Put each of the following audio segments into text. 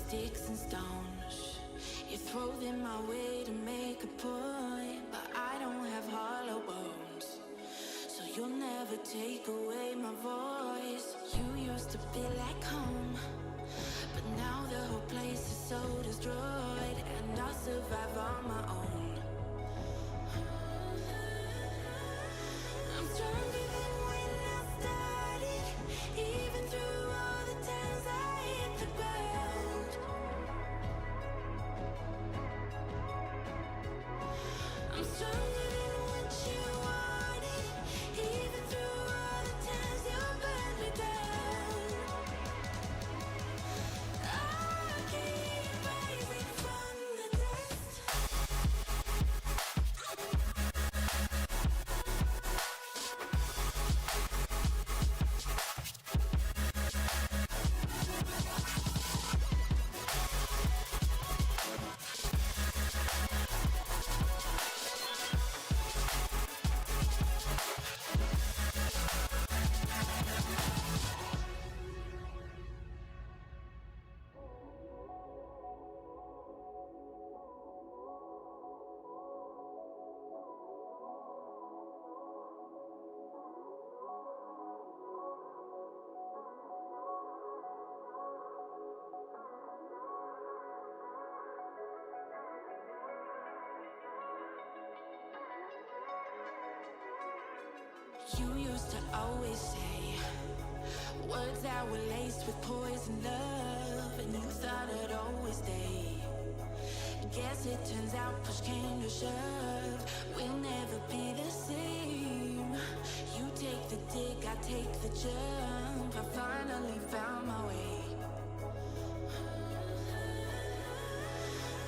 sticks and stones. You throw them my way to make a point, but I don't have hollow bones, so you'll never take away my voice. You used to be like home, but now the whole place is so destroyed, and I'll survive on my own. I'm stronger than when I started, even through all the times I hit the ground. I'm stronger than what you wanted, even through all the times you burned me down. I keep rising from the dust. You used to always say words that were laced with poison love, and you thought I'd always stay. Guess it turns out push came to shove, we'll never be the same. You take the dig, I take the jump, I finally found my way.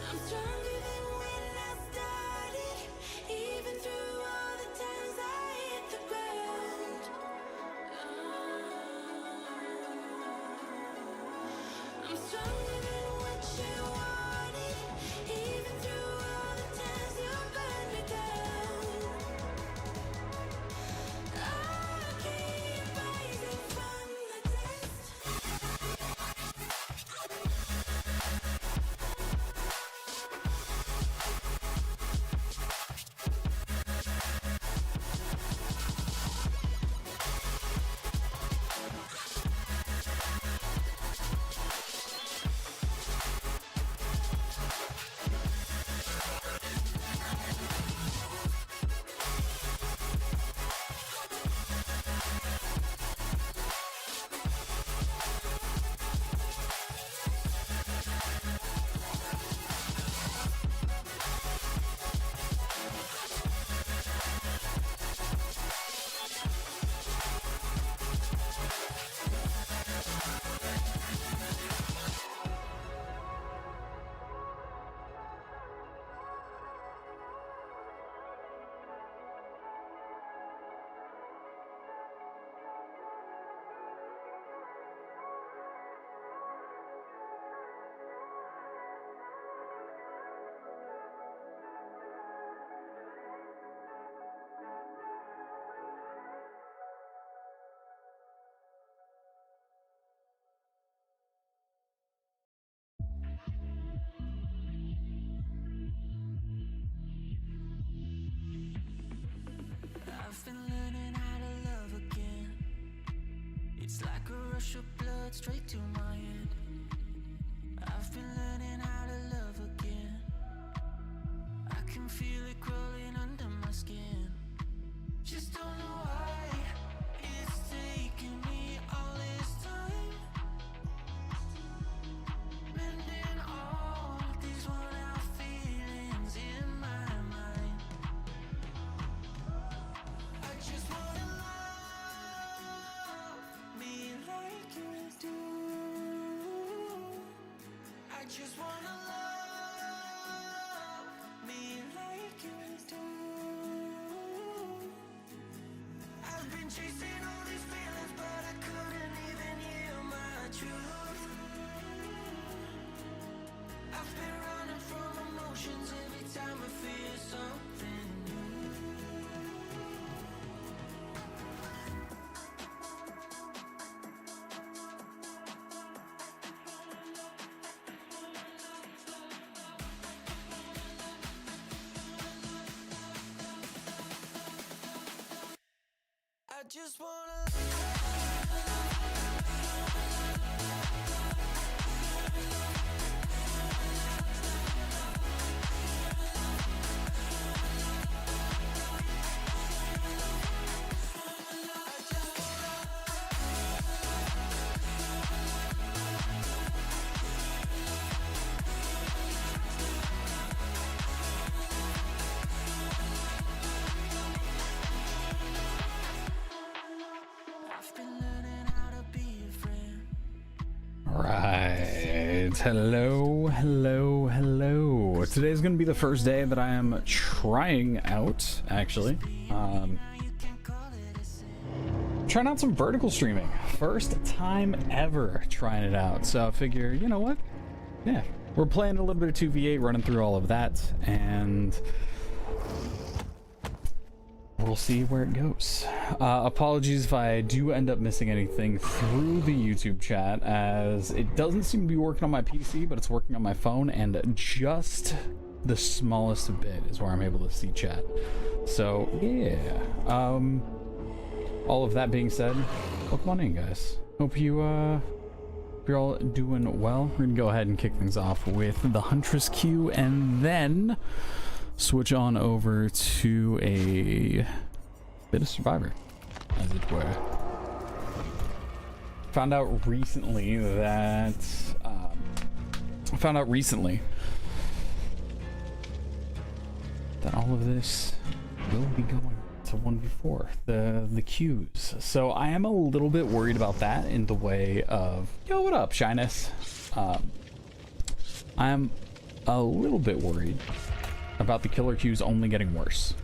I'm stronger than when I started, even through all the times I hit the ground. I'm stronger than what you wanted, even through all the times you burned me down. I keep rising from the dust. I've been learning how to love again. It's like a rush of blood straight to my head. I've been learning how to love again. I can feel it crawling under my skin. Just don't know why it's taking me all this time. Mending all these worn out feelings in my mind. I just wanna love me like you do. I just wanna love me like you do. I've been chasing all these feelings, but I couldn't even hear my truth. I've been running from emotions every time I feel something new. right, hello. Today's gonna be the first day that I am trying out, actually. Trying out some vertical streaming. First time ever trying it out. So I figure, you know what? Yeah, we're playing a little bit of 2v8, running through all of that, and we'll see where it goes. Apologies if I do end up missing anything through the YouTube chat, as it doesn't seem to be working on my PC, but it's working on my phone, and just the smallest bit is where I'm able to see chat. So yeah, all of that being said, welcome on in, guys. Hope you're all doing well. We're gonna go ahead and kick things off with the Huntress queue, and then switch on over to a bit of Survivor, as it were. Found out recently that all of this will be going to 1v4, the queues. So I am a little bit worried about that in the way of, yo, what up, Shyness? I'm a little bit worried about the killer queues only getting worse,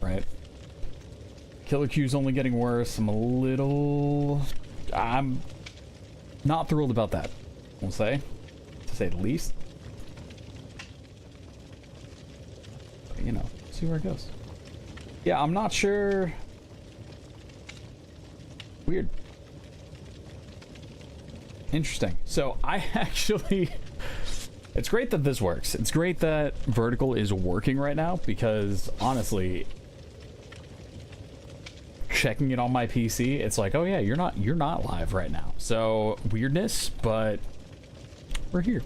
right? Killer queues only getting worse. I'm not thrilled about that, we'll say, to say the least. But, you know, see where it goes. Yeah, I'm not sure. Weird. Interesting. So I actually, it's great that this works. It's great that vertical is working right now, because honestly, checking it on my PC, it's like, oh yeah, you're not live right now. So weirdness, but we're here.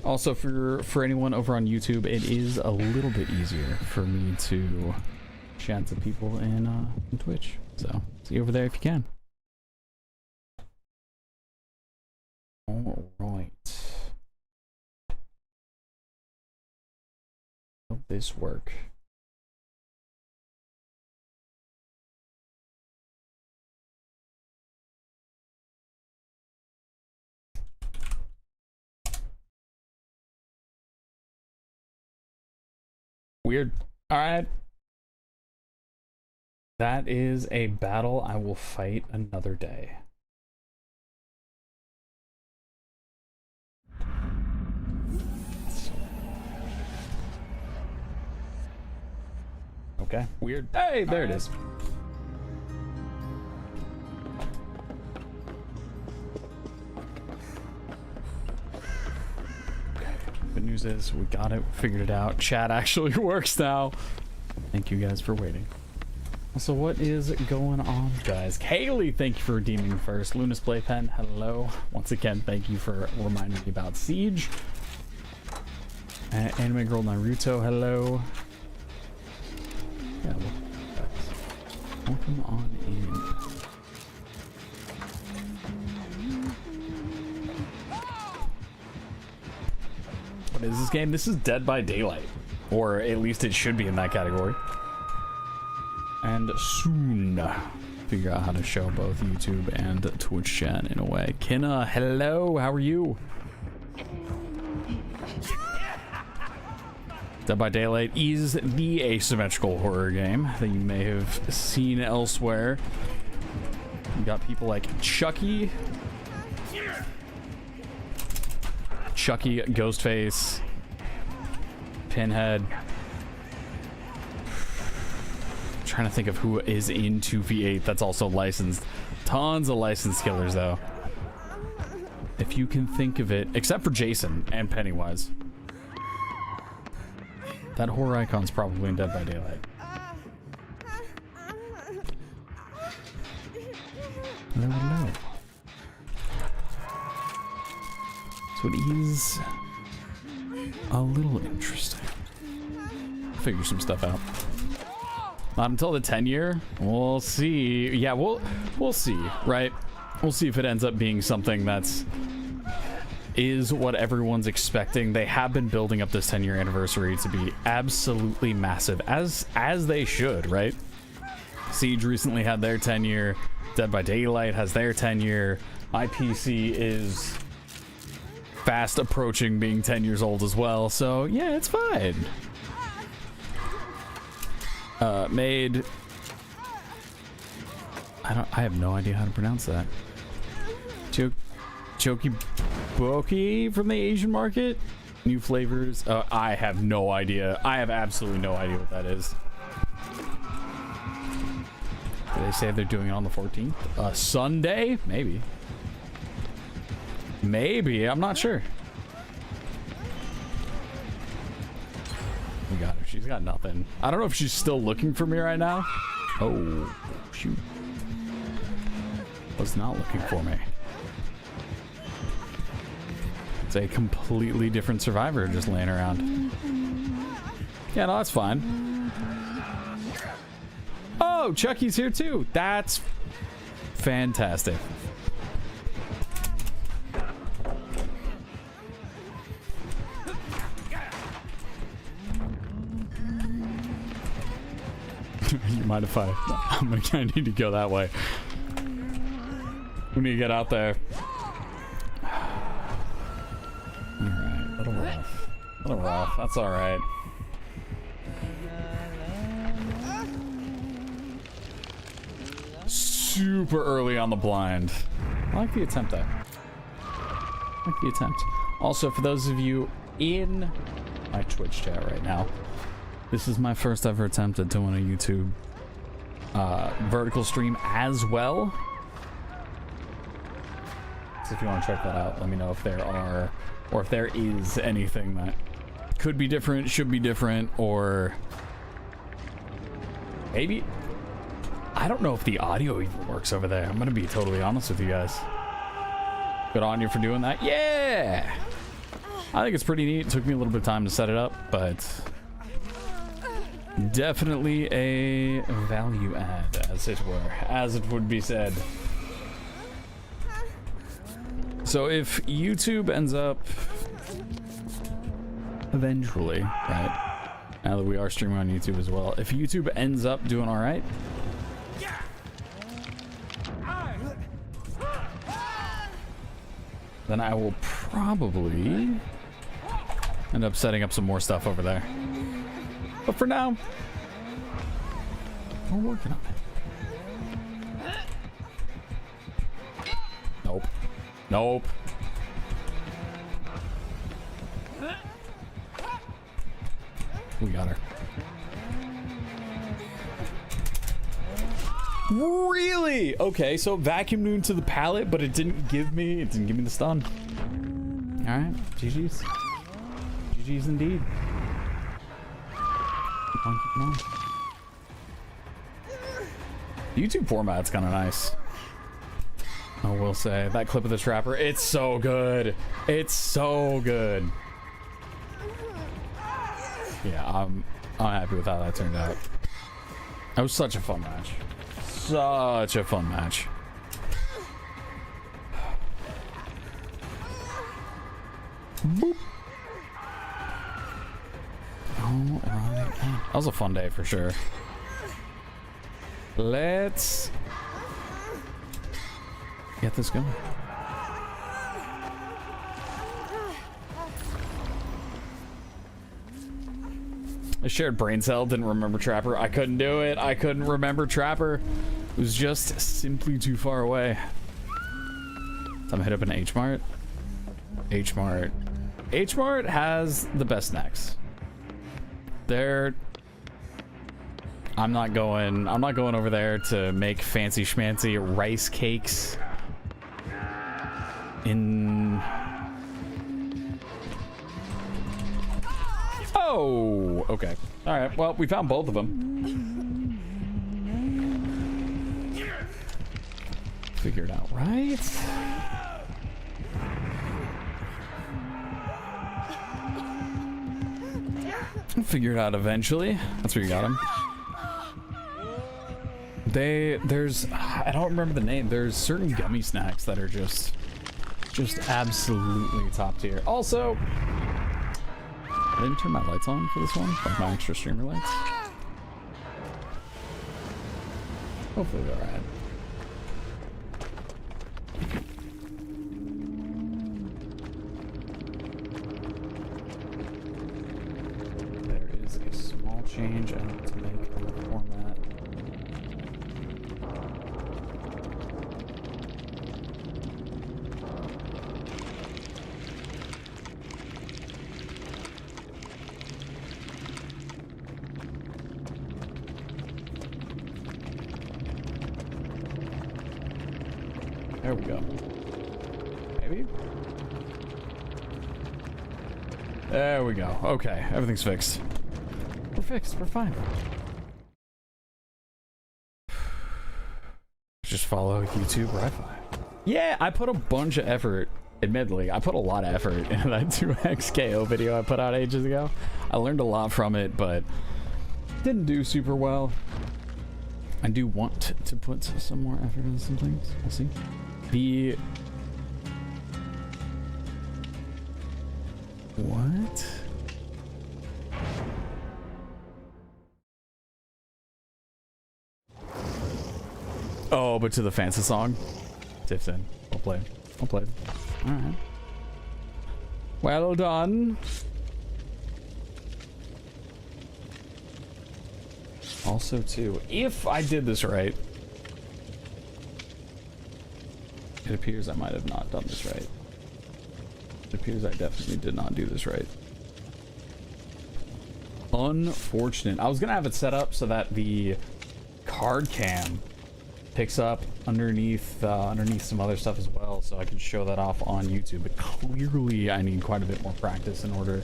Also, for anyone over on YouTube, it is a little bit easier for me to chat to people in Twitch. So see you over there if you can. All right. Will this work? Weird. All right. That is a battle I will fight another day. Okay, weird. Hey, there it is. Good news is we got it, figured it out. Chat actually works now. Thank you guys for waiting. So what is going on, guys? Kaylee, thank you for redeeming first. Luna's Playpen, hello. Once again, thank you for reminding me about Siege. Anime Girl Naruto, hello. Yeah, welcome on in. What is this game? This is Dead by Daylight, or at least it should be in that category. And soon figure out how to show both YouTube and Twitch chat in a way. Kinna, hello, how are you? Dead by Daylight is the asymmetrical horror game that you may have seen elsewhere. You got people like Chucky, Ghostface, Pinhead. I'm trying to think of who is in 2v8 that's also licensed. Tons of licensed killers though, if you can think of it, except for Jason and Pennywise. That horror icon's probably in Dead by Daylight. Hello, hello. So it is a little interesting. Figure some stuff out. Not until the 10-year. We'll see. Yeah, we'll see, right? We'll see if it ends up being something is what everyone's expecting. They have been building up this 10-year anniversary to be absolutely massive, as they should, right? Siege recently had their 10-year. Dead by Daylight has their 10-year. My PC is fast approaching being 10 years old as well, so yeah, it's fine. Made... I have no idea how to pronounce that. Choki Boki from the Asian market? New flavors? I have no idea. I have absolutely no idea what that is. Do they say they're doing it on the 14th? Sunday? Maybe. Maybe. I'm not sure. We got her. She's got nothing. I don't know if she's still looking for me right now. Oh, shoot. Was not looking for me. It's a completely different survivor just laying around. Yeah, no, that's fine. Oh, Chucky's here too. That's fantastic. You mind if I'm gonna need to go that way. We need to get out there. Alright, a little rough. A little rough. That's alright. Super early on the blind. I like the attempt though. I like the attempt. Also, for those of you in my Twitch chat right now, this is my first ever attempt at doing a YouTube vertical stream as well. So if you want to check that out, let me know if there are, or if there is anything that could be different, should be different, or maybe, I don't know if the audio even works over there. I'm going to be totally honest with you guys. Good on you for doing that. Yeah! I think it's pretty neat. It took me a little bit of time to set it up, but definitely a value add, as it were, as it would be said. So if YouTube ends up eventually, right, now that we are streaming on YouTube as well, if YouTube ends up doing all right, then I will probably end up setting up some more stuff over there. But for now, we're working on it. Nope. Nope. We got her. Really? Okay, so vacuumed into the pallet, but it didn't give me the stun. All right, GG's. GG's indeed. Keep on keeping on. YouTube format's kind of nice. I will say that clip of the trapper, it's so good. It's so good. Yeah, I'm happy with how that turned out. That was such a fun match. Such a fun match. Boop. All right. That was a fun day for sure. Let's get this going. I shared brain cell, didn't remember Trapper. I couldn't do it. I couldn't remember Trapper. It was just simply too far away. So I'm gonna hit up an H-Mart. H-Mart. H-Mart has the best snacks. I'm not going over there to make fancy schmancy rice cakes in... Oh, okay. All right. Well, we found both of them. Figure it out, right? I'll figure it out eventually. That's where you got him. There's, I don't remember the name. There's certain gummy snacks that are just absolutely top tier. Also, I didn't turn my lights on for this one, like my extra streamer lights. Hopefully they're alright. change I need to make in the format. There we go. Maybe? There we go. Okay, everything's fixed. We're fixed. We're fine. Just follow YouTube Ryyfii. Yeah, I put a bunch of effort. Admittedly, I put a lot of effort into that 2x KO video I put out ages ago. I learned a lot from it, but didn't do super well. I do want to put some more effort into some things. We'll see. What? Oh, but to the fancy song? Tips in. Well played. Well played. Alright. Well done. Also, too, if I did this right, it appears I might have not done this right. It appears I definitely did not do this right. Unfortunate. I was gonna have it set up so that the card cam picks up underneath some other stuff as well, so I can show that off on YouTube. But clearly, I need quite a bit more practice in order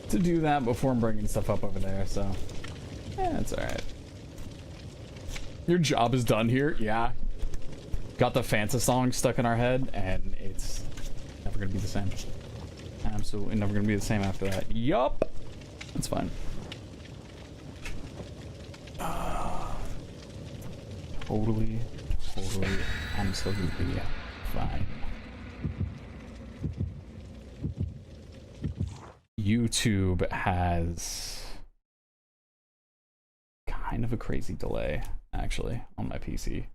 to do that before I'm bringing stuff up over there. So, yeah, it's all right. Your job is done here. Yeah. Got the fancy song stuck in our head, and it's never gonna be the same. Absolutely never gonna be the same after that. Yup. That's fine. Totally, absolutely fine. YouTube has kind of a crazy delay, actually, on my PC.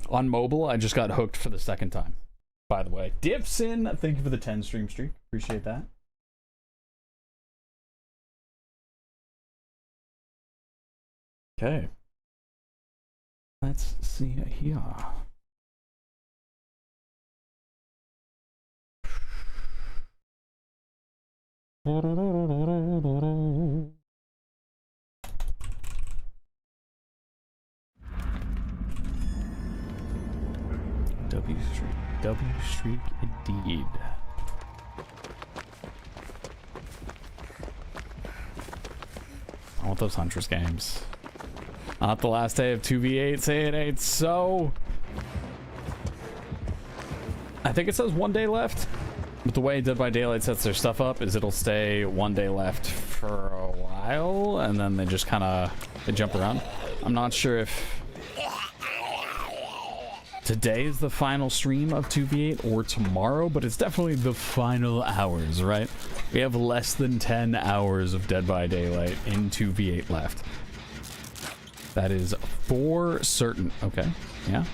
On mobile, I just got hooked for the second time. By the way, Dipson, thank you for the 10 stream streak. Appreciate that. Okay. Let's see here. W streak indeed. I want those Huntress games. Not the last day of 2v8, say it ain't so. I think it says 1 day left. But the way Dead by Daylight sets their stuff up is it'll stay 1 day left for a while, and then they just kind of jump around. I'm not sure if today is the final stream of 2v8 or tomorrow, but it's definitely the final hours, right? We have less than 10 hours of Dead by Daylight in 2v8 left. That is for certain. Okay, yeah.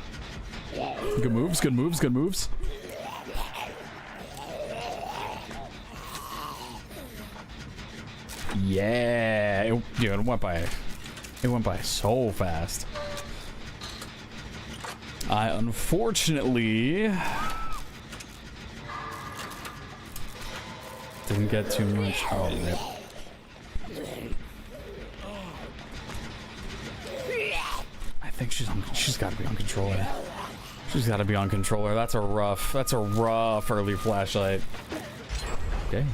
Good moves, good moves, good moves. Yeah, it went by so fast. I unfortunately didn't get too much. Oh, rip. I think she's got to be on controller. She's got to be on controller. That's a rough early flashlight. Okay.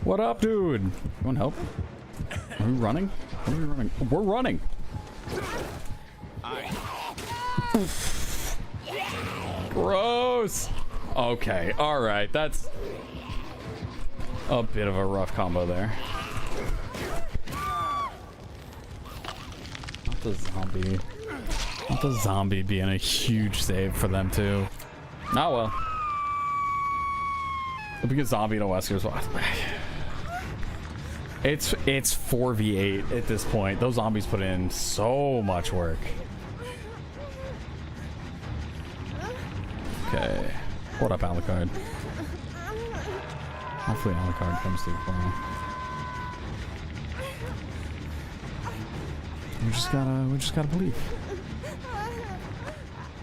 What up, dude? You want help? Are we running? What are we running? We're running. Gross. Okay, all right. That's a bit of a rough combo there. Not the zombie being a huge save for them too. Not well. Because zombie to Wesker's well. It's 4v8 at this point. Those zombies put in so much work. Okay. What up, Alucard? Hopefully Alucard comes through for me. We just gotta believe.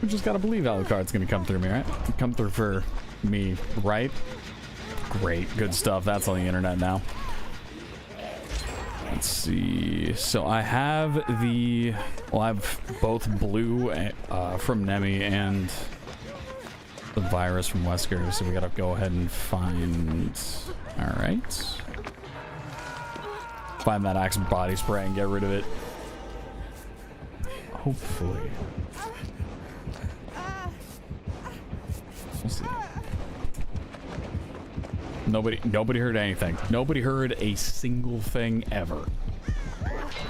We just gotta believe Alucard's gonna come through me, right? Come through for me, right? Great, good stuff. That's on the internet now. Let's see. So I have the... Well, I have both blue from Nemi and the virus from Wesker, so we gotta go ahead and find... Alright. Find that Axe body spray and get rid of it. Hopefully. We'll see. Nobody heard anything. Nobody heard a single thing ever.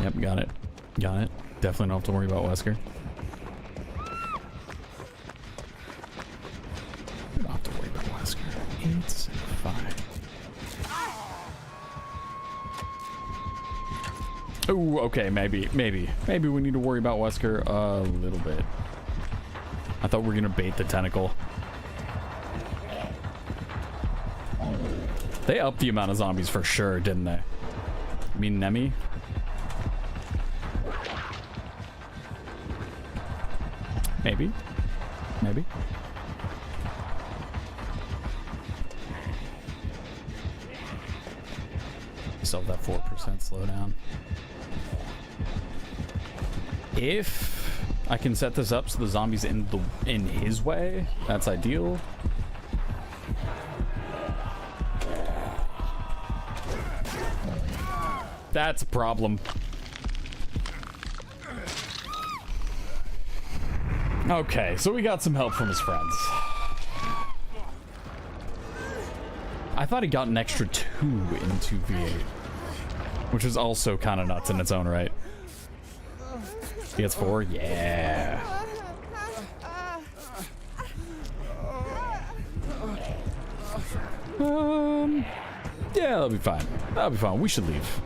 Yep, got it. Got it. Definitely don't have to worry about Wesker. We don't have to worry about Wesker. It's fine. Oh, okay, maybe we need to worry about Wesker a little bit. I thought we were gonna bait the tentacle. They upped the amount of zombies for sure, didn't they? I mean, Nemi? Maybe. Maybe. Still have that 4% slowdown. If I can set this up so the zombies in his way, that's ideal. That's a problem. Okay, so we got some help from his friends. I thought he got an extra 2 into V8, which is also kind of nuts in its own right. He gets 4? Yeah. Yeah, that'll be fine. That'll be fine. We should leave.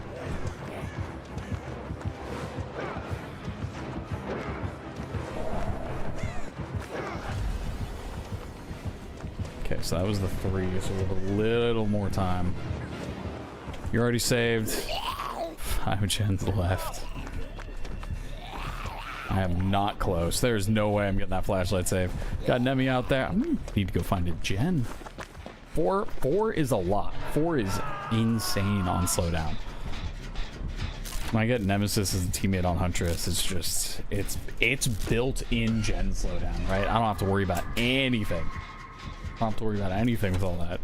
Okay, so that was the 3, so we have a little more time. You're already saved. 5 gens left. I am not close. There's no way I'm getting that flashlight save. Got Nemi out there. I need to go find a gen. 4 is a lot. 4 is insane on slowdown. When I get Nemesis as a teammate on Huntress, it's just it's built-in gen slowdown, right? I don't have to worry about anything. I don't have to worry about anything with all that.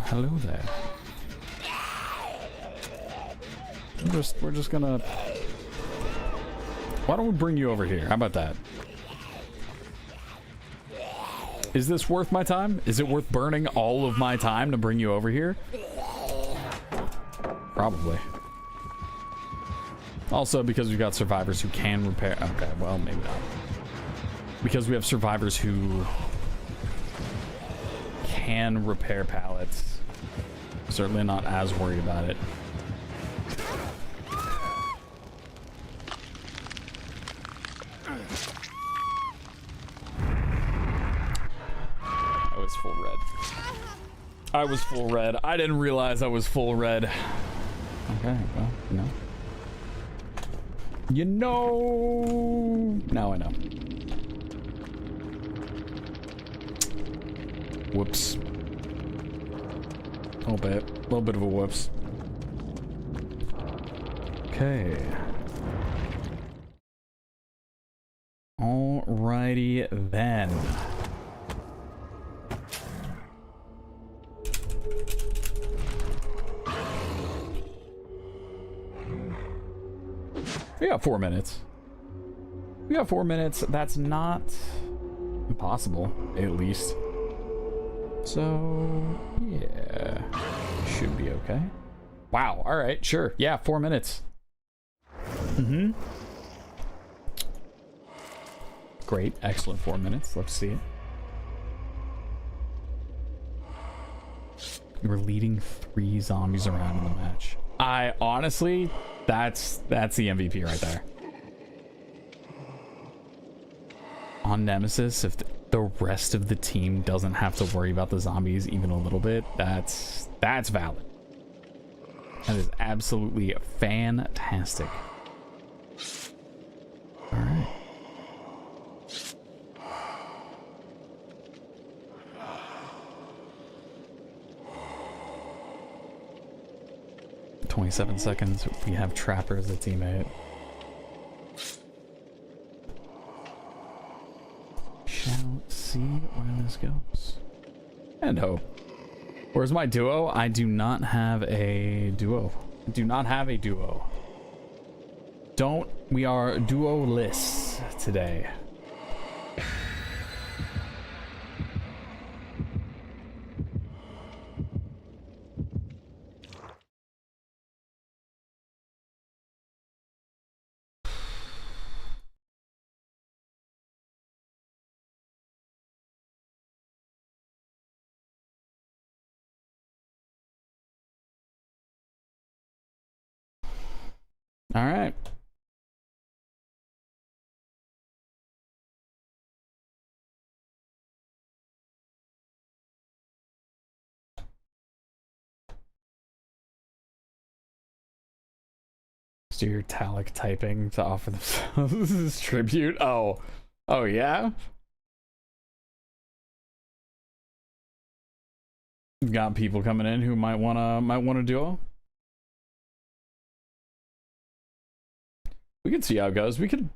Hello there. We're just gonna... Why don't we bring you over here? How about that? Is this worth my time? Is it worth burning all of my time to bring you over here? Probably. Also, because we've got survivors who can repair... Okay, well, maybe not. Because we have survivors who can repair pallets. Certainly not as worried about it. I was full red. I was full red. I didn't realize I was full red. Okay, well, no. You know... Now I know. Whoops. A little bit of a whoops. Okay. Alrighty then. We got 4 minutes. We got 4 minutes. That's not impossible, at least. So, yeah. Should be okay. Wow. All right. Sure. Yeah. 4 minutes. Mm-hmm. Great. Excellent 4 minutes. Let's see it. You were leading 3 zombies around in the match. I honestly, that's the MVP right there. on Nemesis, if the rest of the team doesn't have to worry about the zombies even a little bit, that's valid. That is absolutely fantastic. All right. "27 seconds. We have Trapper as a teammate." Shall see where this goes. And hope. Where's my duo? I do not have a duo. I do not have a duo. We are duo-less today. All right. Do your Talic typing to offer themselves this tribute. Oh yeah. Got people coming in who might wanna duo. We could see how it goes. We could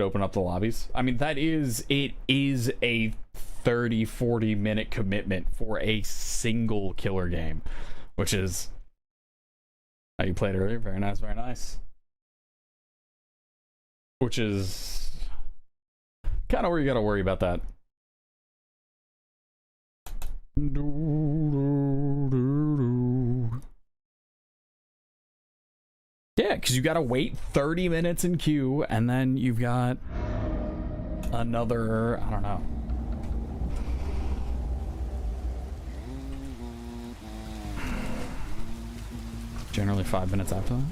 open up the lobbies. I mean, it is a 30-40 minute commitment for a single killer game, which is how you played earlier. Very nice, very nice. Which is kind of where you got to worry about that. Yeah, because you got to wait 30 minutes in queue, and then you've got another, I don't know. Generally 5 minutes after that.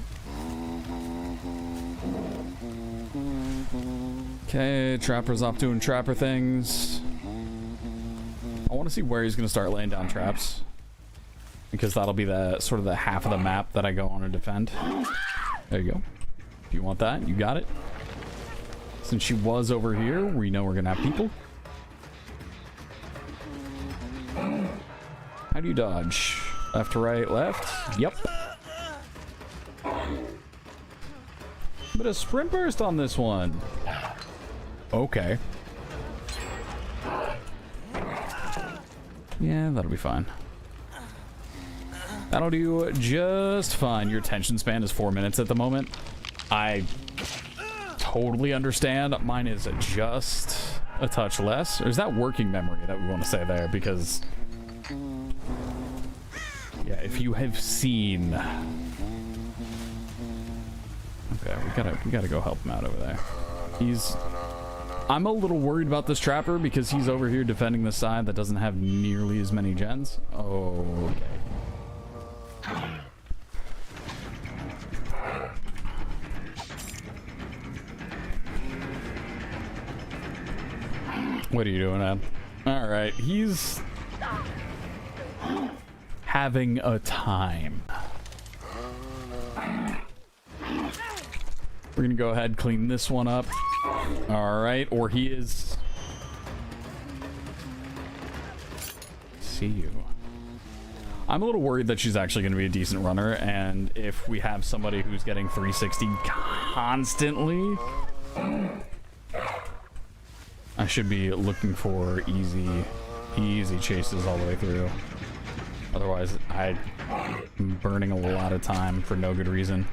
Okay, Trapper's off doing Trapper things. I want to see where he's going to start laying down traps, because that'll be the sort of the half of the map that I go on to defend. There you go. If you want that, you got it. Since she was over here, we know we're gonna have people. How do you dodge? Left to right, left? Yep. But a sprint burst on this one. Okay. Yeah, that'll be fine. That'll do just fine. Your attention span is 4 minutes at the moment. I totally understand. Mine is just a touch less. Or is that working memory that we want to say there? Because, yeah, if you have seen... Okay, we gotta go help him out over there. I'm a little worried about this Trapper because he's over here defending the side that doesn't have nearly as many gens. Oh, okay. What are you doing, Ed? Alright, he's having a time. We're gonna go ahead and clean this one up. Alright, or he is... See you. I'm a little worried that she's actually going to be a decent runner, and if we have somebody who's getting 360 constantly, I should be looking for easy chases all the way through. Otherwise, I'm burning a lot of time for no good reason.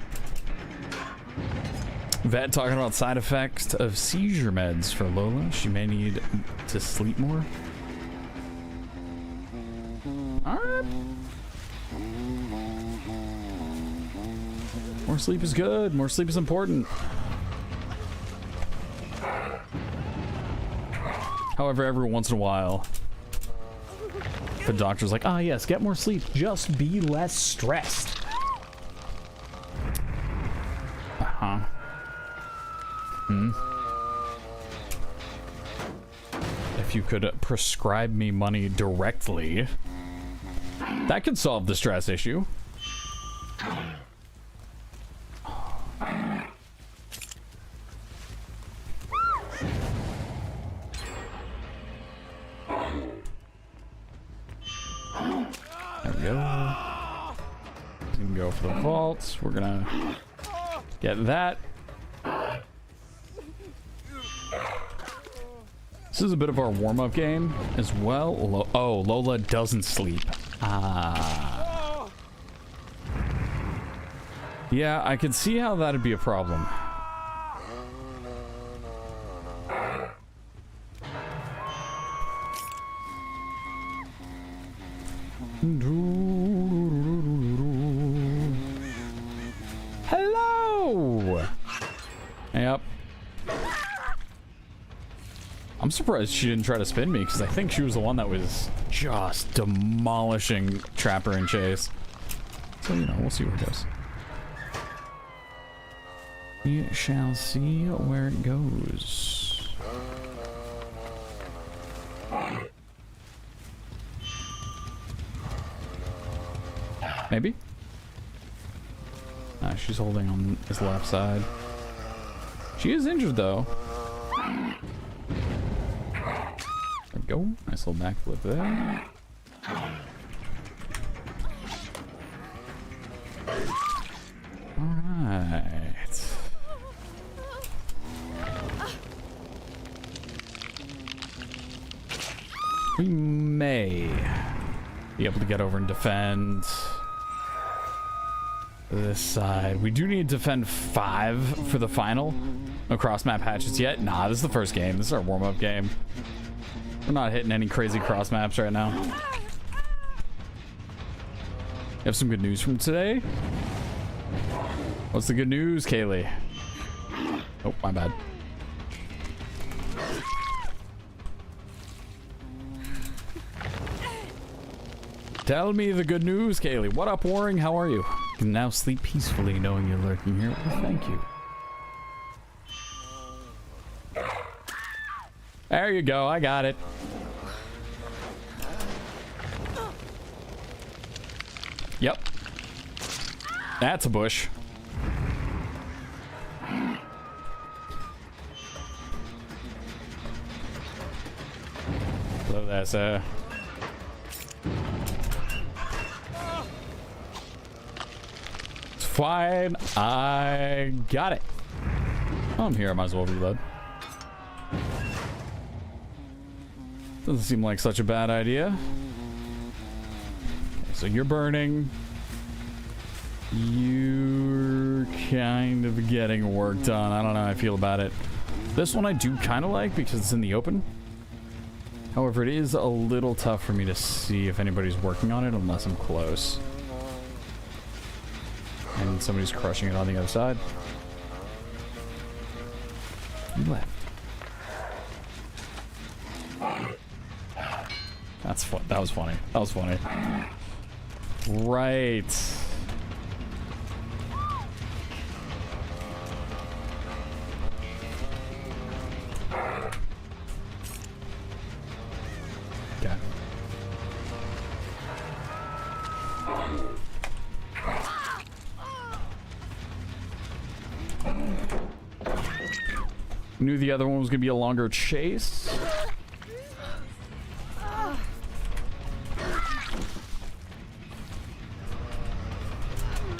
Vet talking about side effects of seizure meds for Lola. She may need to sleep more. Alright. More sleep is good. More sleep is important. However, every once in a while, the doctor's like, ah, yes, get more sleep. Just be less stressed. Uh-huh. if you could prescribe me money directly. That could solve the stress issue. There we go. You can go for the vaults. We're gonna get that. This is a bit of our warm-up game as well. Oh, Lola doesn't sleep. Ah. Yeah, I could see how that'd be a problem. Hello! Yep. I'm surprised she didn't try to spin me, because I think she was the one that was just demolishing Trapper and Chase. So, you know, we'll see where it goes. We shall see where it goes. Maybe? She's holding on his left side. She is injured, though. There we go. Nice little backflip there. Alright. We may be able to get over and defend this side. We do need to defend 5 for the final. No cross-map hatches yet. Nah, this is the first game. This is our warm-up game. We're not hitting any crazy cross-maps right now. You have some good news from today? What's the good news, Kaylee? Oh, my bad. Tell me the good news, Kaylee. What up, Waring? How are you? You can now sleep peacefully knowing you're lurking here. Well, thank you. There you go. I got it. Yep. That's a bush. Hello there, sir. It's fine. I got it. I'm here. I might as well reload. Doesn't seem like such a bad idea. Okay, so you're burning. You're kind of getting work done. I don't know how I feel about it. This one I do kind of like because it's in the open. However, it is a little tough for me to see if anybody's working on it unless I'm close. And somebody's crushing it on the other side. You left. That's fun. That was funny. That was funny. Right. Okay. Knew the other one was gonna be a longer chase.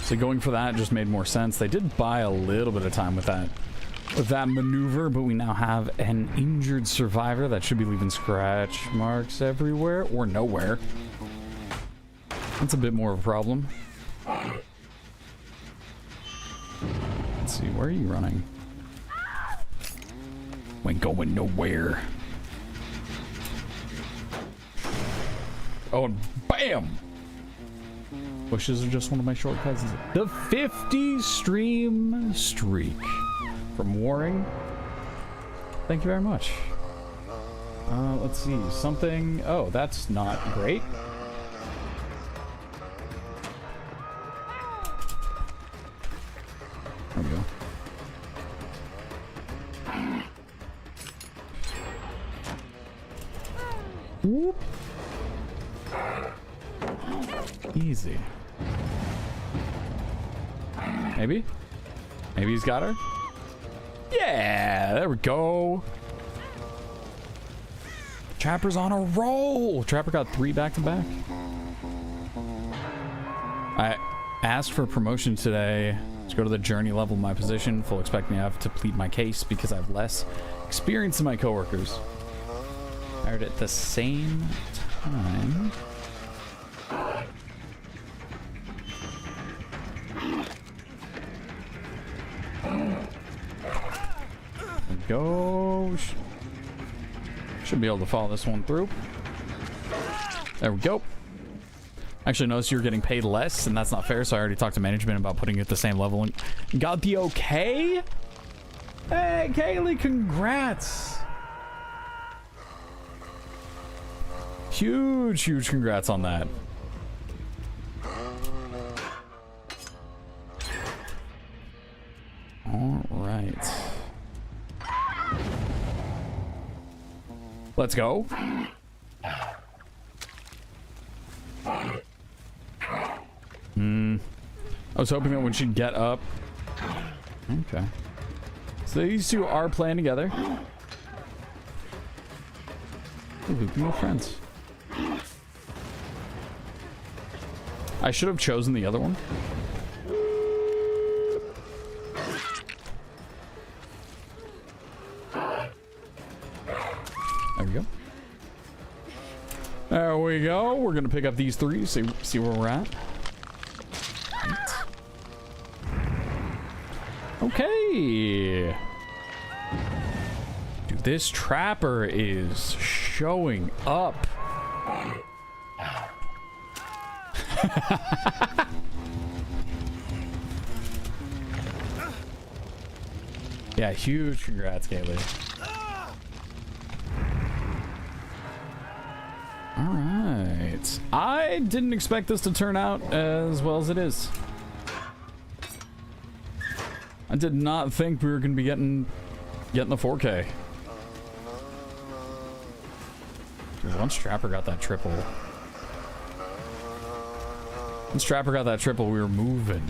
So going for that just made more sense. They did buy a little bit of time with that maneuver, but we now have an injured survivor that should be leaving scratch marks everywhere or nowhere. That's a bit more of a problem. Let's see, where are you running? We ain't going nowhere. Oh, and bam! Bushes are just one of my shortcuts. The 50 stream streak from Waring. Thank you very much. Let's see, something. Oh, that's not great. There we go. Whoop. Easy. Maybe? Maybe he's got her? Yeah, there we go. Trapper's on a roll. Trapper got 3 back-to-back. I asked for a promotion today to go to the journey level of my position. Full expect me to have to plead my case because I have less experience than my coworkers. Hired at the same time. Go. Should be able to follow this one through. There we go. Actually noticed you're getting paid less, and that's not fair, so I already talked to management about putting you at the same level and got the okay. Hey, Kaylee, congrats. Huge, huge congrats on that. All right. Let's go. I was hoping that when she'd get up. Okay. So these two are playing together. Ooh, we can be friends. I should have chosen the other one. There we go. There we go. We're gonna pick up these 3, see where we're at. Right. Okay. Dude, this trapper is showing up. Yeah, huge congrats, Kaylee. All right. I didn't expect this to turn out as well as it is. I did not think we were going to be getting the 4K. Dude, once Trapper got that triple. Once Trapper got that triple, we were moving.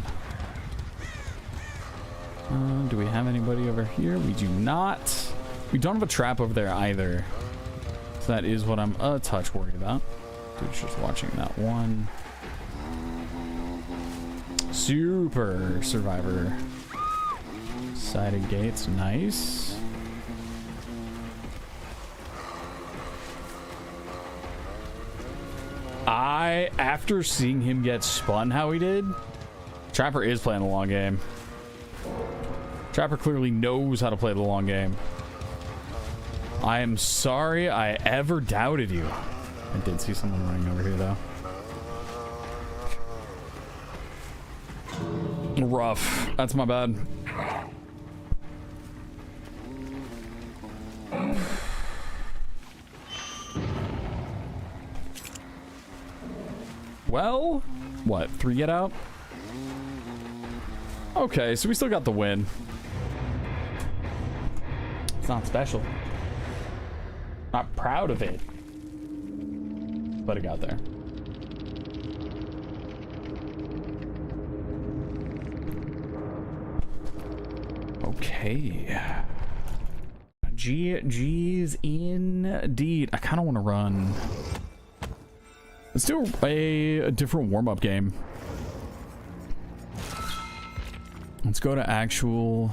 Do we have anybody over here? We do not. We don't have a trap over there either. So that is what I'm a touch worried about. Dude's just watching that one. Super survivor. Sided gates, nice. After seeing him get spun how he did, Trapper is playing the long game. Trapper clearly knows how to play the long game. I am sorry I ever doubted you. I did see someone running over here though. Rough. That's my bad. Well, what? 3 get out? Okay, so we still got the win. It's not special. Not proud of it. But it got there. Okay. GG's indeed. I kind of want to run. Let's do a different warm-up game. Let's go to actual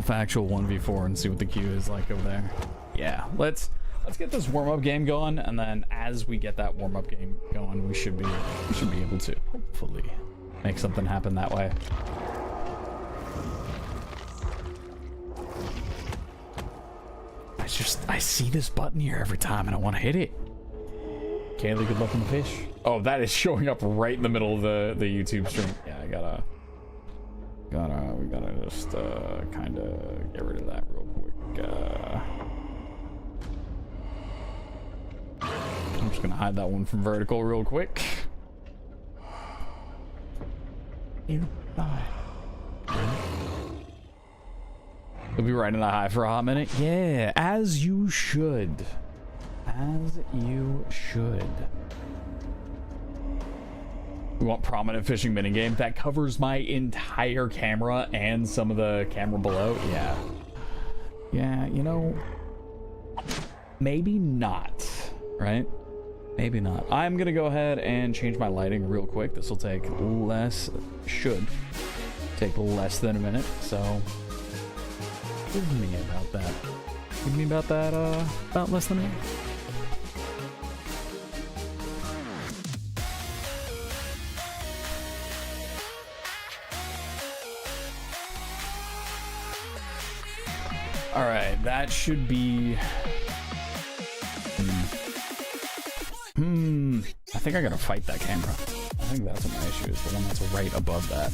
factual 1v4 and see what the queue is like over there. Yeah, let's get this warm-up game going, and then as we get that warm-up game going, we should be able to hopefully make something happen that way. I see this button here every time and I want to hit it. Kaylee, good luck on the fish. Oh, that is showing up right in the middle of the YouTube stream. Yeah, we gotta just kind of get rid of that real quick. I'm just gonna hide that one from vertical real quick. Bye. We'll be riding that high for a hot minute. Yeah, as you should. As you should. We want prominent fishing minigame. That covers my entire camera and some of the camera below. Yeah. Yeah, you know, maybe not, right? Maybe not. I'm gonna go ahead and change my lighting real quick. This will take should take less than a minute, so give me about that. Give me about that, about less than a minute. All right, that should be. I think I gotta fight that camera. I think that's what my issue is. The one that's right above that.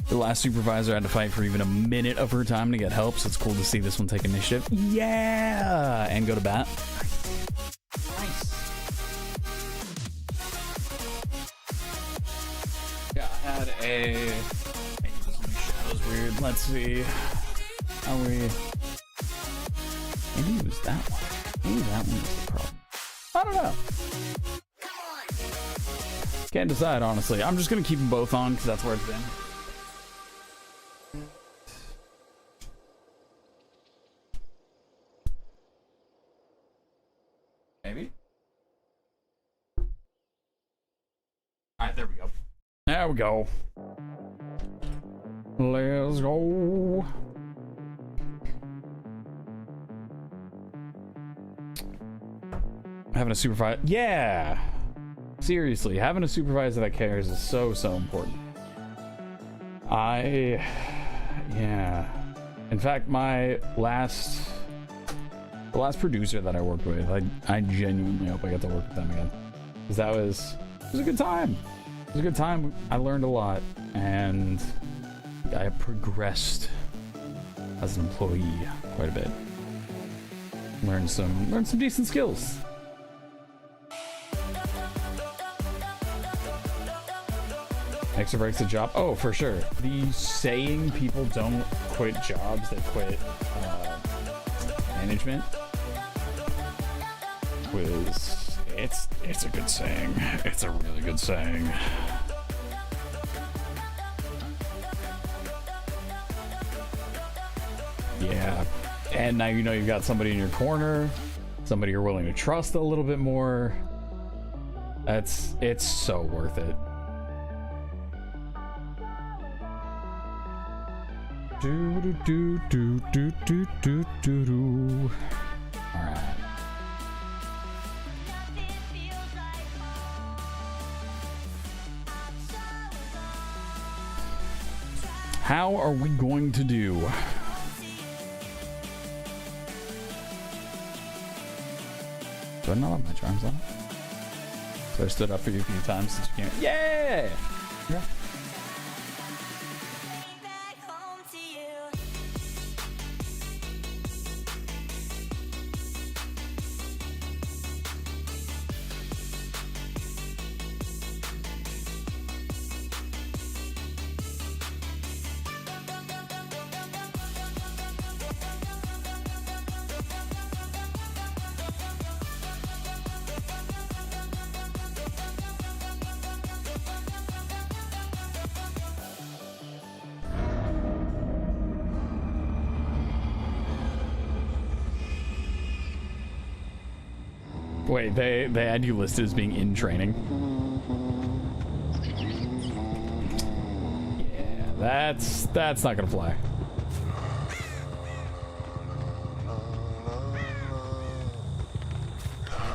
The last supervisor had to fight for even a minute of her time to get help, so it's cool to see this one take initiative. Yeah, and go to bat. Nice. Yeah, I had a. Maybe this shadow's weird. Let's see. How we? Maybe it was that one. Maybe that one was the problem. I don't know. Can't decide, honestly. I'm just gonna keep them both on because that's where it's been. Maybe. Alright, there we go. There we go. Let's go. Having a supervisor. Yeah! Seriously, having a supervisor that cares is so important. Yeah. In fact, the last producer that I worked with, I genuinely hope I get to work with them again. Because it was a good time. It was a good time. I learned a lot, and I progressed as an employee quite a bit. Learned some decent skills. Extra breaks the job. Oh, for sure. The saying people don't quit jobs, they quit management was it's a good saying. It's a really good saying. Yeah. And now you know you've got somebody in your corner, somebody you're willing to trust a little bit more. It's so worth it. Do do do do do do do do. All right. How are we going to do? Do I not have my charms on? So I stood up for you a few times since you can't. Yeah! Yeah. Wait, they had you listed as being in training. Yeah, that's not gonna fly.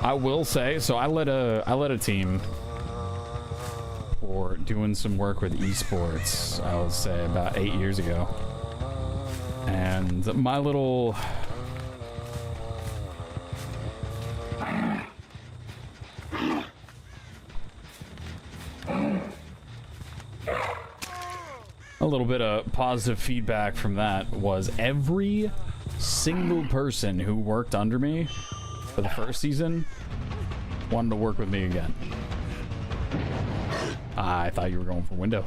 I will say, so I led a team for doing some work with esports, I will say about 8 years ago. And my little bit of positive feedback from that was every single person who worked under me for the first season wanted to work with me again. I thought you were going for window.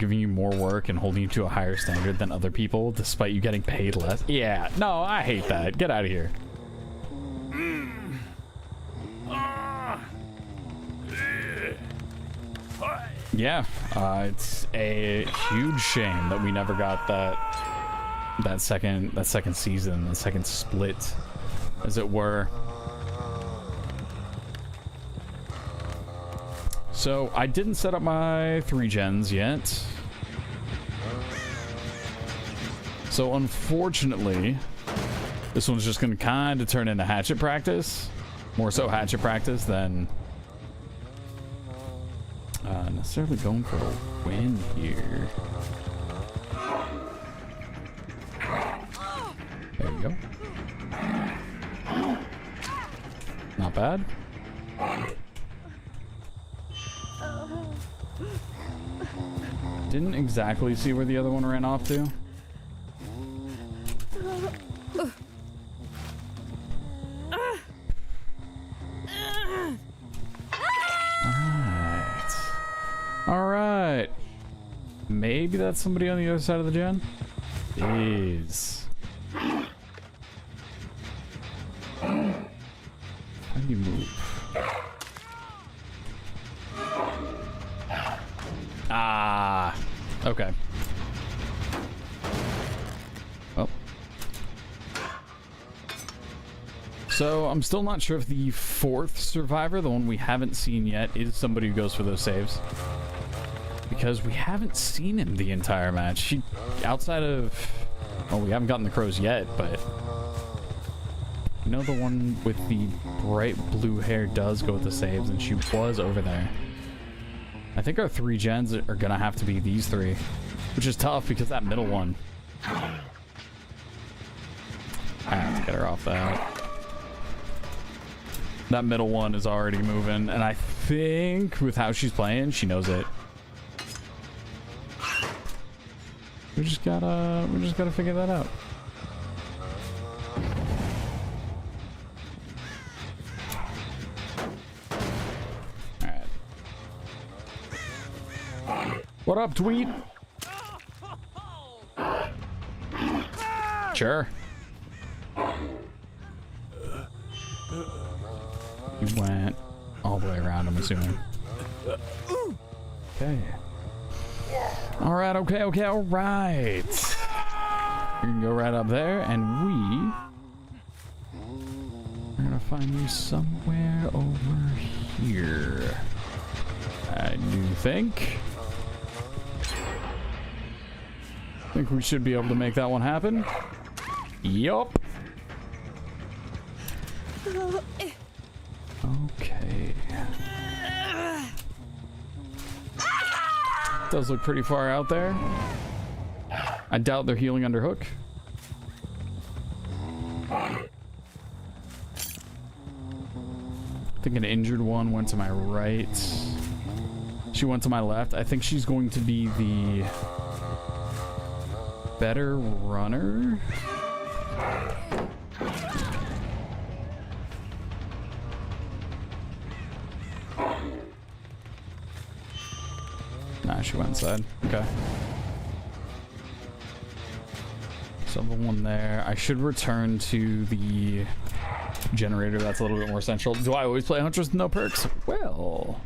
giving you more work and holding you to a higher standard than other people, despite you getting paid less. Yeah, no, I hate that. Get out of here. Yeah, it's a huge shame that we never got that second season, the second split, as it were. So I didn't set up my 3 gens yet. So unfortunately, this one's just gonna kind of turn into hatchet practice. More so hatchet practice than necessarily going for a win here. There we go. Not bad. Didn't exactly see where the other one ran off to. Alright. Maybe that's somebody on the other side of the gen? Is. How do you move? Ah. Okay. Oh. So I'm still not sure if the 4th survivor, the one we haven't seen yet, is somebody who goes for those saves. Because we haven't seen him the entire match. Outside of... well, we haven't gotten the crows yet, but... you know, the one with the bright blue hair does go with the saves, and she was over there. I think our 3 gens are gonna have to be these 3. Which is tough, because that middle one... I have to get her off that. That middle one is already moving, and I think with how she's playing, she knows it. We just gotta figure that out. Alright. What up, Tweet? Sure. You went all the way around, I'm assuming. Okay. Alright, okay, alright. You can go right up there, and we are gonna find you somewhere over here. I do think. I think we should be able to make that one happen. Yup. Okay. Does look pretty far out there. I doubt they're healing under hook. I think an injured one went to my right. She went to my left. I think she's going to be the better runner. Nah, she went inside. Okay. So the one there. I should return to the generator. That's a little bit more central. Do I always play Huntress with no perks? Well,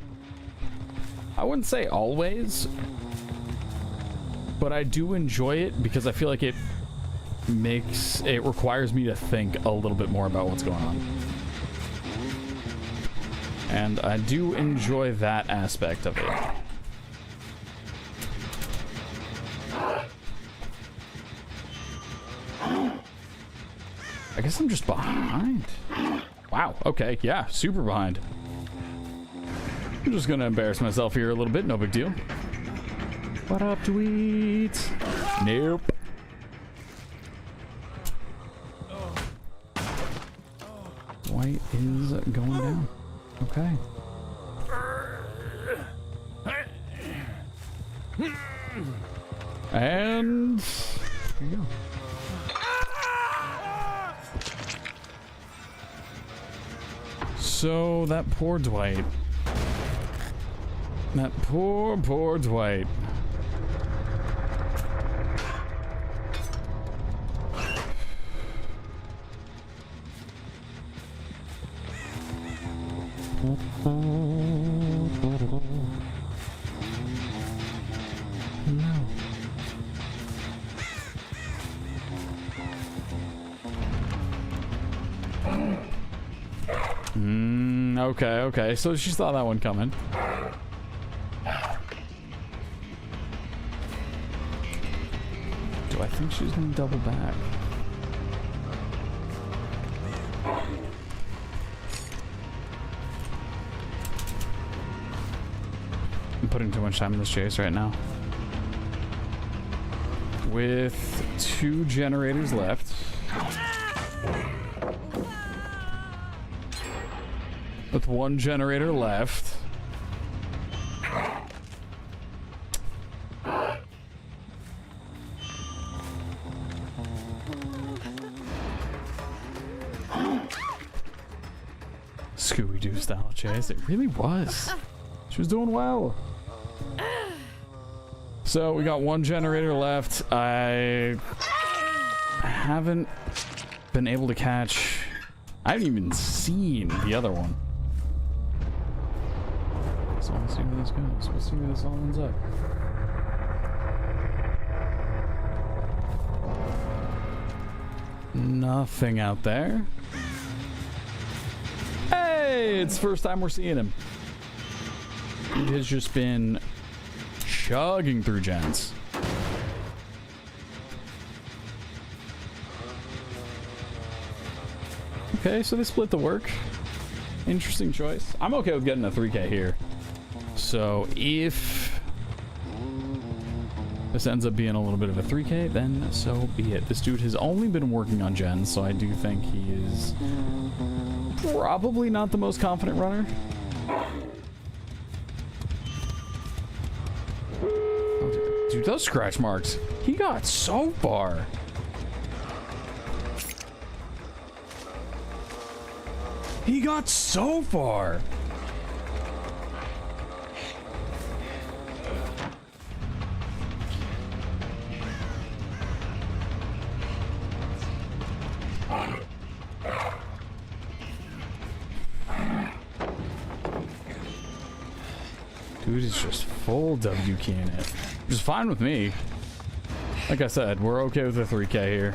I wouldn't say always, but I do enjoy it because I feel like it requires me to think a little bit more about what's going on. And I do enjoy that aspect of it. I guess I'm just behind. Wow, okay, yeah, super behind. I'm just gonna embarrass myself here a little bit, no big deal. What up, Tweet? Nope. White is going down. Okay. And here you go. So that poor Dwight. That poor Dwight. Okay, so she saw that one coming. Do I think she's gonna double back? I'm putting too much time in this chase right now. With 2 generators left. With 1 generator left. Scooby-Doo style chase. It really was. She was doing well. So we got 1 generator left. I haven't been able to catch. I haven't even seen the other one. So let's see where this goes. Let's see where this all ends up. Nothing out there. Hey, it's the first time we're seeing him. He has just been chugging through gens. Okay, so they split the work. Interesting choice. I'm okay with getting a 3K here. So if this ends up being a little bit of a 3K, then so be it. This dude has only been working on gens, so I do think he is probably not the most confident runner. Dude, those scratch marks. He got so far. He got so far. Dude is just full W keying it. Which is fine with me. Like I said, we're okay with the 3K here.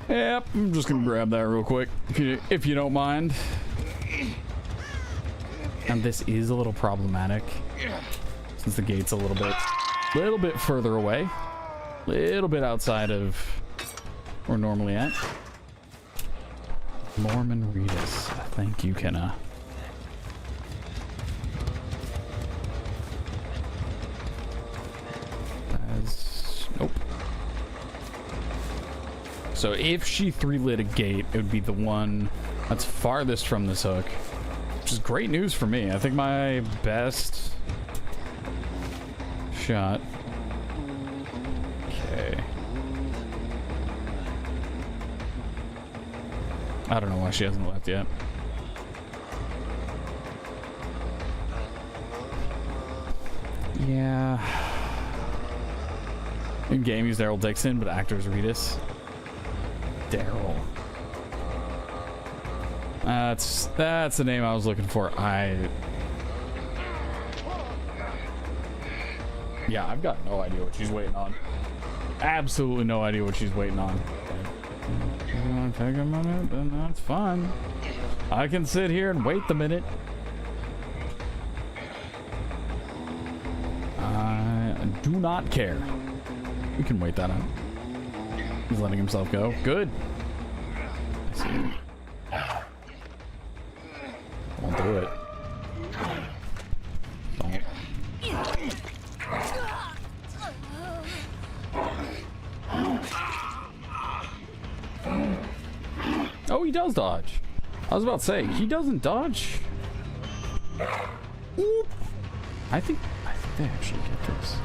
Yep, I'm just gonna grab that real quick, if you don't mind. And this is a little problematic since the gate's a little bit further away, little bit outside of where we're normally at. Mormon Regis, thank you, Kenna. Nope. So if she 3-lit a gate, it would be the one that's farthest from this hook, which is great news for me. I think my best shot. Okay. I don't know why she hasn't left yet. Yeah. In game, use Daryl Dixon, but actor is Regis. Daryl. That's the name I was looking for. Yeah, I've got no idea what she's waiting on. Absolutely no idea what she's waiting on. If you want to take a minute, then that's fine. I can sit here and wait the minute. I do not care. We can wait that out. He's letting himself go. Good. I see. Won't do it. Don't. Oh, he does dodge. I was about to say, he doesn't dodge. Oop. I think they actually get this.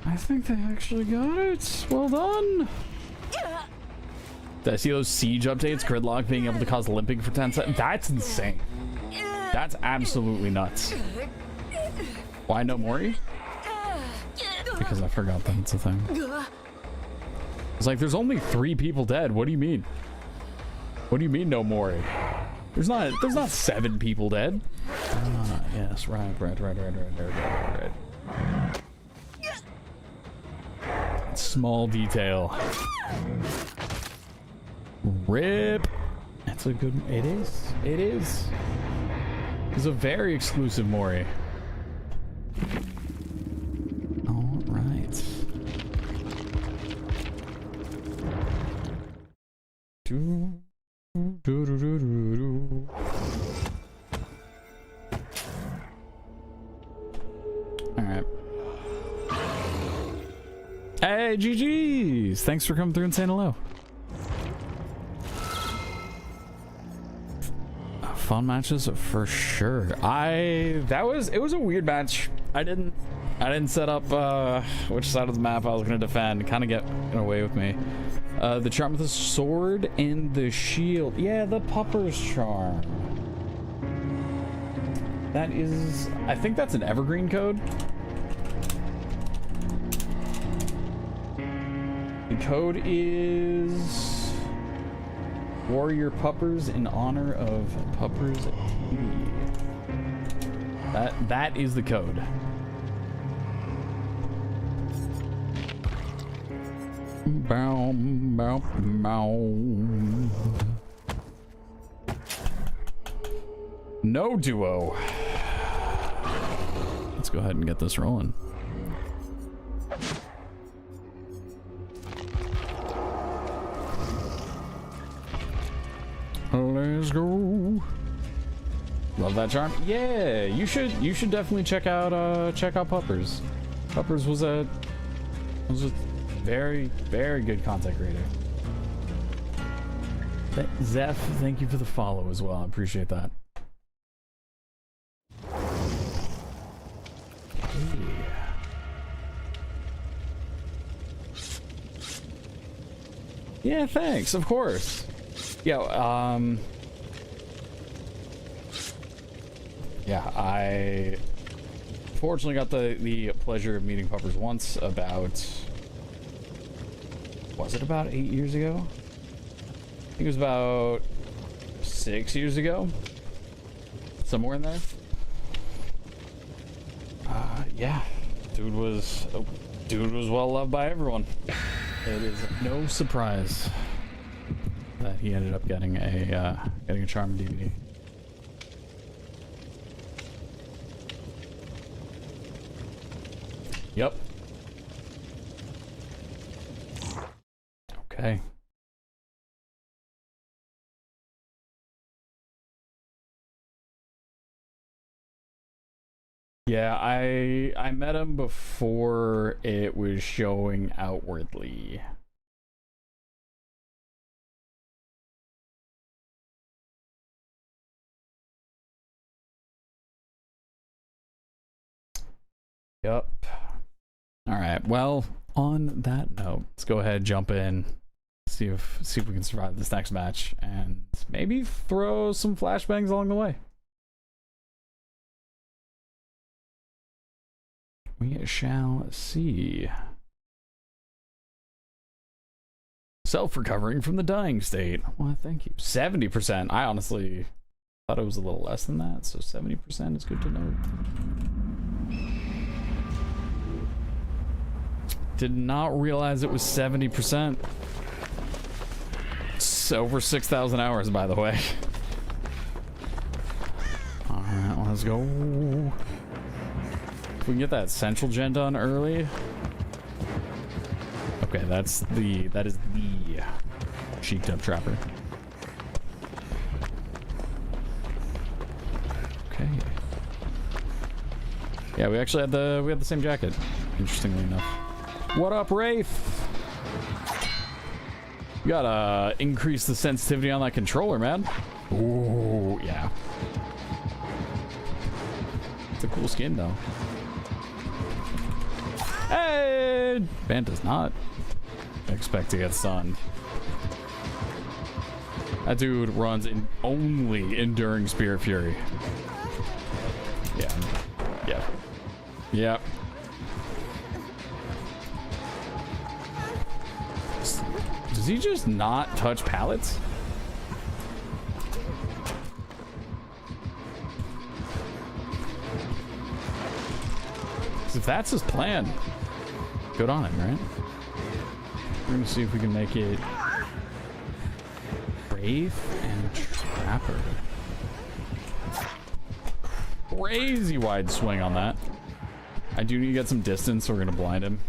I think they actually got it. Well done. Did I see those siege updates? Gridlock being able to cause limping for 10 seconds? That's insane. That's absolutely nuts. Why no Mori? Because I forgot that it's a thing. It's like, there's only 3 people dead. What do you mean? What do you mean no more? There's not 7 people dead. Ah, yes, right. Small detail. Rip. That's a good. It is. It is. It's a very exclusive Mori. All right. All right. Hey, GG's! Thanks for coming through and saying hello. Fun matches for sure. It was a weird match. I didn't set up which side of the map I was gonna defend. Kind of get away with me. The charm with the sword and the shield. Yeah, the pupper's charm. That is, I think that's an evergreen code. The code is Warrior Puppers in honor of Puppers Tea. That is the code. Bow, bow, bow. No duo. Let's go ahead and get this rolling. Let's go. Love that charm. Yeah, you should definitely check out Puppers. Puppers was a very, very good content creator. Zeph, thank you for the follow as well. I appreciate that. Yeah, thanks. Of course. Yeah, yeah, I fortunately got the pleasure of meeting Puppers once about, was it about 8 years ago? I think it was about 6 years ago. Somewhere in there. Yeah, dude was well loved by everyone. It is no surprise that he ended up getting a charm DVD. Yep. Okay. Yeah, I met him before it was showing outwardly. Yep. All right. Well, on that note, let's go ahead, jump in, see if we can survive this next match, and maybe throw some flashbangs along the way. We shall see. Self-recovering from the dying state. Well, thank you. 70%. I honestly thought it was a little less than that, so 70% is good to know. Did not realize it was 70%. It's over 6,000 hours, by the way. Alright, let's go. If we can get that central gen done early. Okay, that is the cheeked up trapper. Okay. Yeah, we actually had the same jacket, interestingly enough. What up, Wraith? You gotta increase the sensitivity on that controller, man. Ooh, yeah. It's a cool skin, though. Hey! Van does not expect to get stunned. That dude runs in only Enduring Spirit Fury. Yeah. Yeah. Yep. Does he just not touch pallets? If that's his plan, good on him, right? We're gonna see if we can make it Brave and Trapper. Crazy wide swing on that. I do need to get some distance, so we're gonna blind him.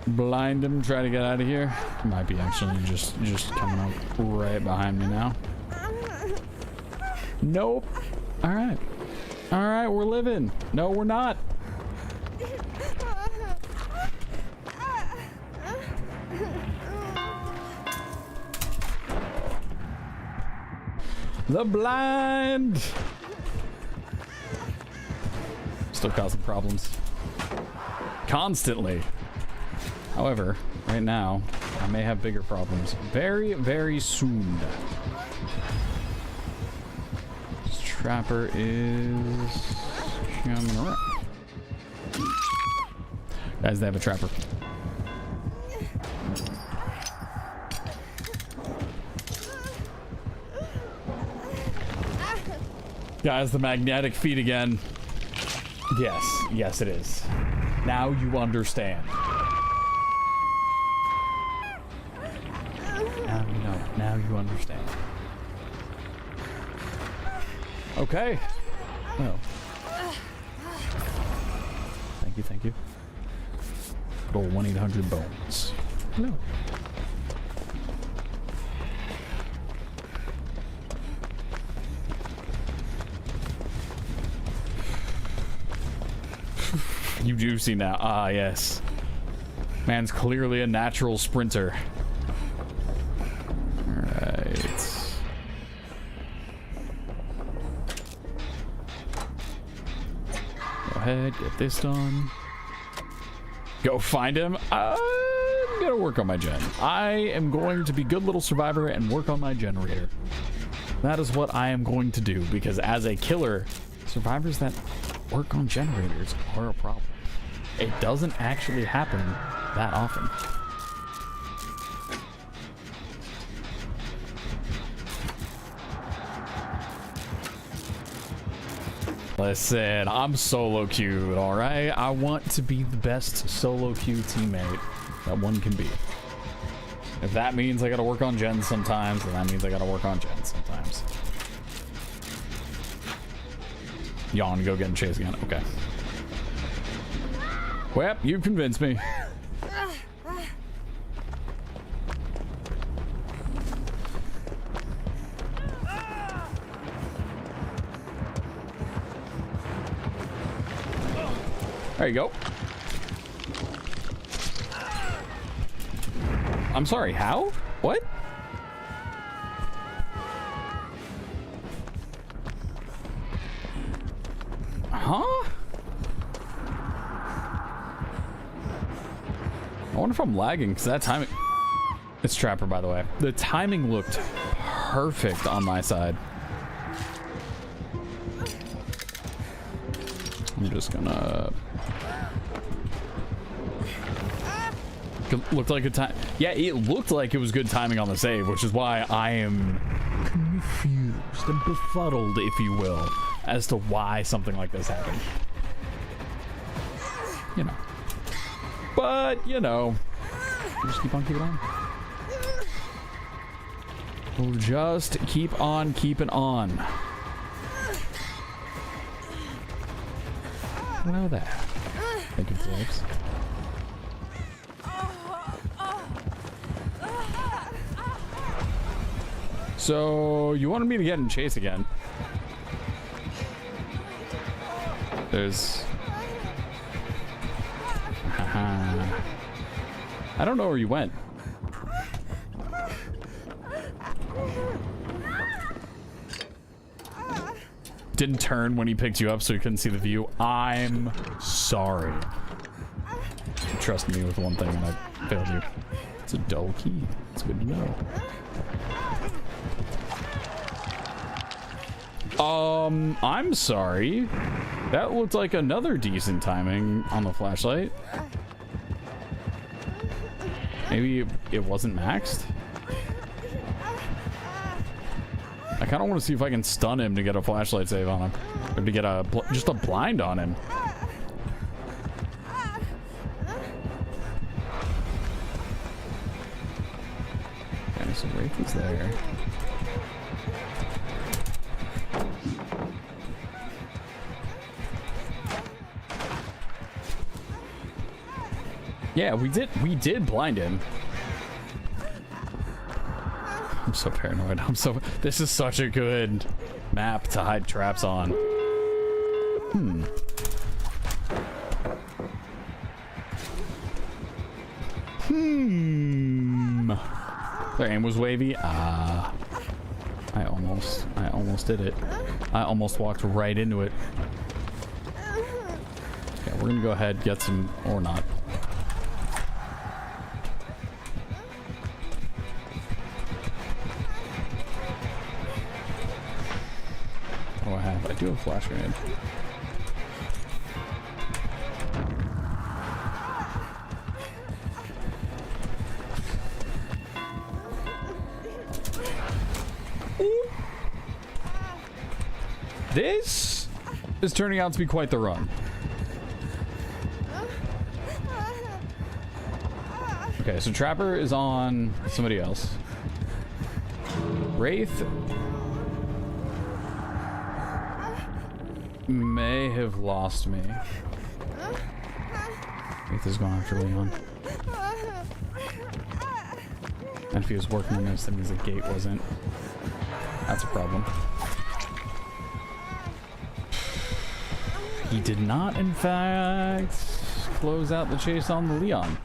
Blind him, try to get out of here. Might be actually just coming up right behind me now. Nope. All right. All right, we're living. No, we're not. The blind. Still causing problems. Constantly. However, right now, I may have bigger problems very, very soon. This Trapper is coming around. Guys, they have a Trapper. Guys, the magnetic feet again. Yes, yes it is. Now you understand. Now you know. Now you understand. Okay. Oh. Thank you, thank you. Good old 1-800-BONES. Hello. You do see now. Ah, yes. Man's clearly a natural sprinter. Alright. Go ahead, get this done. Go find him. I'm gonna work on my gen. I am going to be good little survivor and work on my generator. That is what I am going to do, because as a killer, survivors that work on generators are a problem. It doesn't actually happen that often. Listen, I'm solo queued, alright? I want to be the best solo queue teammate that one can be. If that means I gotta work on gens sometimes, then that means I gotta work on gens sometimes. Yawn, go get in chase again. Okay. Well, you convinced me. There you go. I'm sorry, how? What? Huh? I wonder if I'm lagging, because that timing... It's Trapper, by the way. The timing looked perfect on my side. I'm just gonna... Looked like a time. Yeah, it looked like it was good timing on the save, which is why I am confused and befuddled, if you will, as to why something like this happened. You know. But, you know, we'll just keep on keeping on. We'll just keep on keeping on. Hello there. Thank you, Flames. So, you wanted me to get in chase again. There's... I don't know where you went. Didn't turn when he picked you up so you couldn't see the view. I'm sorry. You trusted me with one thing and I failed you. It's a dull key. It's good to know. I'm sorry. That looked like another decent timing on the flashlight. Maybe it wasn't maxed? I kind of want to see if I can stun him to get a flashlight save on him. Or to get just a blind on him. Okay, so Wraith is there. Yeah, we did blind him. I'm so paranoid. This is such a good map to hide traps on. Their aim was wavy. I almost did it. I almost walked right into it. Okay, we're gonna go ahead, get some, or not. I do have a flash grenade. This is turning out to be quite the run. Okay, so Trapper is on somebody else. Wraith may have lost me. Wraith is going after Leon. And if he was working on this, that means the gate wasn't. That's a problem. He did not, in fact, close out the chase on the Leon.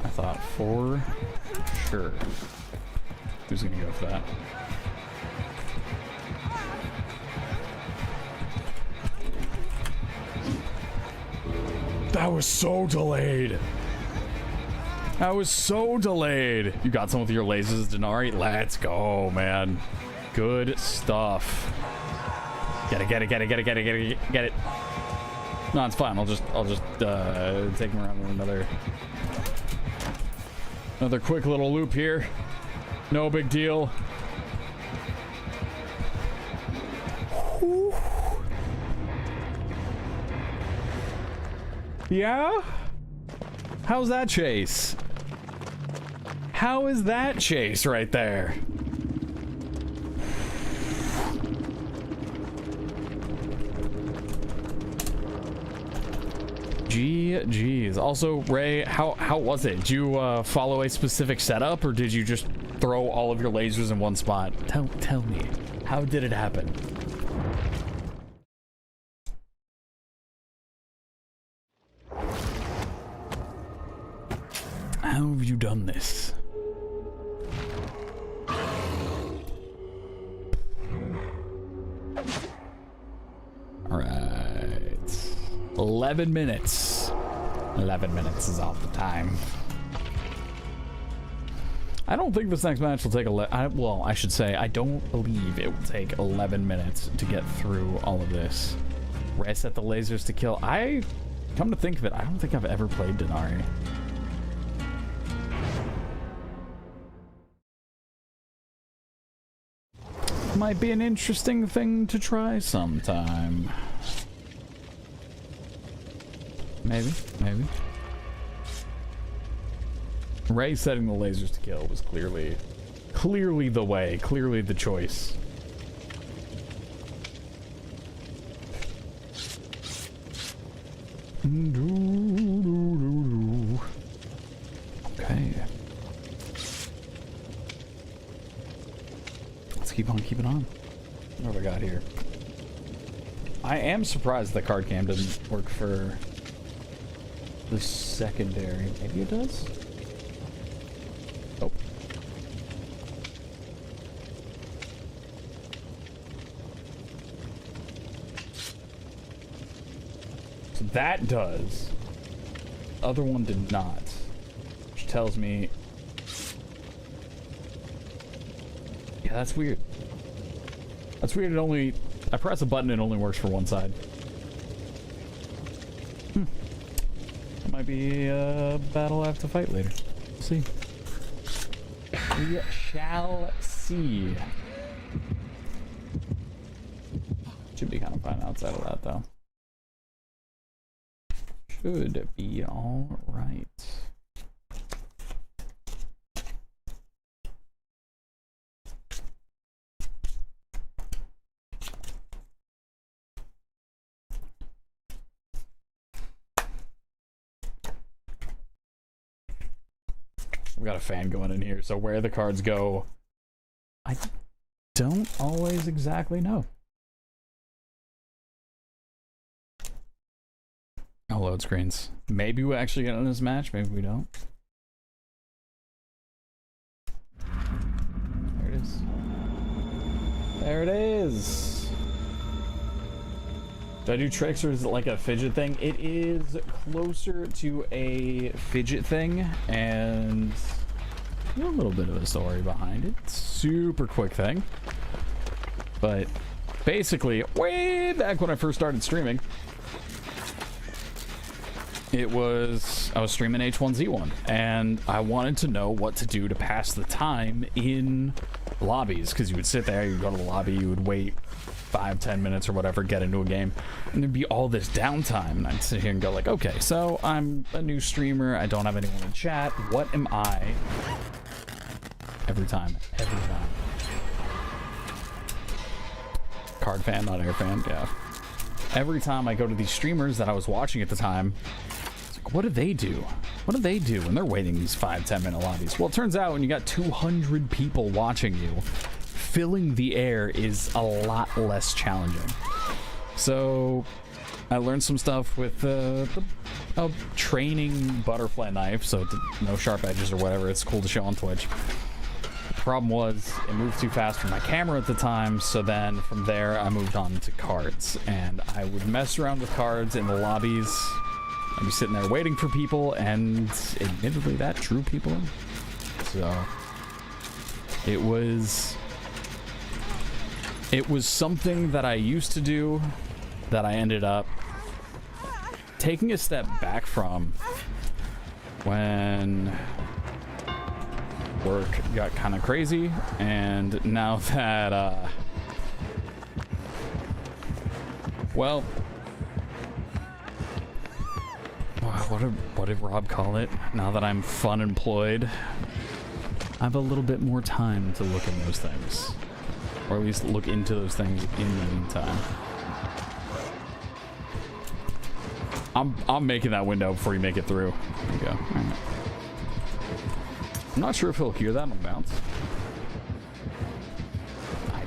I thought for sure who's gonna go for that. That was so delayed. That was so delayed. You got some with your lasers, Denari? Let's go, man. Good stuff. Get it, get it, get it, get it, get it, get it, get it. No, it's fine. I'll just take him around with another quick little loop here. No big deal. Whew. Yeah? How's that chase? How is that chase right there? GG's. Also, Ray, how was it? Did you follow a specific setup, or did you just throw all of your lasers in one spot? Tell me. How did it happen? How have you done this? All right. 11 minutes. 11 minutes is all the time. I don't think this next match will take well, I should say, I don't believe it will take 11 minutes to get through all of this. Reset the lasers to kill. Come to think of it, I don't think I've ever played Denari. Might be an interesting thing to try sometime. Maybe. Ray setting the lasers to kill was clearly the way, clearly the choice. Okay. Let's keep on keeping on. What have I got here? I am surprised the card cam didn't work for the secondary. Maybe it does? Oh. So that does. The other one did not. Which tells me Yeah, that's weird. That's weird. It only... I press a button, it only works for one side. That might be a battle I have to fight later. We'll see. We shall see. Should be kind of fun outside of that, though. Should be all right. We got a fan going in here, so where the cards go, I don't always exactly know. Oh, load screens. Maybe we actually get in this match, maybe we don't. There it is. There it is. Do I do tricks or is it like a fidget thing? It is closer to a fidget thing and a little bit of a story behind it. Super quick thing. But basically, way back when I first started streaming, I was streaming H1Z1 and I wanted to know what to do to pass the time in lobbies, because you would sit there, you'd go to the lobby, you would wait 5-10 minutes or whatever, get into a game, and there'd be all this downtime, and I'd sit here and go like, okay, so I'm a new streamer, I don't have anyone to chat, what am I every time card fan, not air fan, yeah, every time I go to these streamers that I was watching at the time, it's like, what do they do when they're waiting these 5-10 minute lobbies? Well, it turns out when you got 200 people watching you, filling the air is a lot less challenging. So I learned some stuff with a training butterfly knife, so no sharp edges or whatever. It's cool to show on Twitch. The problem was it moved too fast for my camera at the time, so then from there I moved on to cards, and I would mess around with cards in the lobbies. I'd be sitting there waiting for people, and admittedly that drew people in. So it was something that I used to do that I ended up taking a step back from when work got kind of crazy, and now that well, what did Rob call it? Now that I'm fun employed, I have a little bit more time to look at those things. Or at least look into those things in the meantime. I'm making that window before you make it through. There you go. All right. I'm not sure if he'll hear that on bounce. I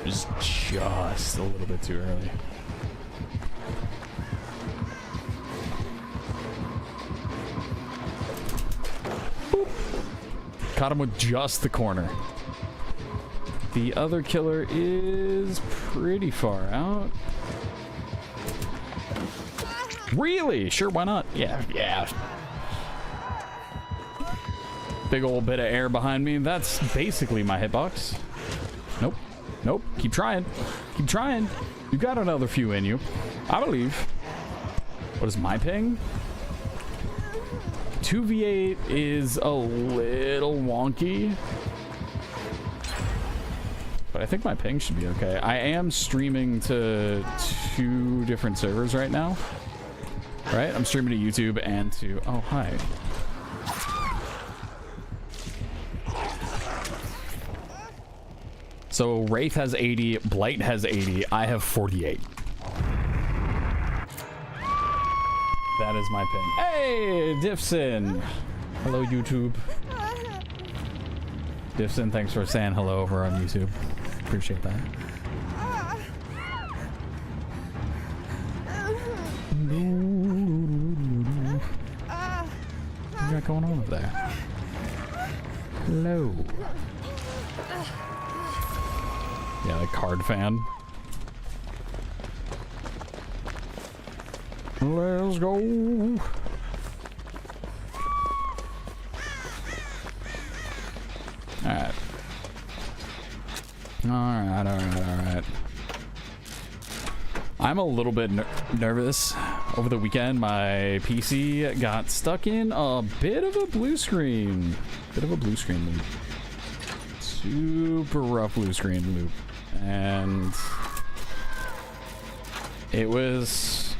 was just a little bit too early. Boop. Caught him with just the corner. The other killer is pretty far out. Really? Sure, why not? Yeah. Big old bit of air behind me. That's basically my hitbox. Nope. Keep trying. You got another few in you. I believe. What is my ping? 2v8 is a little wonky. But I think my ping should be okay. I am streaming to 2 different servers right now. Right? I'm streaming to YouTube and to... Oh, hi. So Wraith has 80, Blight has 80, I have 48. That is my ping. Hey, Diffson! Hello, YouTube. Diffson, thanks for saying hello over on YouTube. Appreciate that. What you got going on over there? Hello. Yeah, the card fan. Let's go. Alright. Alright. I'm a little bit nervous. Over the weekend, my PC got stuck in a bit of a blue screen. Loop. Super rough blue screen loop. And it was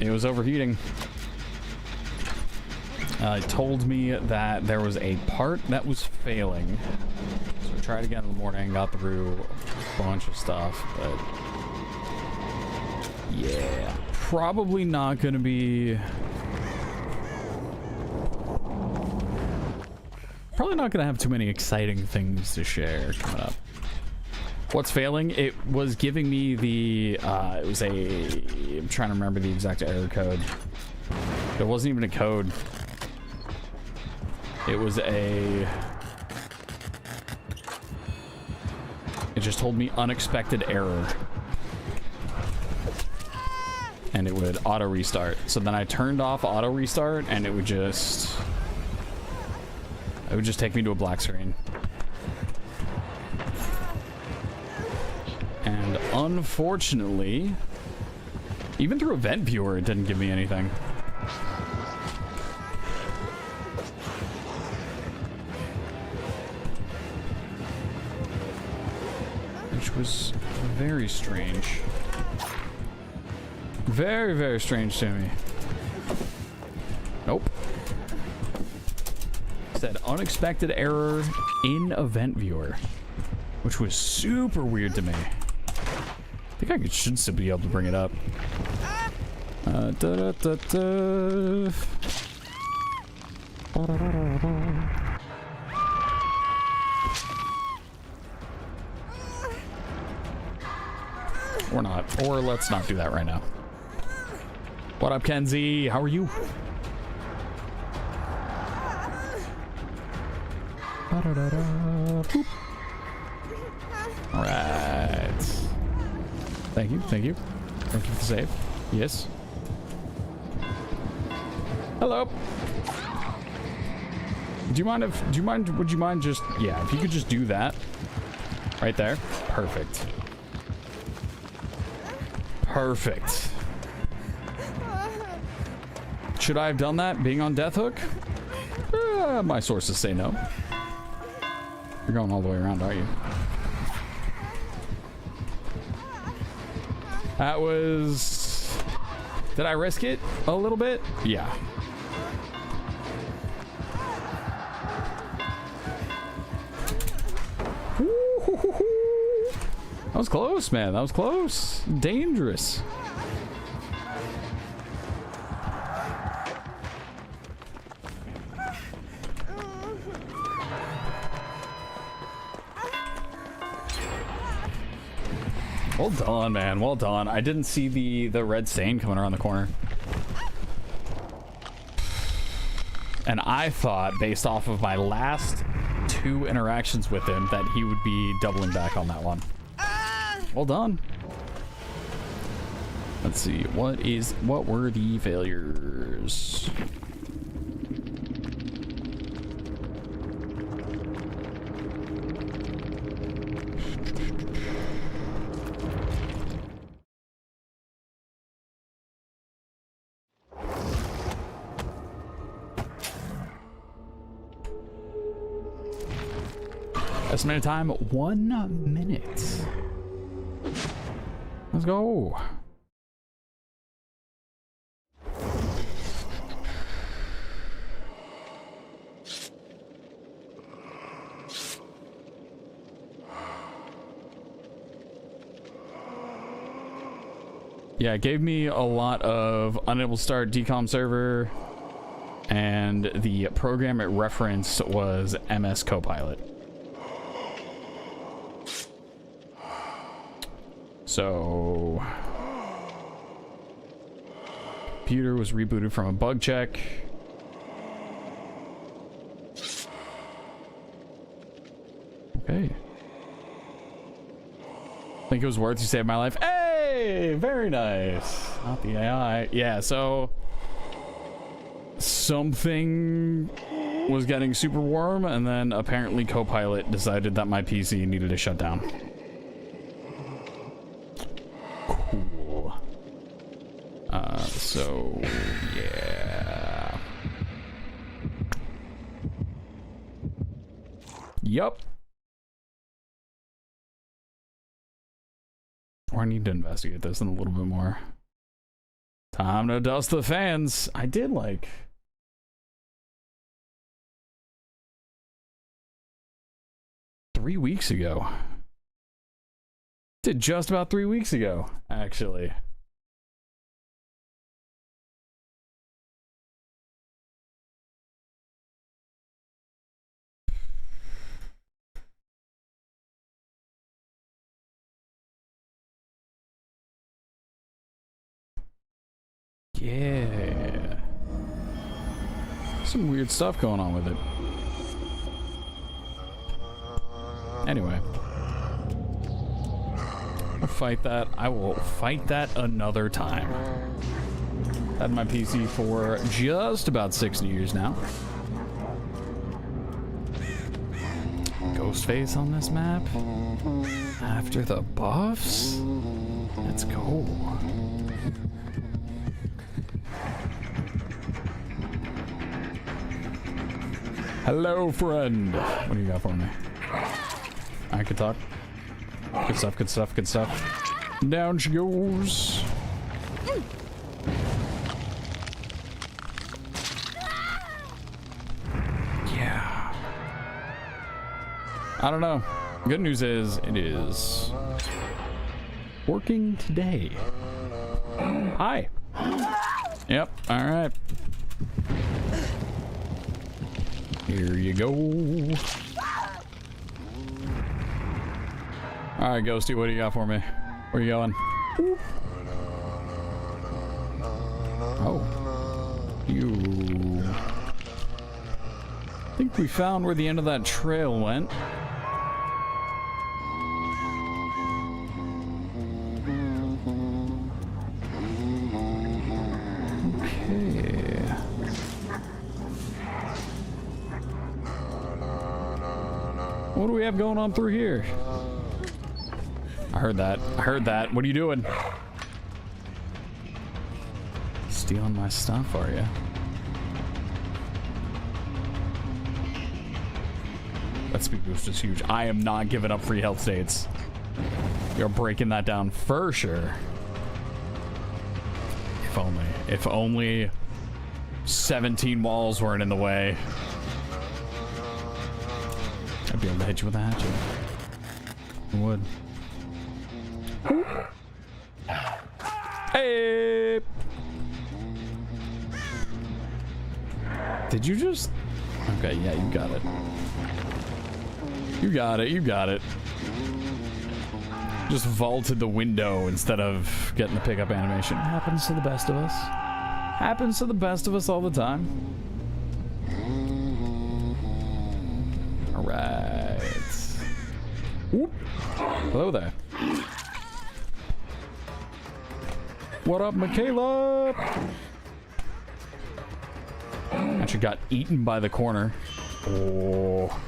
overheating. It told me that there was a part that was failing. So I tried again in the morning, got through a bunch of stuff, but yeah, probably not gonna be have too many exciting things to share coming up. What's failing? It was giving me the I'm trying to remember the exact error code. It wasn't even a code. It was it just told me unexpected error. And it would auto restart. So then I turned off auto restart and it would just take me to a black screen. And unfortunately, even through Event Viewer, it didn't give me anything. Which was very strange. Very, very strange to me. Nope. Said unexpected error in Event Viewer, which was super weird to me. I think I should still be able to bring it up. Or not. Or let's not do that right now. What up, Kenzie? How are you? Boop. All right. Thank you. Thank you. Thank you for the save. Yes. Hello. Would you mind just, yeah, if you could just do that right there. Perfect. Perfect. Should I have done that being on Death Hook? My sources say no. You're going all the way around, aren't you? That was... Did I risk it a little bit? Yeah. That was close, man. That was close. Dangerous. Well done, man. Well done. I didn't see the red stain coming around the corner. And I thought, based off of my last 2 interactions with him, that he would be doubling back on that one. Well done. Let's see. What were the failures? Estimated time 1 minute. Let's go. Yeah, it gave me a lot of unable to start decom server, and the program it referenced was MS Copilot. So, computer was rebooted from a bug check. Okay. Think it was worth you saved my life. Hey, very nice. Not the AI. Yeah, so something was getting super warm, and then apparently Copilot decided that my PC needed to shut down. So, yeah. Yup. Or I need to investigate this in a little bit more. Time to dust the fans. I did like... Three weeks ago. Did just about 3 weeks ago, actually. Yeah. Some weird stuff going on with it. Anyway. I'll fight that. I will fight that another time. Had my PC for just about 6 years now. Ghostface on this map? After the buffs? Let's go. Hello, friend. What do you got for me? I can talk. Good stuff, good stuff, good stuff. Down she goes. Yeah. I don't know. Good news is, it is working today. Hi. Yep, alright. Here you go. Alright, Ghosty, what do you got for me? Where you going? Oh. You... I think we found where the end of that trail went. What do we have going on through here? I heard that. I heard that. What are you doing? Stealing my stuff, are you? That speed boost is huge. I am not giving up free health states. You're breaking that down for sure. If only. If only 17 walls weren't in the way. I'd be able to hit you with a hatchet. I would. Hey! Did you just... Okay, yeah, you got it. You got it, you got it. Just vaulted the window instead of getting the pickup animation. Happens to the best of us. Happens to the best of us all the time. Alright. Whoop. Hello there. What up, Michaela? Actually got eaten by the corner. Oh.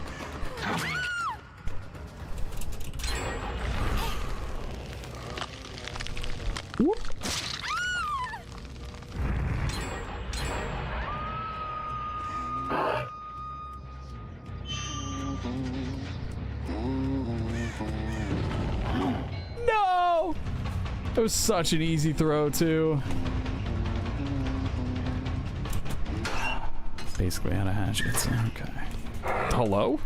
Whoop. No! It was such an easy throw, too. Basically out of hatchets. Okay. Hello?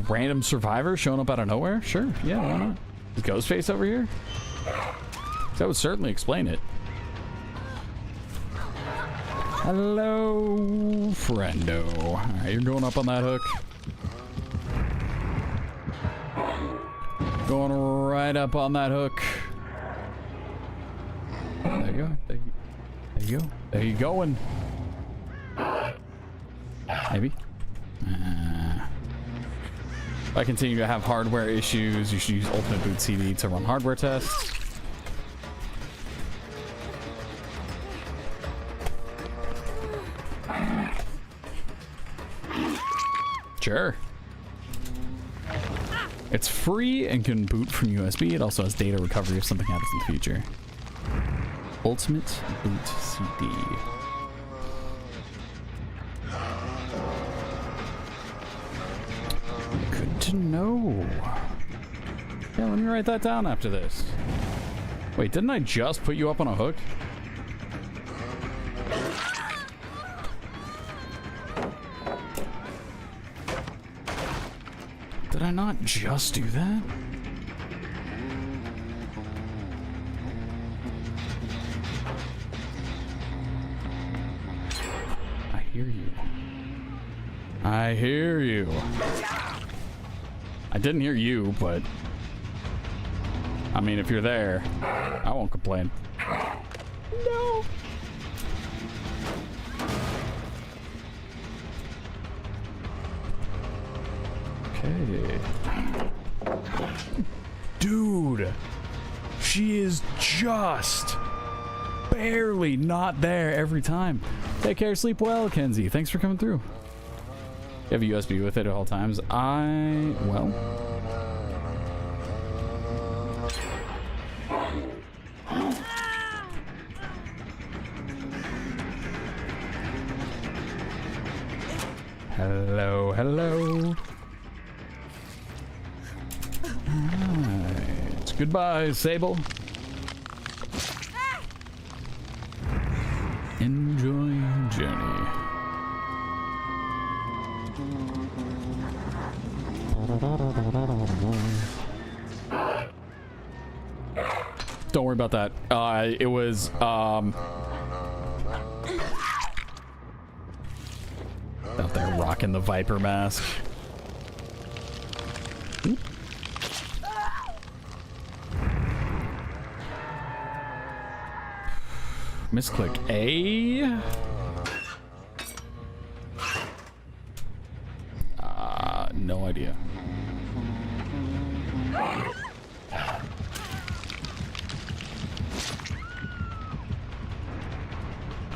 Random survivor showing up out of nowhere? Sure. Yeah, why not? Is Ghostface over here? That would certainly explain it. Hello, friendo. Alright, you're going up on that hook. Going right up on that hook. There you go. There you go. There you going. Maybe. If I continue to have hardware issues, you should use Ultimate Boot CD to run hardware tests. Sure. It's free and can boot from USB. It also has data recovery if something happens in the future. Ultimate boot CD. Good to know. Yeah, let me write that down after this. Wait, didn't I just put you up on a hook? Did I not just do that? I hear you. I hear you. I didn't hear you, but I mean, if you're there, I won't complain. No. Okay. Dude, she is just barely not there every time. Take care, sleep well, Kenzie. Thanks for coming through. You have a USB with it at all times. Well. Hello, hello. Alright. Goodbye, Sable. Enjoy your journey. Don't worry about that. It was out there rocking the Viper mask. Oop. Misclick A. No idea.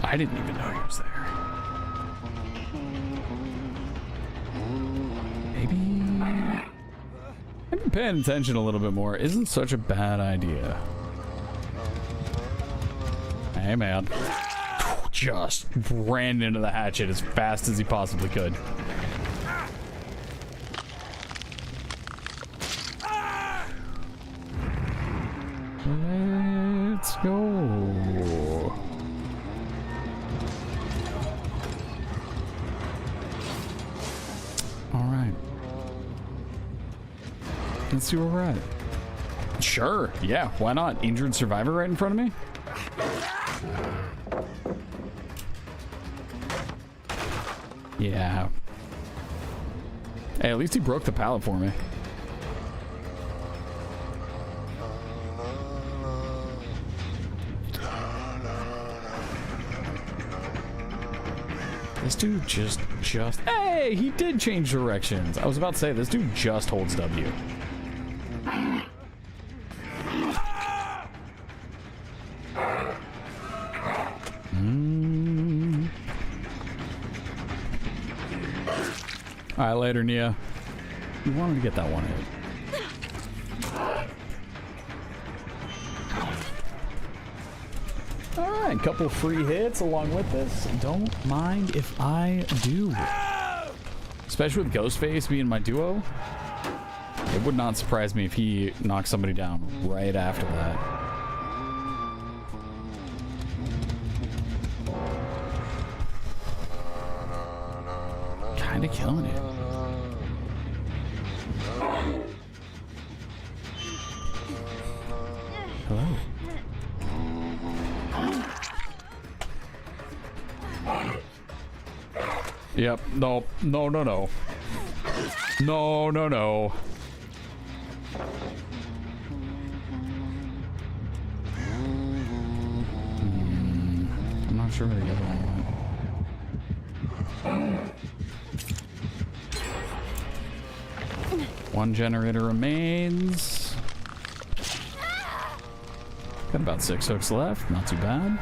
I didn't even know he was there. Maybe paying attention a little bit more isn't such a bad idea. Hey, man. Just ran into the hatchet as fast as he possibly could. Let's go. All right. Let's see where we're at. Sure. Yeah, why not? Injured survivor right in front of me? Yeah. Hey, at least he broke the pallet for me. This dude just... Hey, he did change directions. I was about to say, this dude just holds W. Alright, later, Nia. You wanted to get that one hit. Alright, couple free hits along with this. Don't mind if I do. Especially with Ghostface being my duo. It would not surprise me if he knocks somebody down right after that. Kinda killing it. Hello. Yep. No. No, no, no. No, no, no. I'm not sure where the other one went. One generator remains. Got about 6 hooks left. Not too bad.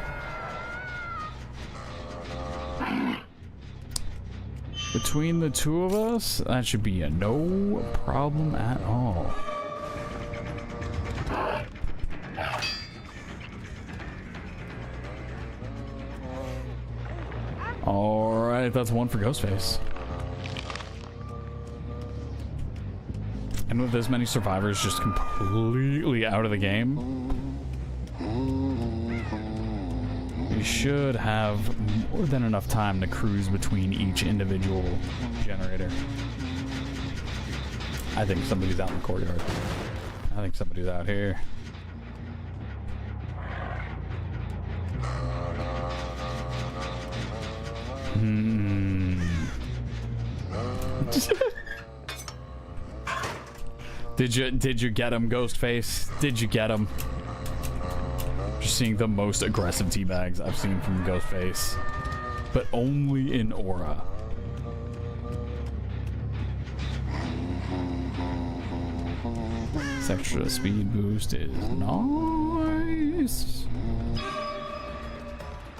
Between the two of us, that should be a no problem at all. Alright, that's one for Ghostface. And with as many survivors just completely out of the game, we should have more than enough time to cruise between each individual generator. I think somebody's out in the courtyard. I think somebody's out here. Did you get him, Ghostface? Did you get him? Just seeing the most aggressive teabags I've seen from Ghostface, but only in aura. This extra speed boost is nice.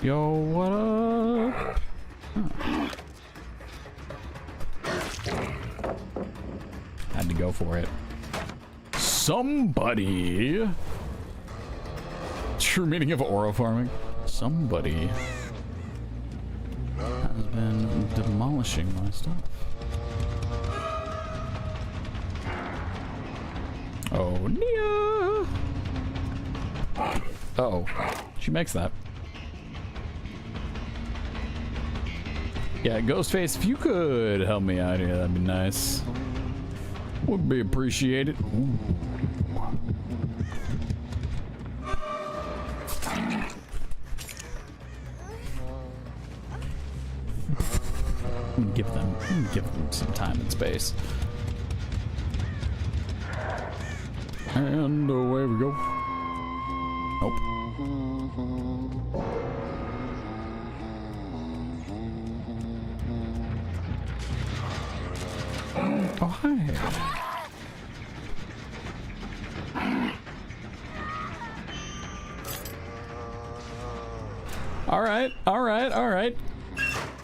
Yo, what up? Huh. Had to go for it. Somebody. True meaning of aura farming. Somebody has been demolishing my stuff. Oh, Nia! Uh-oh. She makes that. Yeah, Ghostface, if you could help me out here, that'd be nice. Would be appreciated. Ooh. Give them some time and space. And away we go. Nope. Oh, hi. All right.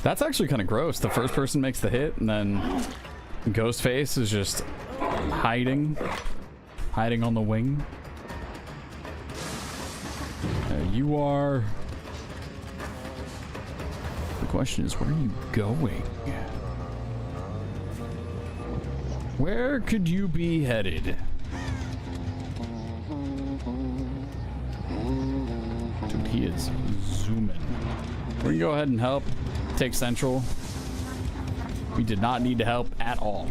That's actually kind of gross. The first person makes the hit, and then Ghostface is just hiding on the wing. There you are. The question is, where are you going? Where could you be headed? Dude, he is zooming. We're gonna go ahead and help. Take Central. We did not need to help at all.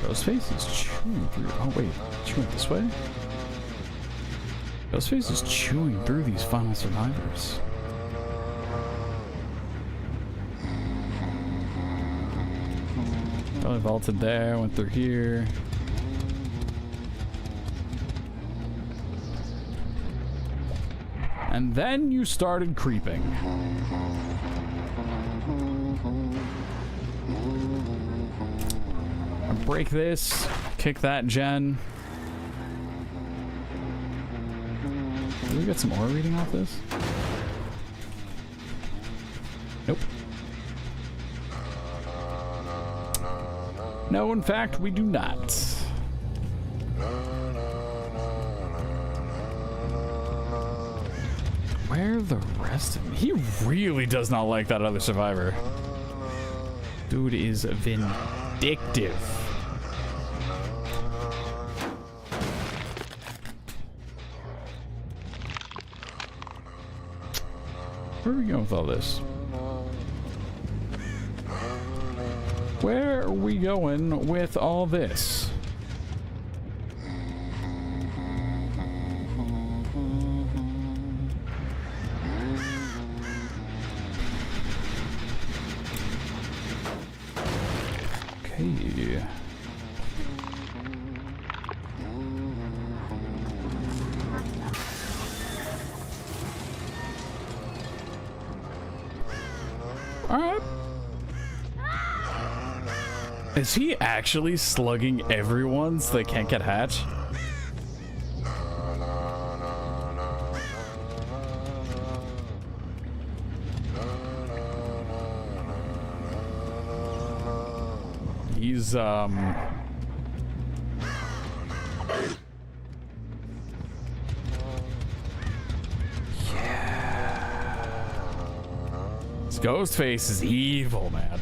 Ghostface is chewing through. Oh wait, she went this way? Ghostface is chewing through these final survivors. Probably vaulted there, went through here. And then you started creeping. Break this, kick that gen. Did we get some aura reading off this? Nope. No, in fact, we do not. Where are the rest of them? He really does not like that other survivor. Dude is vindictive. Where are we going with all this? Where are we going with all this? Okay. All right. Is he actually slugging everyone so they can't get hatch? He's This Ghostface is evil, man.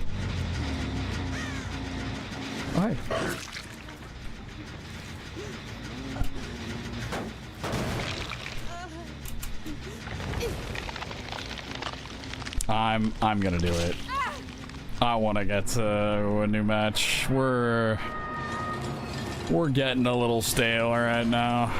Oh, hey. I'm gonna do it. I want to get to a new match. We're getting a little stale right now.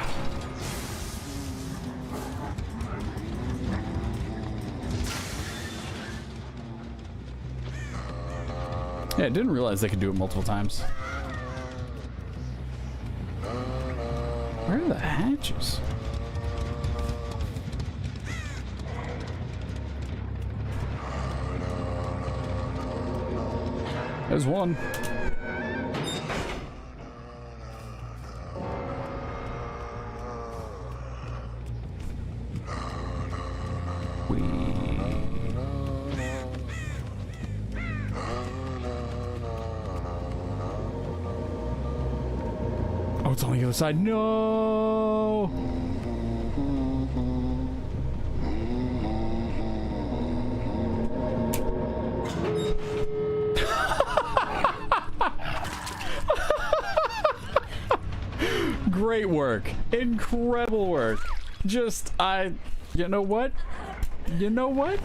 Yeah, I didn't realize they could do it multiple times. Where are the hatches? There's one. Oh, it's on the other side. No. Great work. Incredible work. Just, you know what? You know what?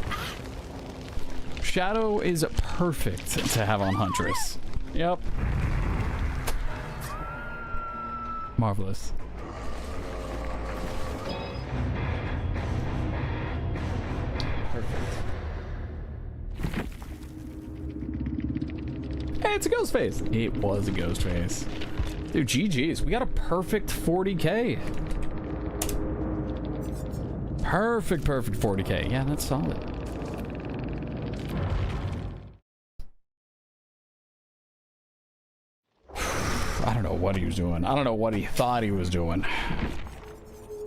Shadow is perfect to have on Huntress. Yep. Marvelous. Perfect. Hey, it's a ghost face. It was a ghost face. Dude, GG's. We got a perfect 40K. Perfect 40K. Yeah, that's solid. I don't know what he was doing. I don't know what he thought he was doing.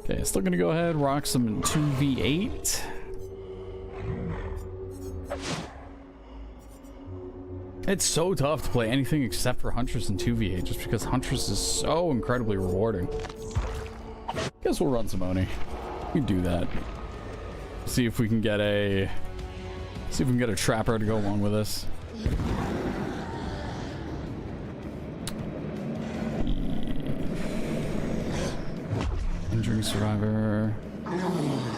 Okay, still gonna go ahead, rock some 2v8. It's so tough to play anything except for Huntress and 2v8 just because Huntress is so incredibly rewarding. Guess we'll run some Oni. We can do that. See if we can get a trapper to go along with us. Injuring survivor.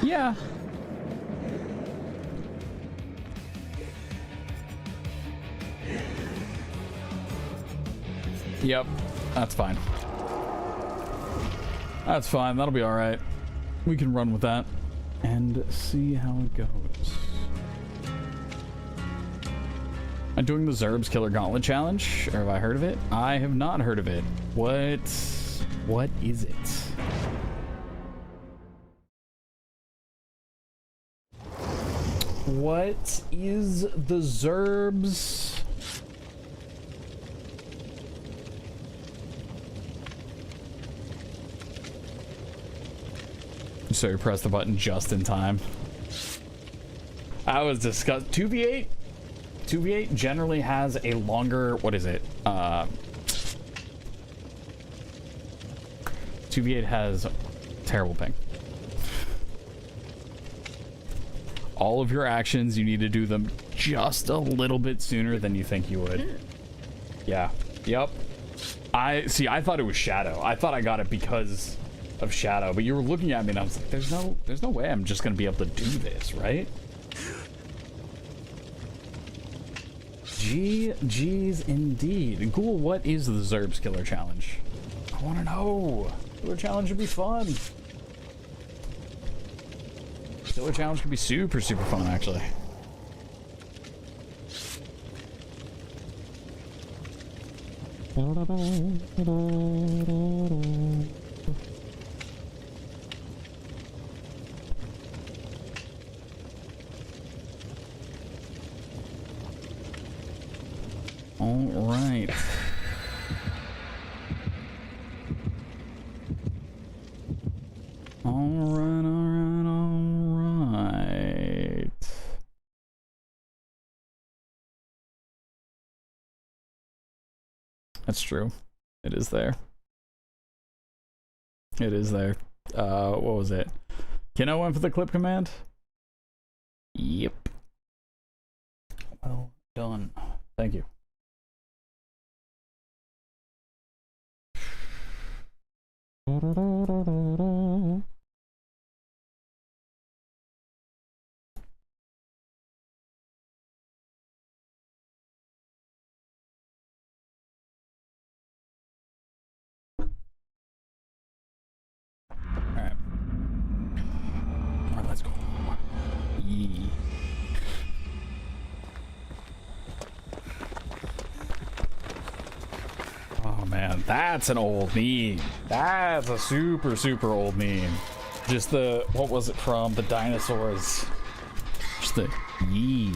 Yeah. Yep, that's fine. That's fine. That'll be all right. We can run with that and see how it goes. I'm doing the Zerb's Killer Gauntlet Challenge. Or have I heard of it? I have not heard of it. What is it? What is the Zerb's? So you press the button just in time. I was discussed. 2v8? 2v8 generally has a longer, what is it? 2v8 has terrible ping. All of your actions, you need to do them just a little bit sooner than you think you would. Yeah. Yep. I thought it was Shadow. I thought I got it because of Shadow, but you were looking at me and I was like, there's no way I'm just gonna be able to do this, right? GG's indeed. Ghoul, what is the Zerb's Killer Challenge? I wanna know. Killer Challenge would be fun. Killer Challenge could be super fun, actually. All right. All right. That's true. It is there. It is there. What was it? Can I went for the clip command? Yep. Well done. Thank you. Alright. Alright, let's go. Yee. Oh man, that's an old meme. That's a super, super old meme. Just the, what was it from? The dinosaurs. Just the yee.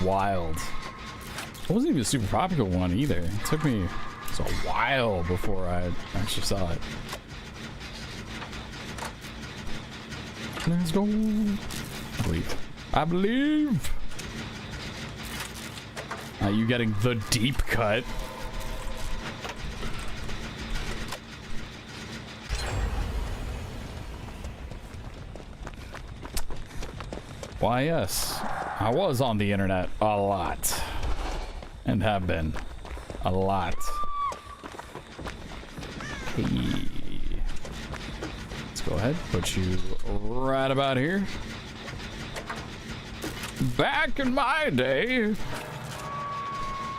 Wild. It wasn't even a super popular one either. It took me a while before I actually saw it. Let's go. I believe. You getting the deep cut. Why, yes. I was on the internet a lot. And have been. A lot. Hey. Let's go ahead. Put you right about here. Back in my day,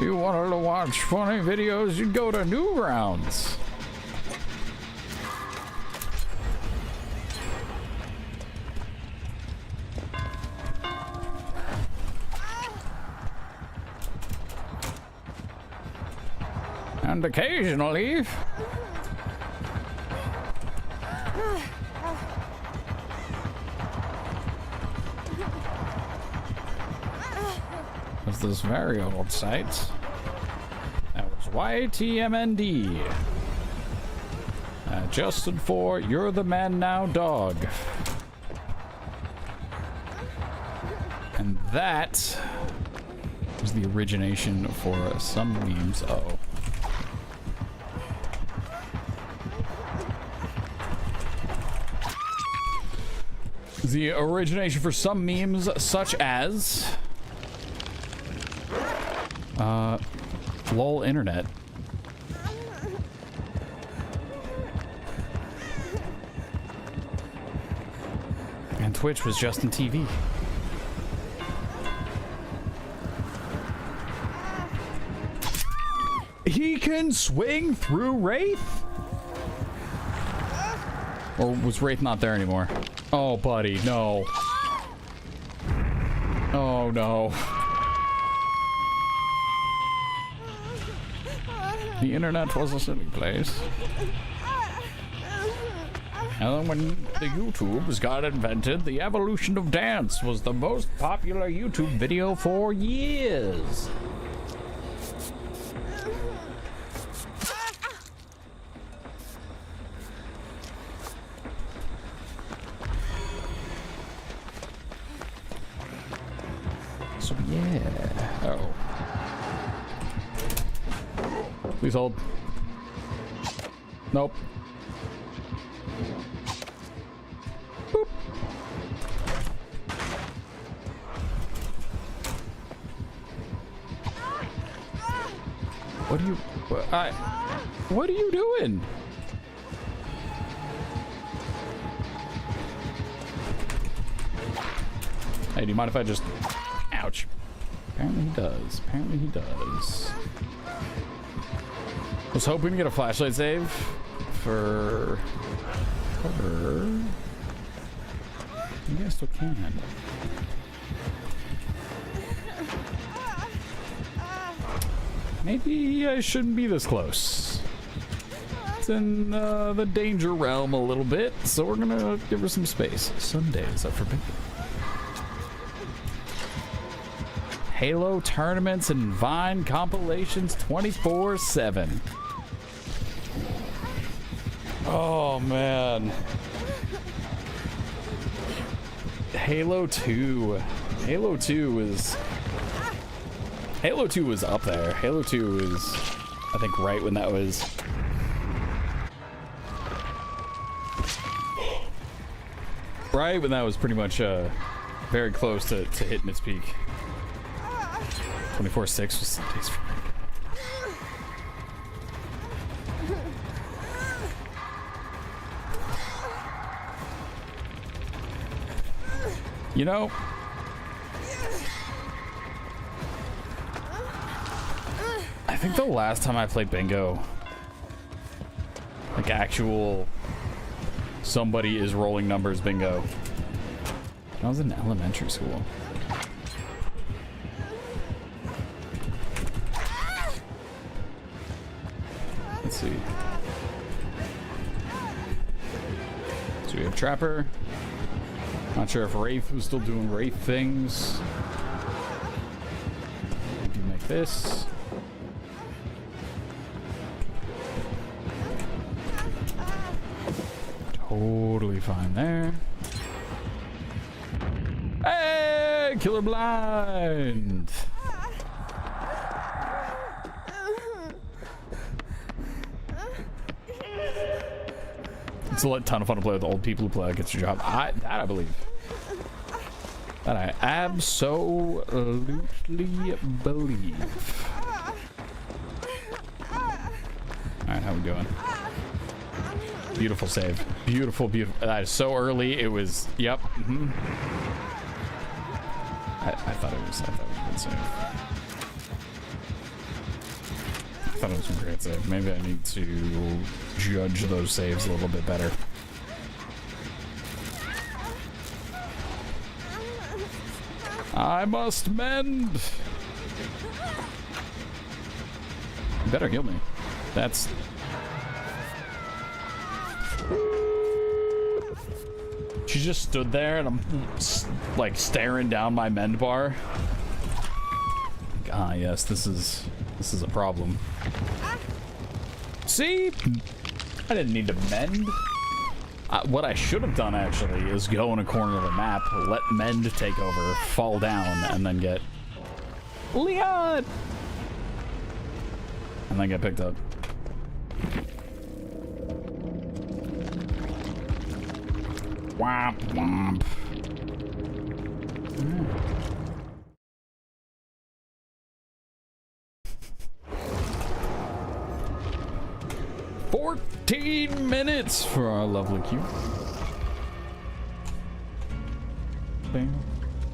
you wanted to watch funny videos, you'd go to Newgrounds. And occasionally, there's this very old site that was YTMND, adjusted for You're the Man Now Dog. And that was the origination for some memes. Uh-oh. The origination for some memes such as lol internet. And Twitch was Justin TV. He can swing through Wraith? Or was Wraith not there anymore? Oh, buddy, no. Oh, no. The internet was a silly place. And then when the YouTubes got invented, the evolution of dance was the most popular YouTube video for years. So yeah. Uh-oh. Please hold. Nope. Boop. What are you... What are you doing? Hey, do you mind if I just... Ouch. Apparently he does. Apparently he does. Was hoping to get a flashlight save for her. Maybe I still can. Maybe I shouldn't be this close. It's in the danger realm a little bit, so we're gonna give her some space. Sundays are forbidden. Halo tournaments and Vine compilations 24/7. Oh man. Halo 2. Halo 2 was up there. Halo 2 was, I think, right when that was. Right when that was pretty much very close to hitting its peak. 24/6 was takes forever. You know, I think the last time I played bingo, like actual somebody is rolling numbers bingo, I was in elementary school. Let's see. So we have Trapper. Not sure if Wraith was still doing Wraith things. We can make this. Totally fine there. Hey, Killer Blind! It's a ton of fun to play with old people who play against your job. I believe. That I absolutely believe. Alright, how we doing? Beautiful save. Beautiful, beautiful. That is so early. It was, yep. I thought it was a good save. I thought it was a great save. Maybe I need to judge those saves a little bit better. I must mend. You better heal me. That's... She just stood there and I'm like staring down my mend bar. Ah, yes, this is a problem. See? I didn't need to mend. What I should have done actually is go in a corner of the map, let mend take over, fall down, and then get Leon, and then get picked up. Womp womp. 14 minutes for our lovely queue. Bam,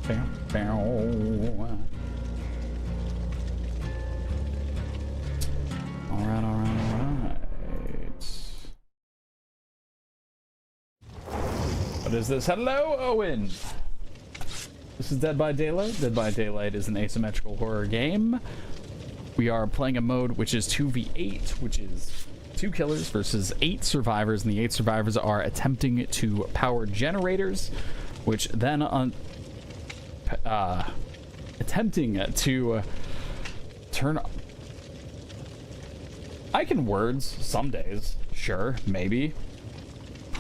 bam, bam. All right. What is this? Hello, Owen. This is Dead by Daylight. Dead by Daylight is an asymmetrical horror game. We are playing a mode which is 2v8, which is 2 killers versus 8 survivors, and the 8 survivors are attempting to power generators, which then attempting to turn... I can words some days, sure, maybe.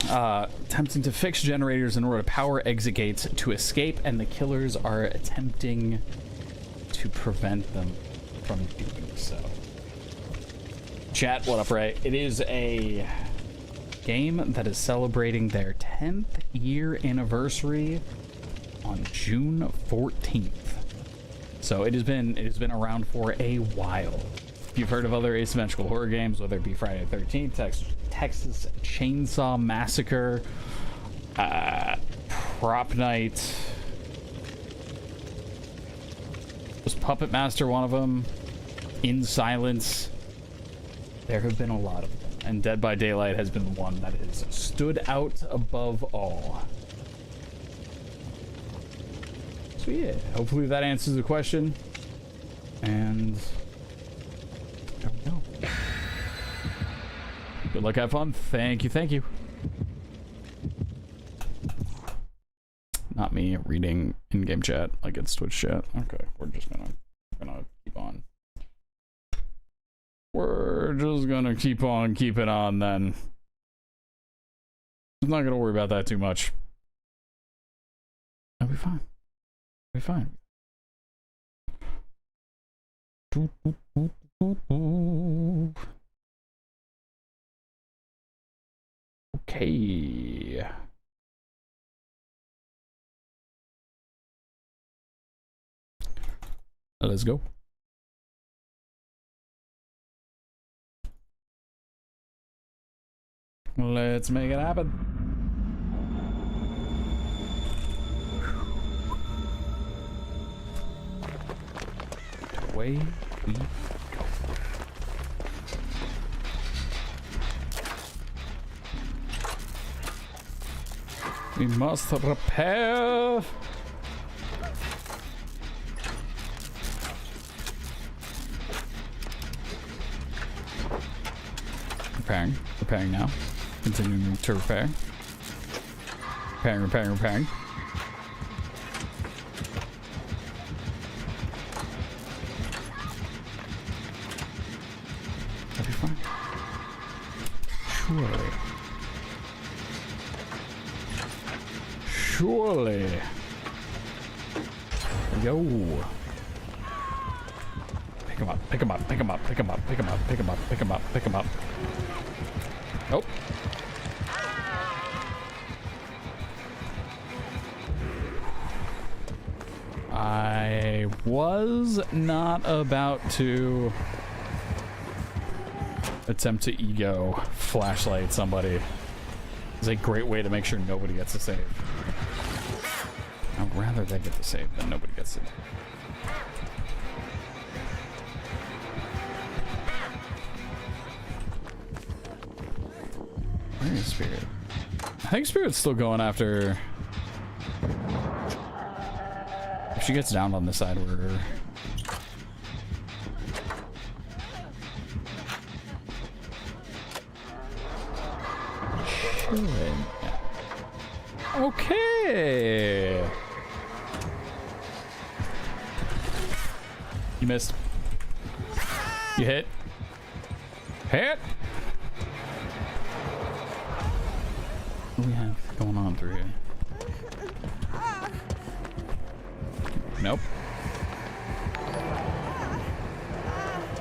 Attempting to fix generators in order to power exit gates to escape, and the killers are attempting to prevent them from doing so. Chat, what up, Ray? It is a game that is celebrating their 10th year anniversary on June 14th. So it has been around for a while. If you've heard of other asymmetrical horror games, whether it be Friday the 13th, Texas Chainsaw Massacre, Prop Night, was Puppet Master one of them? In Silence. There have been a lot of them, and Dead by Daylight has been the one that has stood out above all. So yeah, hopefully that answers the question, and there we go. Good luck, have fun. Thank you. Not me reading in-game chat like it's Twitch chat. Okay, we're just gonna keep on. We're just gonna keep on keeping on then. I'm not gonna worry about that too much. I'll be fine. Be fine. Okay. Let's go. Let's make it happen. Away we go. We must repair. Repairing now. Continuing to repair. Repairing. That'll be fine. Surely. Yo. Pick him up. Oh. I was not about to attempt to ego flashlight somebody. It's a great way to make sure nobody gets a save. I'd rather they get the save than nobody gets it. Where is Spirit? I think Spirit's still going after... If she gets down on this side, we're... Okay. You missed. You hit. Hit. What do we have going on through here? Nope.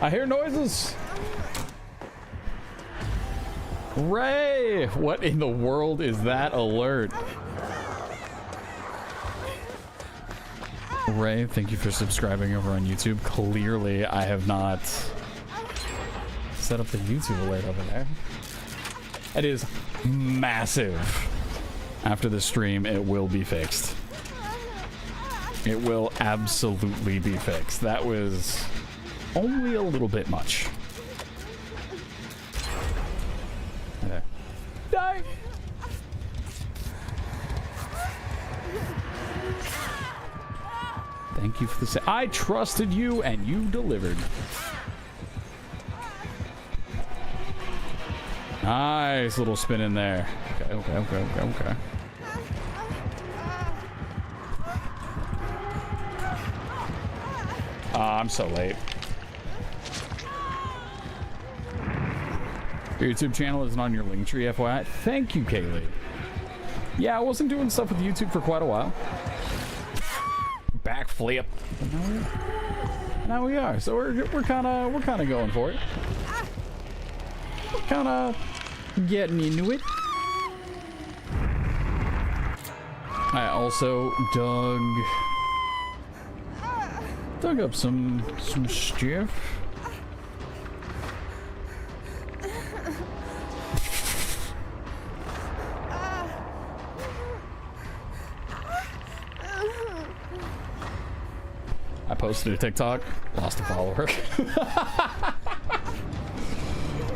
I hear noises. Ray! What in the world is that alert? Ray, thank you for subscribing over on YouTube. Clearly, I have not set up the YouTube alert over there. It is massive. After the stream, it will be fixed. It will absolutely be fixed. That was only a little bit much. There. Die! Thank you for the I trusted you and you delivered. Nice little spin in there. Okay. I'm so late. Your YouTube channel isn't on your link tree, FYI. Thank you, Kaylee. Yeah, I wasn't doing stuff with YouTube for quite a while. Backflip. Now we are. So we're kind of going for it. We're kind of getting into it. I also dug up some stuff. I posted a TikTok, lost a follower.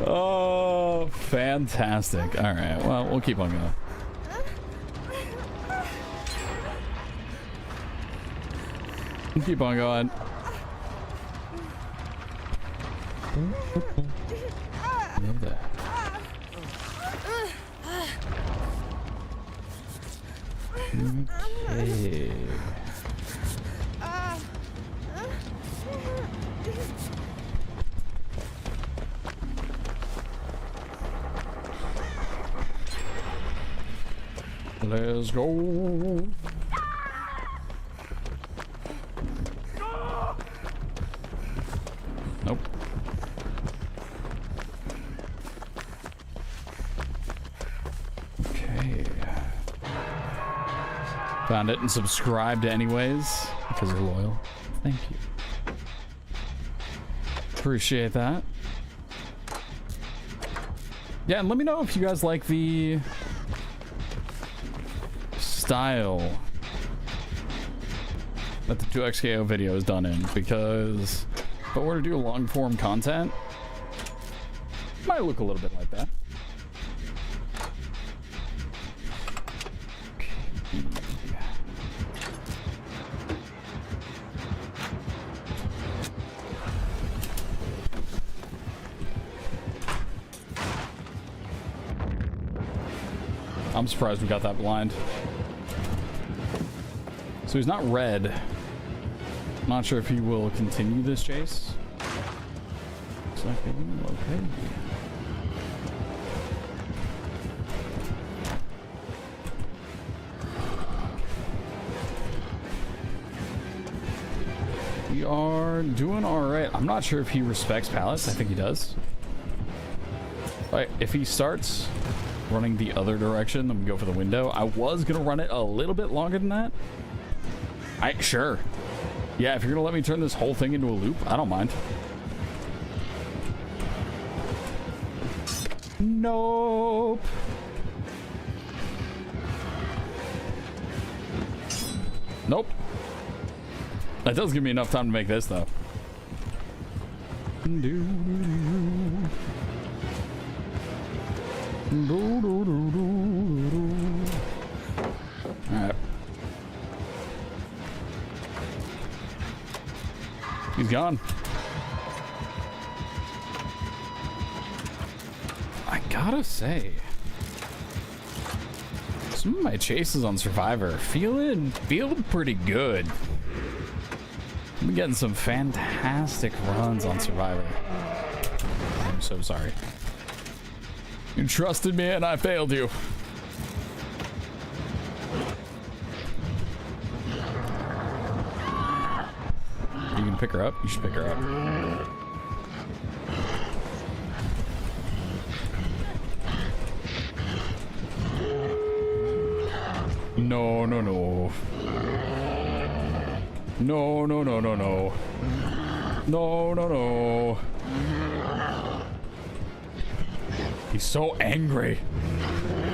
Oh, fantastic. All right, well, we'll keep on going. Keep on going. Love that. Okay. Let's go. Found it and subscribed anyways because you're loyal. Thank you. Appreciate that. Yeah, and let me know if you guys like the style that the 2XKO video is done in, because if I were to do long form content, it might look a little bit like that. I'm surprised we got that blind. So he's not red. Not sure if he will continue this chase. Looks like they will. Okay. We are doing all right. I'm not sure if he respects pallets. I think he does. But if he starts running the other direction, then we go for the window. I was gonna run it a little bit longer than that. Sure. Yeah, if you're gonna let me turn this whole thing into a loop, I don't mind. Nope. Nope. That does give me enough time to make this though. Alright. He's gone. I gotta say, some of my chases on Survivor feeling pretty good. I'm getting some fantastic runs on Survivor. I'm so sorry. You trusted me and I failed you. You can pick her up? You should pick her up. No, no, no. No, no, no, no, no. No, no, no. He's so angry.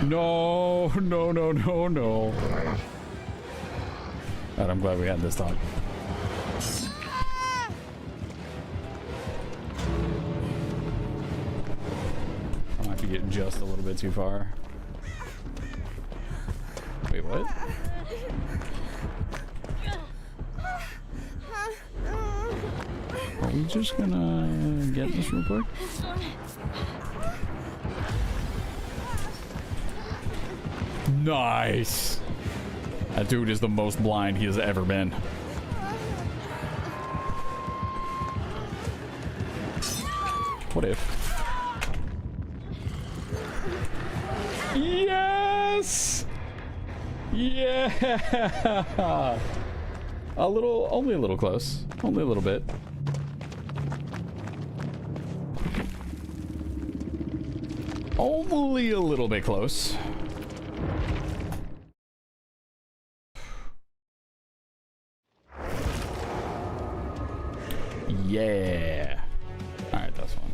No, no, no, no, no. God, I'm glad we had this talk. I might be getting just a little bit too far. Wait, what? Are we just gonna get this real quick? Nice. That dude is the most blind he has ever been. What if? Yes! Yeah! Only a little close. Only a little bit. Only a little bit close. Yeah. All right, that's fun.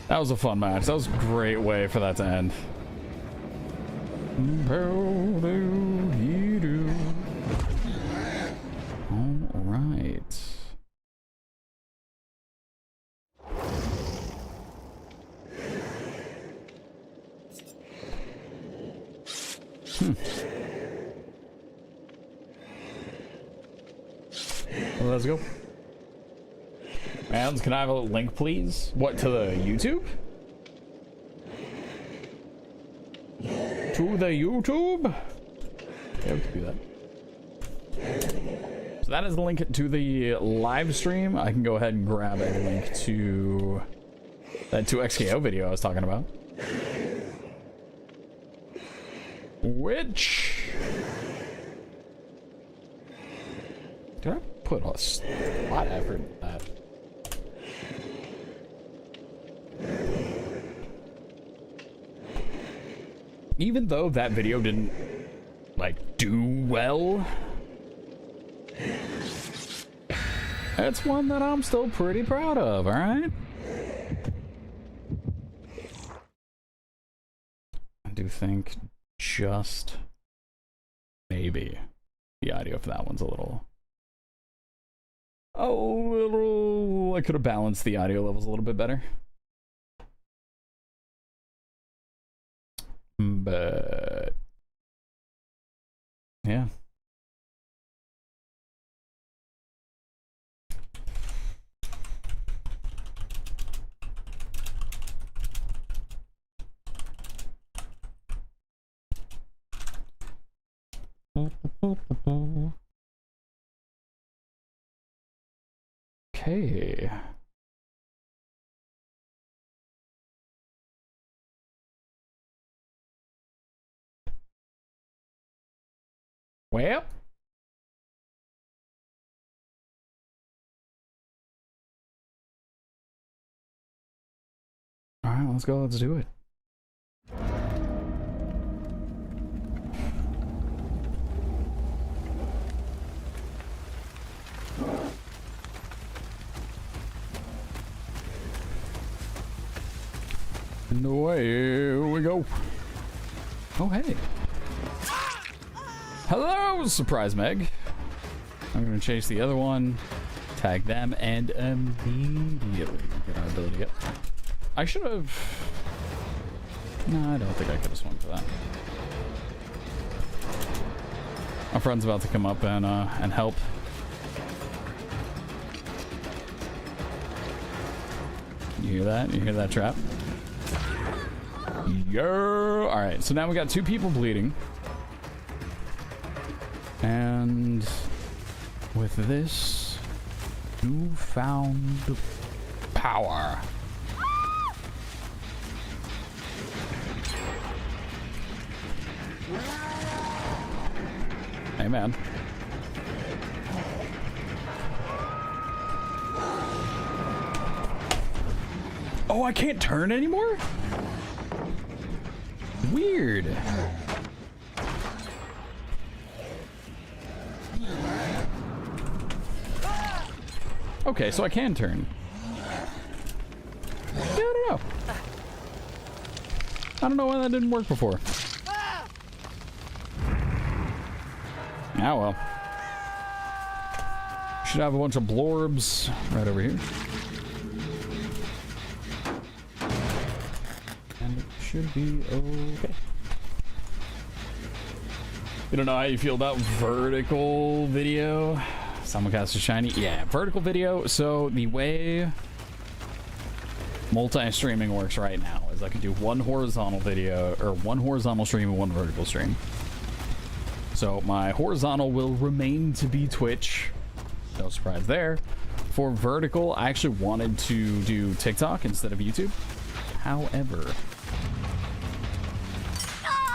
That was a fun match. That was a great way for that to end. All right. Well, let's go. Mans, can I have a link, please? What, to the YouTube? To the YouTube? Yeah, we can do that. So that is the link to the live stream. I can go ahead and grab a link to that 2XKO video I was talking about. Which... did I put a lot of effort in that? Even though that video didn't like, do well. That's one that I'm still pretty proud of, alright? I do think just maybe the audio for that one's a little... I could have balanced the audio levels a little bit better. But... yeah. Okay. Well. All right, let's go. Let's do it. And away we go. Oh, hey. Hello, surprise Meg. I'm gonna chase the other one, tag them, and immediately get our ability up. I should have... no, I don't think I could have swung for that. My friend's about to come up and help. You hear that? You hear that trap? Yeah. All right, so now we got 2 people bleeding. And with this newfound power, hey man. Oh, I can't turn anymore? Weird. Okay, so I can turn. Yeah, I don't know. I don't know why that didn't work before. Ah, well. Should have a bunch of blorbs right over here. And it should be okay. You don't know how you feel about vertical video? Simulcast is shiny. Yeah, vertical video. So the way multi-streaming works right now is I can do one horizontal video, or one horizontal stream and one vertical stream. So my horizontal will remain to be Twitch. No surprise there. For vertical, I actually wanted to do TikTok instead of YouTube. However,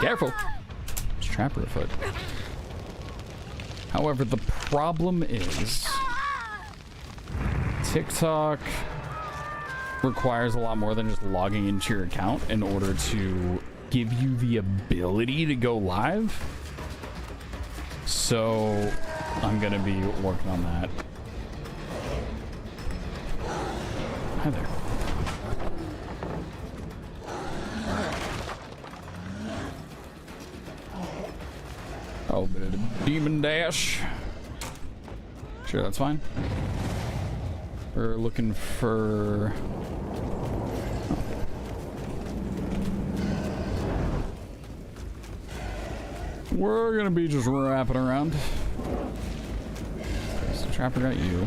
careful. There's a trapper afoot. However, the problem is TikTok requires a lot more than just logging into your account in order to give you the ability to go live. So I'm gonna be working on that. Hi there. Oh, bit of a demon dash. Sure, that's fine. We're looking for... we're gonna be just wrapping around. Okay, so Trapper got you.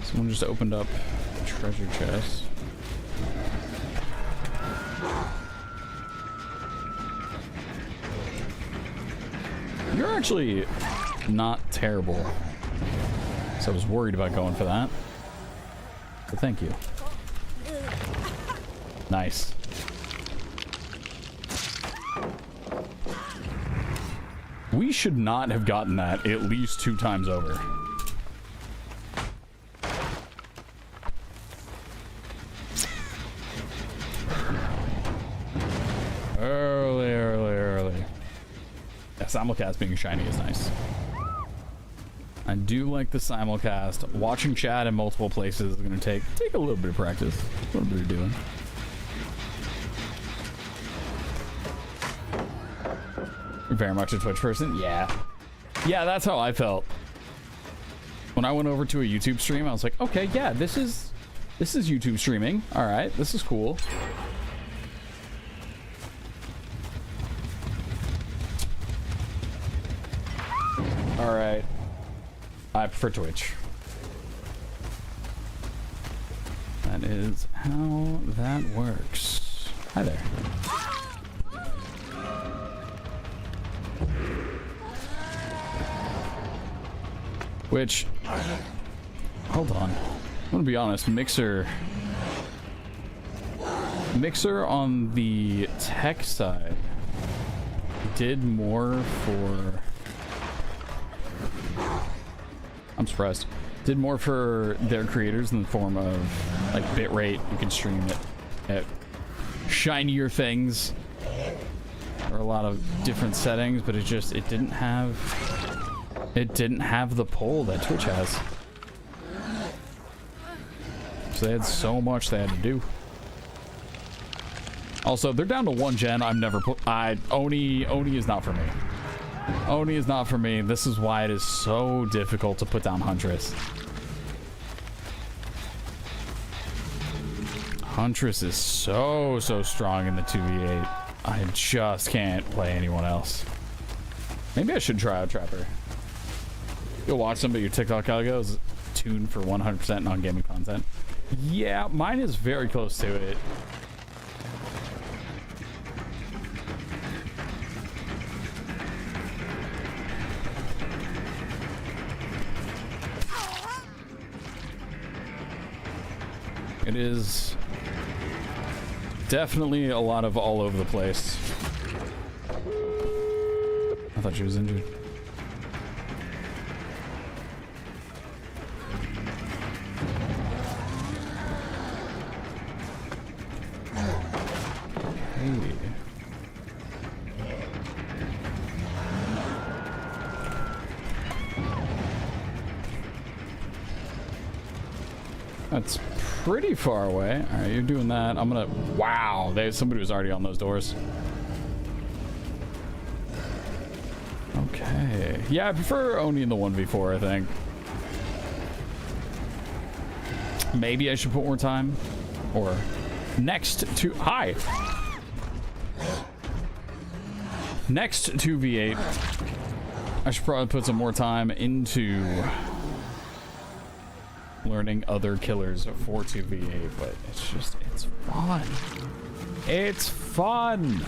Someone just opened up a treasure chest. You're actually not terrible. So I was worried about going for that. But thank you. Nice. We should not have gotten that at least 2 times over. Early. simulcast being shiny is nice. I do like the simulcast. Watching chat in multiple places is going to take a little bit of practice, a little bit of doing. Very much a Twitch person. Yeah, that's how I felt when I went over to a YouTube stream. I was like, okay, yeah, this is YouTube streaming. All right, this is cool. All right, I prefer Twitch. That is how that works. Hi there. Which, hold on, I'm gonna be honest, Mixer on the tech side did more for, I'm surprised, did more for their creators in the form of like bitrate. You can stream it at shinier things or a lot of different settings, but it didn't have the pull that Twitch has. So they had so much they had to do. Also, they're down to 1 gen. I'm never put. Oni is not for me. Oni is not for me. This is why it is so difficult to put down Huntress. Huntress is so strong in the 2v8. I just can't play anyone else. Maybe I should try out Trapper. You'll watch some, but your TikTok algo is tuned for 100% non-gaming content. Yeah, mine is very close to it. It is definitely a lot of all over the place. I thought she was injured. That's pretty far away. All right, you're doing that. I'm gonna. Wow, there's somebody who's already on those doors. Okay. Yeah, I prefer Oni in the 1v4, I think. Maybe I should put more time. Or next to. Hi! Next 2v8, I should probably put some more time into learning other killers for 2v8, but it's fun. It's fun.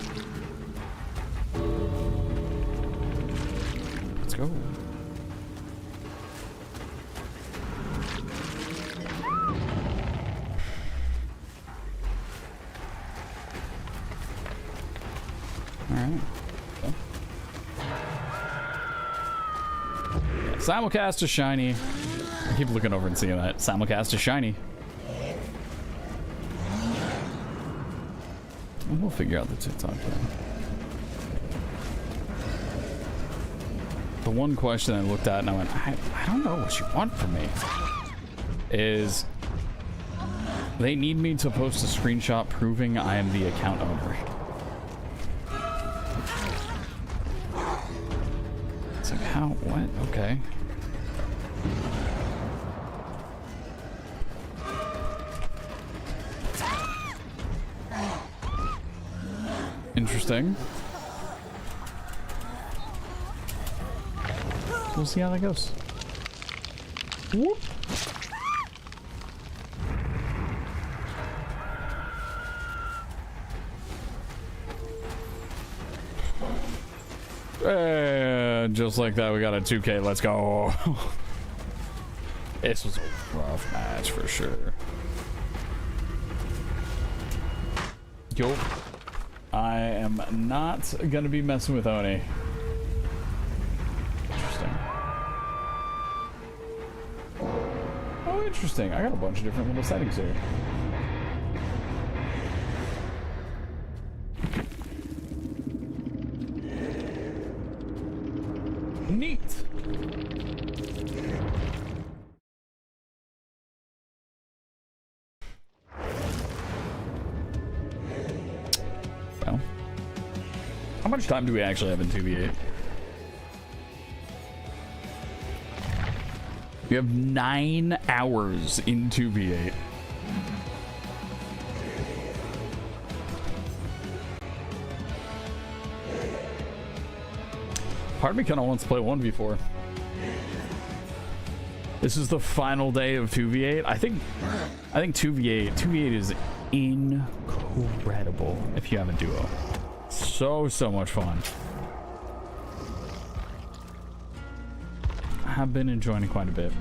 Let's go. All right. Yeah, simulcast is shiny. I keep looking over and seeing that. Simulcast is shiny. And we'll figure out the TikTok thing. The one question I looked at and I went, I don't know what you want from me. Is they need me to post a screenshot proving I am the account owner. It's like, how? What? Okay. Interesting. We'll see how that goes. Whoop. And just like that, we got a 2K. Let's go. This was a rough match for sure. Yo. I am not gonna be messing with Oni. Interesting. Oh, interesting. I got a bunch of different little settings here. Neat. Well, how much time do we actually have in 2v8? We have 9 hours in 2v8. Part of me kind of wants to play 1v4. This is the final day of 2v8. I think 2v8 is incredible if you have a duo. So much fun. I have been enjoying it quite a bit.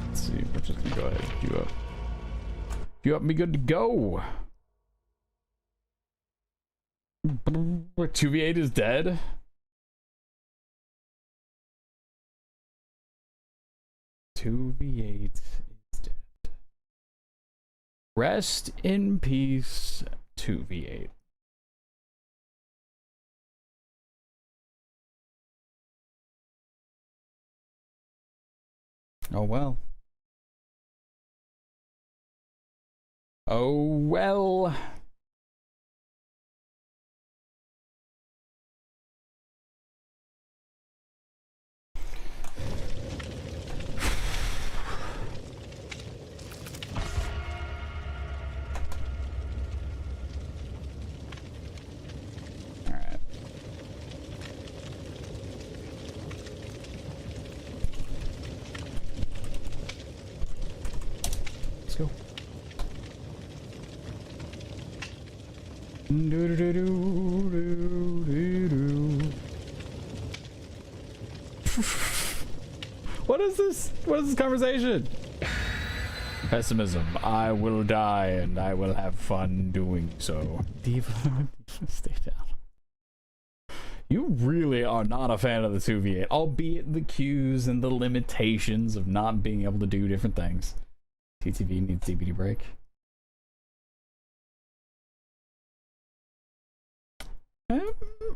Let's see, we're just gonna go ahead and queue up. Queue up and be good to go. 2v8 is dead. .2v8 is dead. Rest in peace, 2v8. Oh well. Oh well. What is this? What is this conversation? Pessimism. I will die and I will have fun doing so. Diva, stay down. You really are not a fan of the 2v8, albeit the cues and the limitations of not being able to do different things. TTV needs DBD break.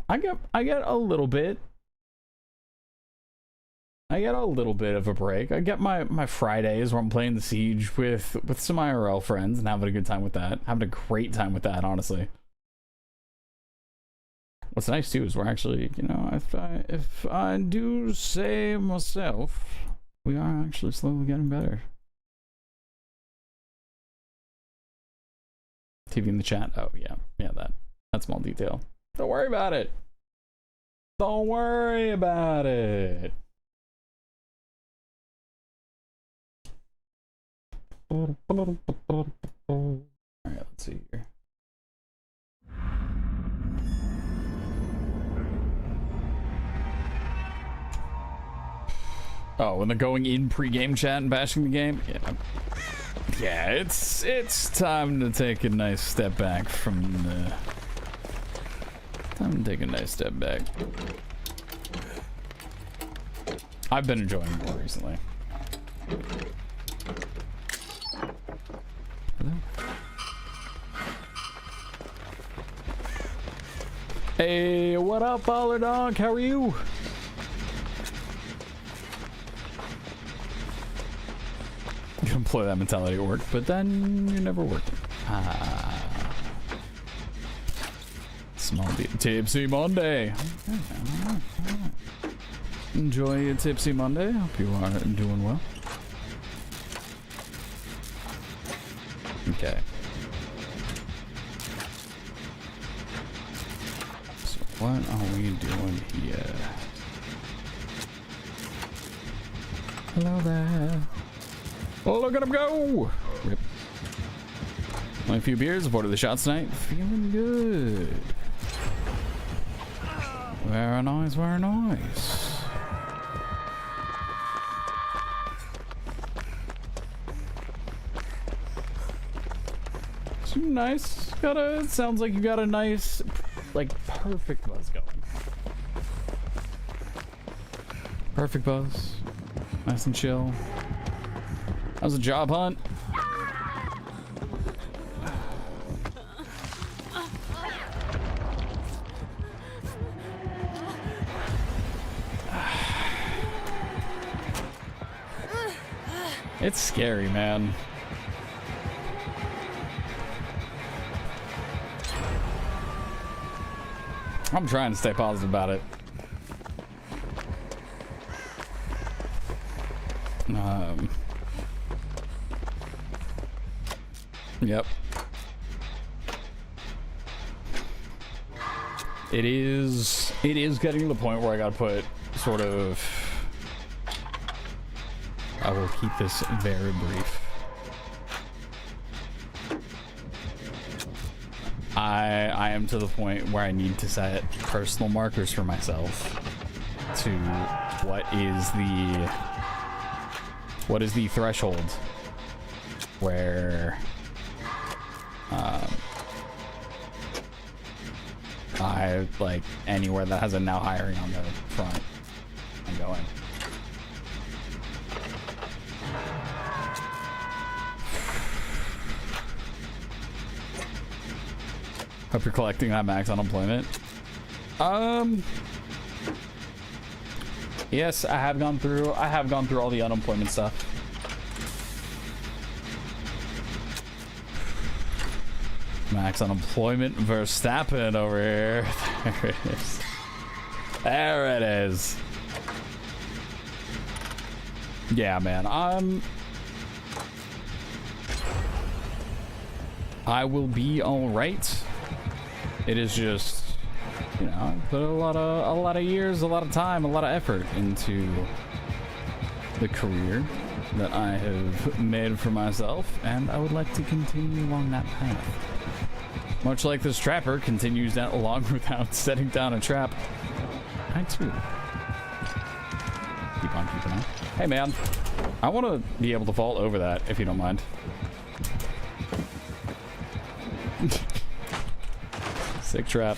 I get a little bit. I get a little bit of a break. I get my Fridays where I'm playing the Siege with some IRL friends and having a good time with that. Having a great time with that, honestly. What's nice too is we're actually, you know, if I do say myself, we are actually slowly getting better. TV in the chat. Oh yeah, that small detail. Don't worry about it. Don't worry about it. Alright, let's see here. Oh, when they're going in pre-game chat and bashing the game? Yeah, it's time to take a nice step back from the... Time to take a nice step back. I've been enjoying it more recently. Hello? Hey, what up, baller dog? How are you? You can employ that mentality at work, but then you're never working. Small Tipsy Monday. Enjoy your Tipsy Monday. Hope you are doing well. Okay. So what are we doing here? Hello there. Oh, look at him go! Rip. Only a few beers, avoided the shots tonight. Feeling good. Very nice, very nice. So nice. It sounds like you got a nice, like, perfect buzz going. Perfect buzz. Nice and chill. How's the job hunt? It's scary, man. I'm trying to stay positive about it. Yep. It is getting to the point where I gotta put sort of, I will keep this very brief. I am to the point where I need to set personal markers for myself to what is the threshold where I like anywhere that has a now hiring on the front and going. Hope you're collecting that max unemployment. Yes, I have gone through all the unemployment stuff. Max unemployment Verstappen over here. There it is. There it is. Yeah, man. I will be all right. It is just, you know, I put a lot of years, a lot of time, a lot of effort into the career that I have made for myself, and I would like to continue along that path. Much like this trapper continues that along without setting down a trap. I too keep on keeping on. Hey man, I want to be able to vault over that if you don't mind. Sick trap.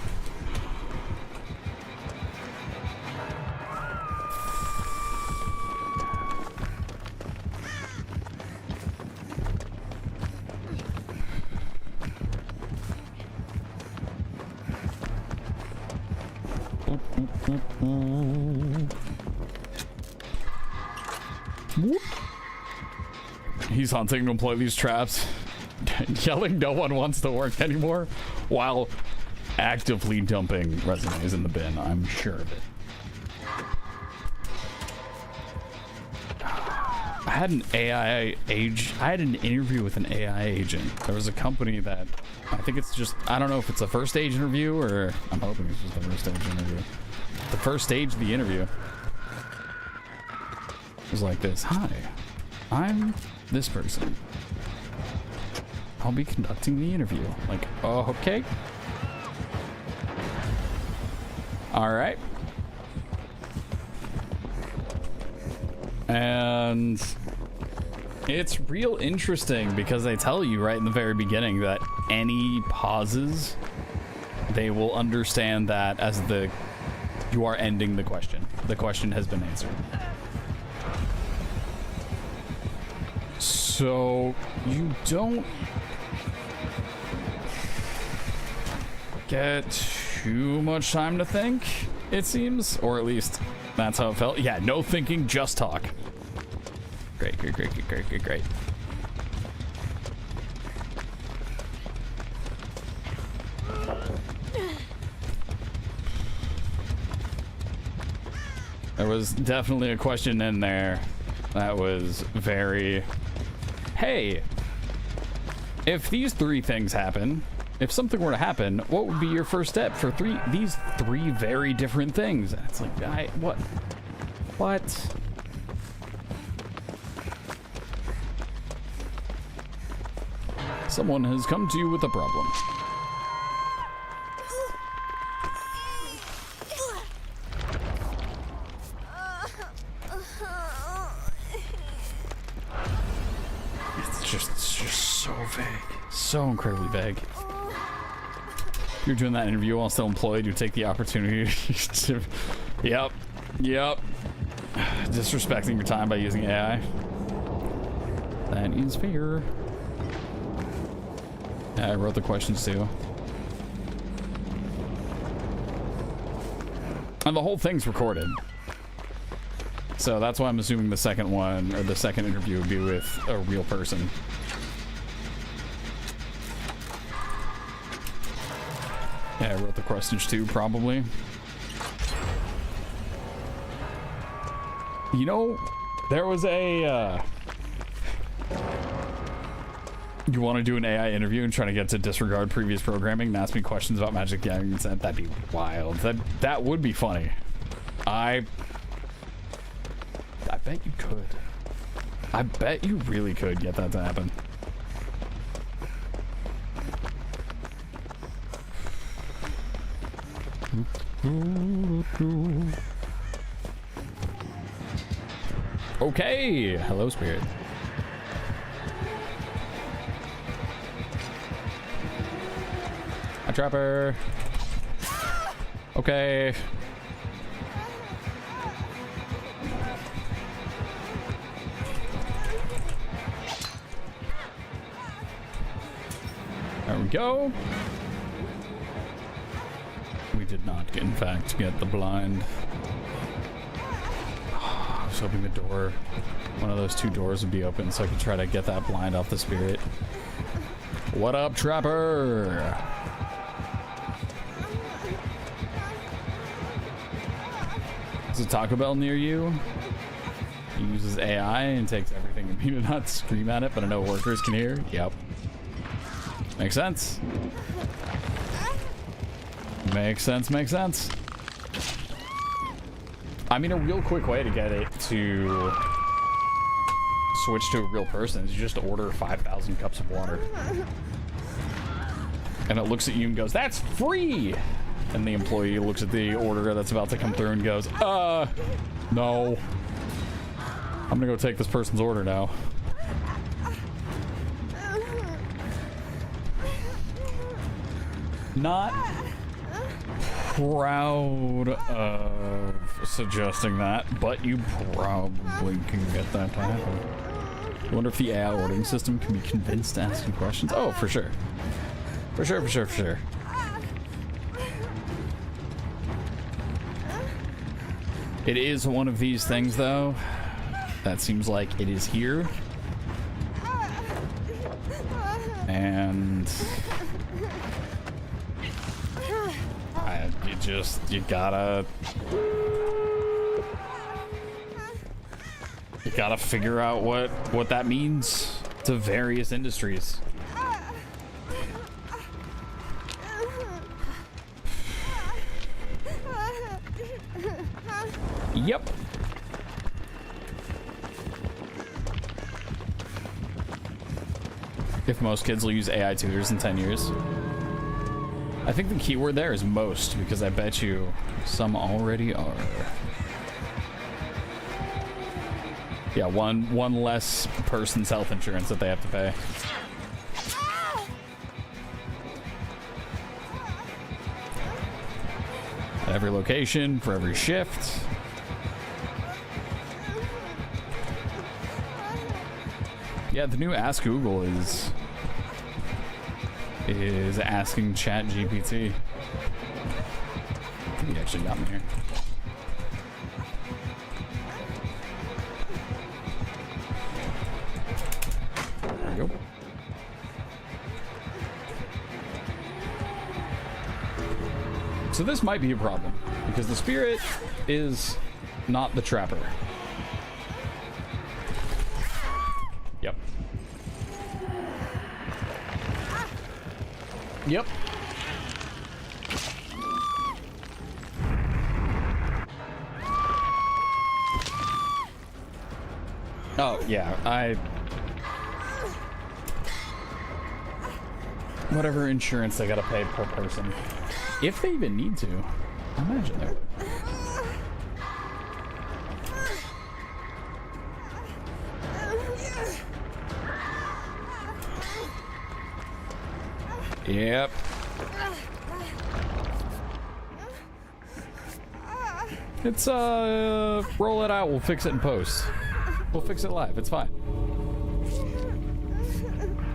He's hunting to employ these traps, yelling no one wants to work anymore while actively dumping resumes in the bin. I'm sure of it. I had an interview with an AI agent. There was a company that I think it's just, I don't know if it's a first stage interview or I'm hoping it's just the first stage interview. The first stage of the interview was like this. Hi, I'm this person. I'll be conducting the interview. Like, oh, okay. All right. And it's real interesting because they tell you right in the very beginning that any pauses, they will understand that as you are ending the question. The question has been answered. So you don't get too much time to think, it seems, or at least that's how it felt. Yeah, no thinking, just talk. Great. There was definitely a question in there that was very, hey, if these three things happen, if something were to happen, what would be your first step for these three very different things? And it's like, what? Someone has come to you with a problem. It's just so vague. So incredibly vague. If you're doing that interview while still employed, you take the opportunity to... Yep. Disrespecting your time by using AI. That is fair. Yeah, I wrote the questions too. And the whole thing's recorded. So that's why I'm assuming the second one, or the second interview, would be with a real person. Yeah, I wrote the questions too, probably. You know, there was a, you want to do an AI interview and try to get to disregard previous programming and ask me questions about Magic the Gathering? That'd be wild. That would be funny. I bet you could. I bet you really could get that to happen. Okay, hello, Spirit. A trapper. Okay. There we go. We did not, in fact, get the blind. I was hoping the door, one of those two doors would be open so I could try to get that blind off the spirit. What up, Trapper? Is a Taco Bell near you? He uses AI and takes everything and you not scream at it, but I know workers can hear. Yep. Makes sense. Makes sense, makes sense. I mean, a real quick way to get it to switch to a real person is you just order 5,000 cups of water. And it looks at you and goes, "That's free!" And the employee looks at the order that's about to come through and goes, no. I'm gonna go take this person's order now. Not proud of suggesting that, but you probably can get that to happen. I wonder if the AI ordering system can be convinced to ask you questions. Oh, for sure. For sure, for sure, for sure. It is one of these things, though, that seems like it is here. And you gotta figure out what that means to various industries. Yep. If most kids will use AI tutors in 10 years. I think the keyword there is most, because I bet you some already are. Yeah, one less person's health insurance that they have to pay. At every location, for every shift. Yeah, the new Ask Google is asking ChatGPT. I think he actually got me here. There we go. So this might be a problem, because the spirit is not the trapper. Yep. Yep. Oh, yeah, whatever insurance they gotta pay per person. If they even need to. I imagine they would. Yep. It's, roll it out. We'll fix it in post. We'll fix it live. It's fine.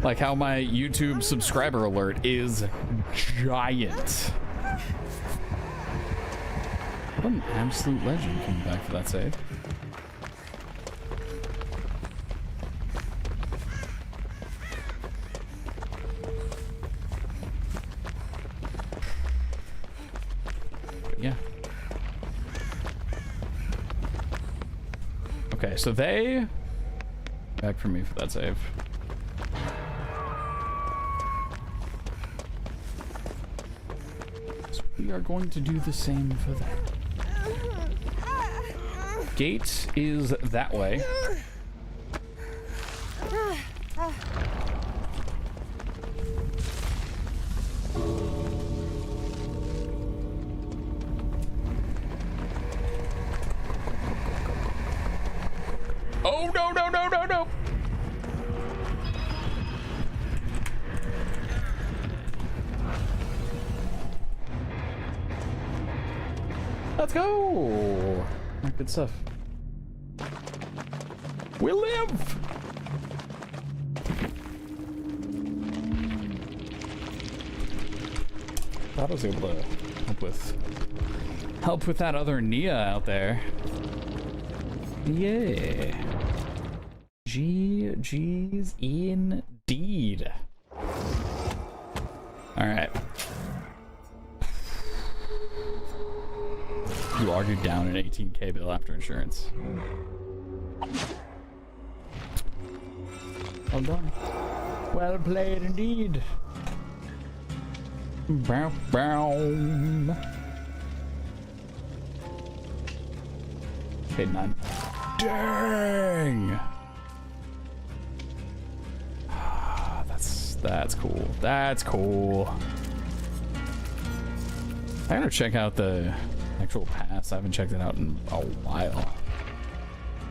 Like how my YouTube subscriber alert is giant. What an absolute legend coming back for that save. Yeah. Okay, so they... Back for me for that save. So we are going to do the same for them. Gate is that way. Oh, no, no, no, no, no. Let's go. Good stuff. We live. Thought I was able to help with that other Nia out there. Yeah. GG's indeed. All right. You argued down an 18K bill after insurance. Well done. Well played indeed. Bow, bow. Okay, 9. Dang. That's cool. That's cool. I gotta check out the actual pass. I haven't checked it out in a while.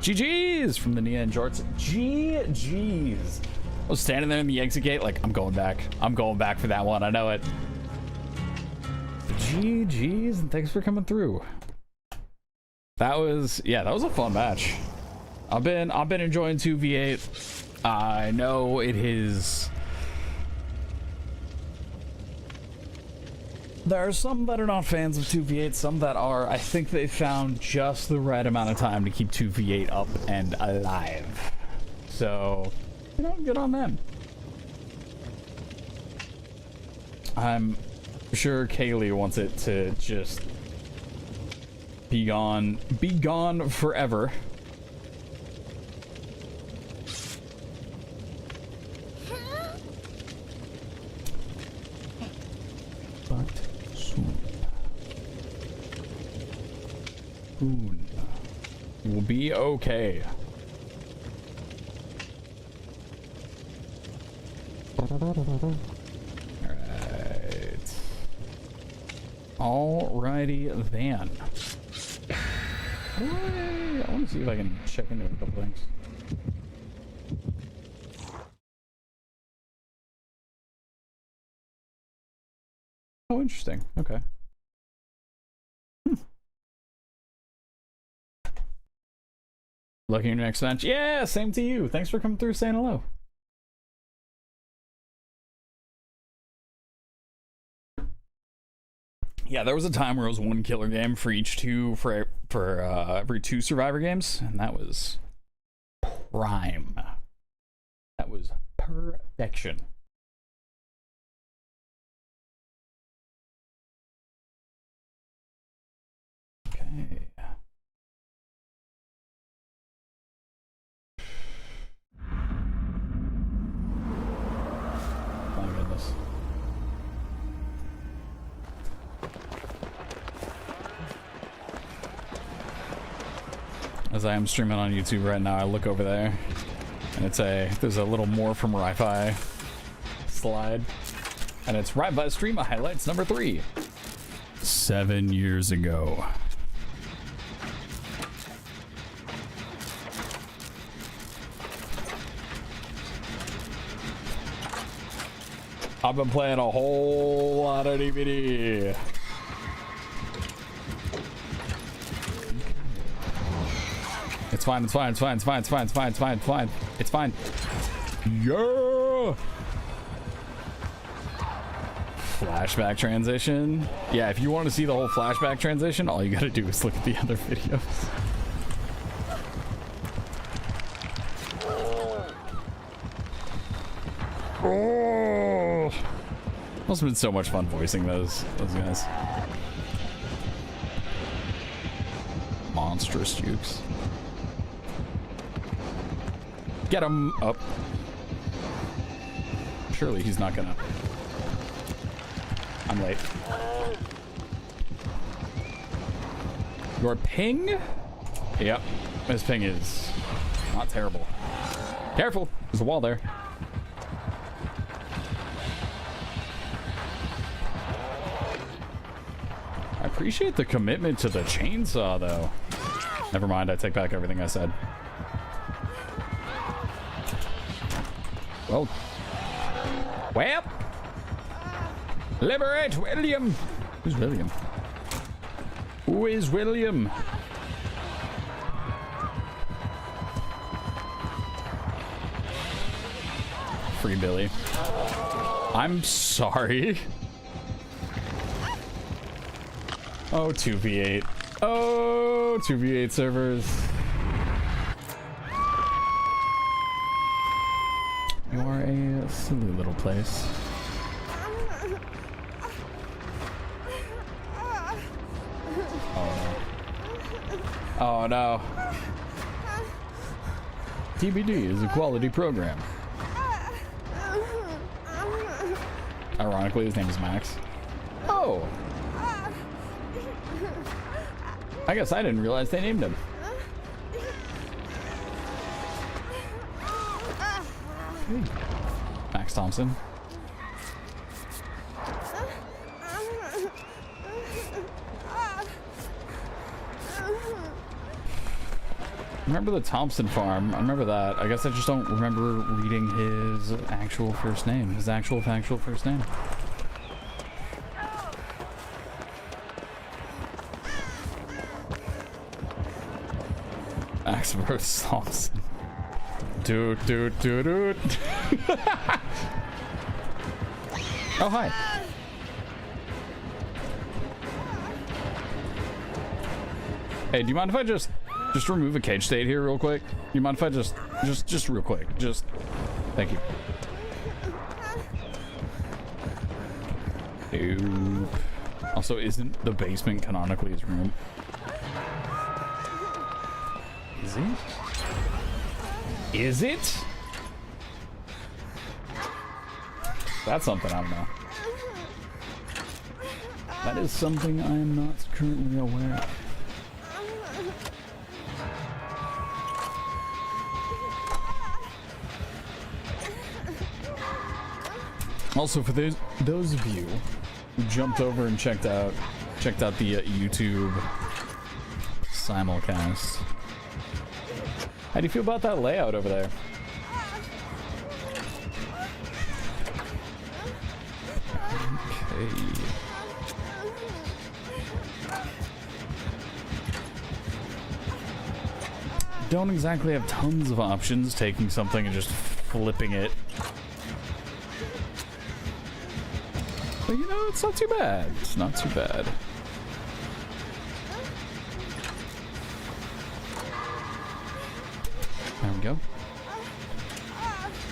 GG's from the Nia and Jorts. GG's. I was standing there in the exit gate like, I'm going back. I'm going back for that one. I know it. GG's and thanks for coming through. That was, yeah, that was a fun match. I've been enjoying 2v8. I know it is. There are some that are not fans of 2v8, some that are. I think they found just the right amount of time to keep 2v8 up and alive. So, you know, good on them. I'm sure Kaylee wants it to just be gone forever. But soon will be okay. Alrighty then. I want to see if I can check into a couple things. Oh, interesting. Okay. Lucky your next match. Yeah, same to you. Thanks for coming through saying hello. Yeah, there was a time where it was one killer game for each two for every 2 Survivor games, and that was prime. That was perfection. Okay. My goodness. As I am streaming on YouTube right now, I look over there, and there's a little more from Ryfi slide, and it's Ryfi stream highlights number 3. 7 years ago. I've been playing a whole lot of DVD. It's fine, it's fine, it's fine, it's fine, it's fine, it's fine, it's fine, it's fine. It's fine. Yeah! Flashback transition. Yeah, if you want to see the whole flashback transition, all you gotta do is look at the other videos. Oh! Must have been so much fun voicing those guys. monstrous jukes. Get him up. Surely he's not gonna. I'm late. Your ping? Yep, his ping is not terrible. Careful, there's a wall there. I appreciate the commitment to the chainsaw, though. Never mind, I take back everything I said. Well. Well. Liberate William. Who's William? Who is William? Free Billy. I'm sorry. Oh, 2v8. Oh, 2v8 servers. You are a silly little place. Oh no. Oh no. TBD is a quality program. Ironically, his name is Max. Oh. I guess I didn't realize they named him. Hey. Max Thompson. Remember the Thompson farm? I remember that. I guess I just don't remember reading his actual first name. His actual factual first name. Max versus Thompson. Dude. Oh, hi. Hey, do you mind if I just remove a cage state here real quick? You mind if I just real quick? Just, thank you. Nope. Also, isn't the basement canonically his room? Is it? Is it? That's something I don't know. That is something I am not currently aware of. Also, for those of you who jumped over and checked out the YouTube simulcast, how do you feel about that layout over there? Okay. Don't exactly have tons of options, taking something and just flipping it. But you know, it's not too bad. It's not too bad. There we go.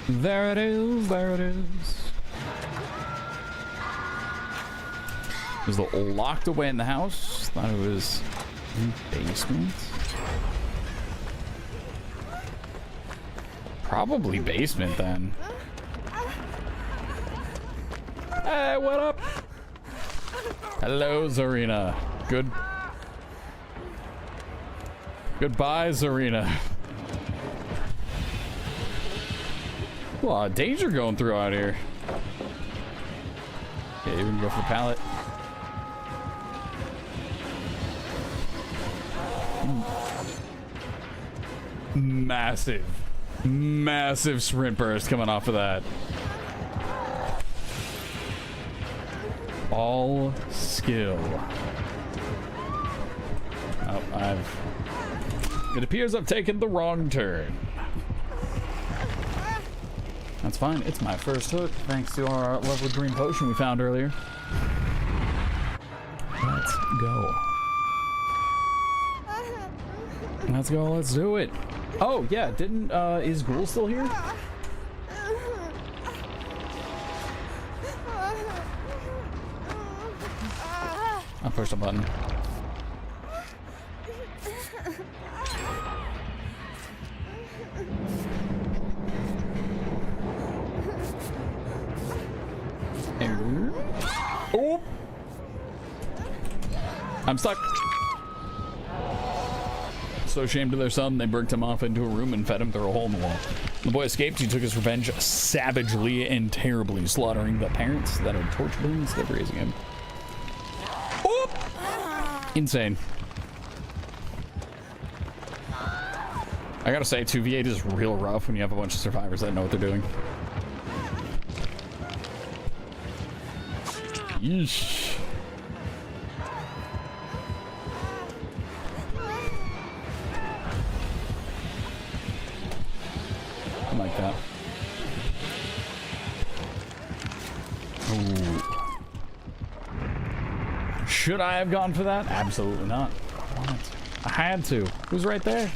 There it is. There it is. It was locked away in the house. Thought it was in the basement. Probably basement then. Hey, what up? Hello, Zarina. Goodbye, Zarina. A lot of danger going through out here. Okay, we can go for the pallet. Massive sprint burst coming off of that. All skill. Oh, it appears I've taken the wrong turn. That's fine. It's my first hook, thanks to our lovely green potion we found earlier. Let's go. Let's go. Let's do it. Oh yeah, didn't is Ghoul still here? I pushed a button. I'm stuck. So ashamed of their son, they burnt him off into a room and fed him through a hole in the wall. The boy escaped. He took his revenge savagely and terribly, slaughtering the parents that had tortured him instead of raising him. Oop! Insane. I gotta say, 2v8 is real rough when you have a bunch of survivors that know what they're doing. Yeesh. Like that. Ooh. Should I have gone for that? Absolutely not. What? I had to. It was right there.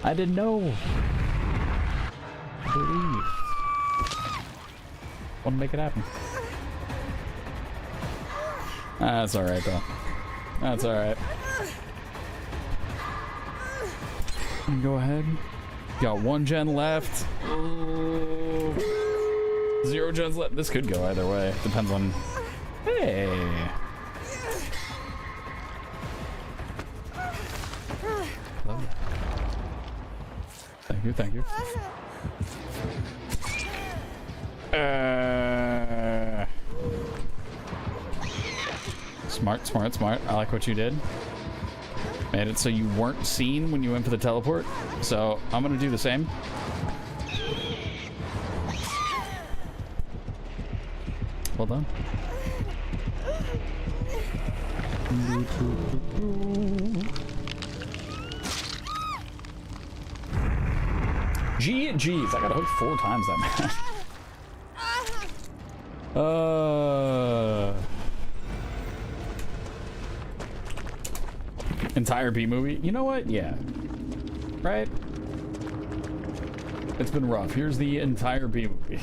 I didn't know. I believe. Want to make it happen. That's all right, though. That's all right. Go ahead. Got 1 gen left. Oh. 0 gens left. This could go either way. Depends on. Hey. Thank you. Thank you. Smart, smart, smart. I like what you did. Made it so you weren't seen when you went for the teleport. So I'm gonna do the same. Hold on. Jeez, I got hooked 4 times that match. Entire B movie? You know what? Yeah. Right? It's been rough. Here's the entire B movie.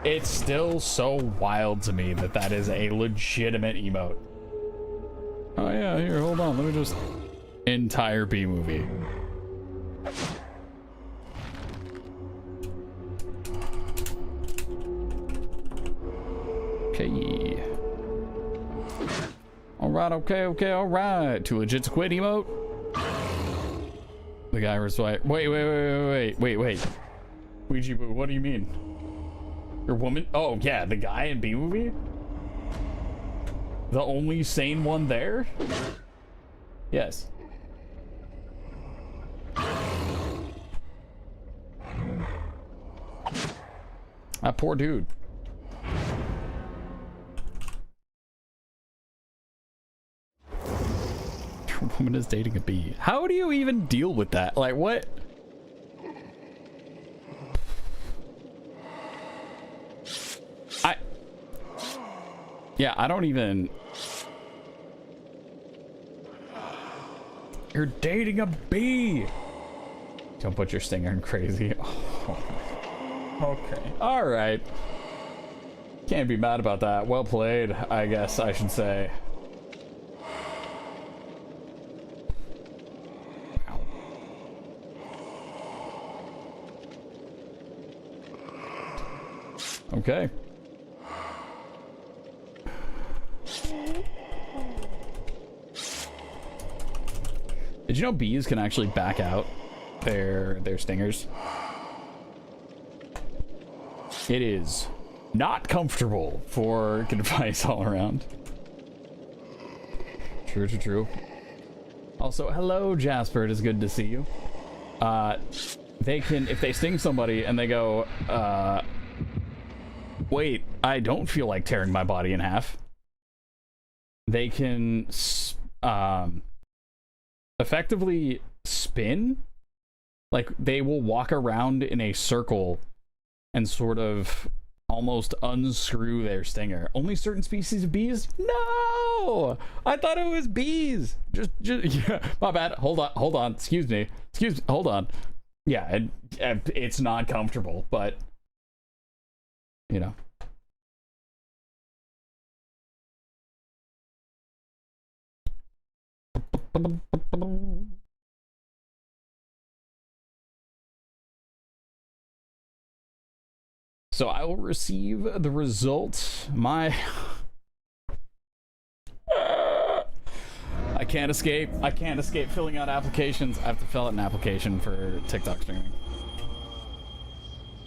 It's still so wild to me that that is a legitimate emote. Oh yeah, here, hold on, let me just... Entire B movie. Okay. Alright, okay, alright. Too legit to quit emote? The guy was like, wait. Ouija Boo, what do you mean? Your woman? Oh, yeah, the guy in B movie? The only sane one there? Yes. That poor dude. Your woman is dating a bee. How do you even deal with that? Like, what? Yeah, I don't even... You're dating a bee! Don't put your stinger in crazy. Oh. Okay. Alright. Can't be mad about that. Well played, I guess I should say. Ow. Okay. Did you know bees can actually back out their stingers? It is not comfortable for good advice all around. True. Also, hello Jasper, it is good to see you. They can, if they sting somebody and they go, wait, I don't feel like tearing my body in half. They can, effectively spin. Like, they will walk around in a circle and sort of almost unscrew their stinger. Only certain species of bees? No! I thought it was bees! Just yeah, my bad. Hold on. Excuse me. Hold on. Yeah, it's not comfortable, but you know. So I will receive the result. I can't escape. I can't escape filling out applications. I have to fill out an application for TikTok streaming.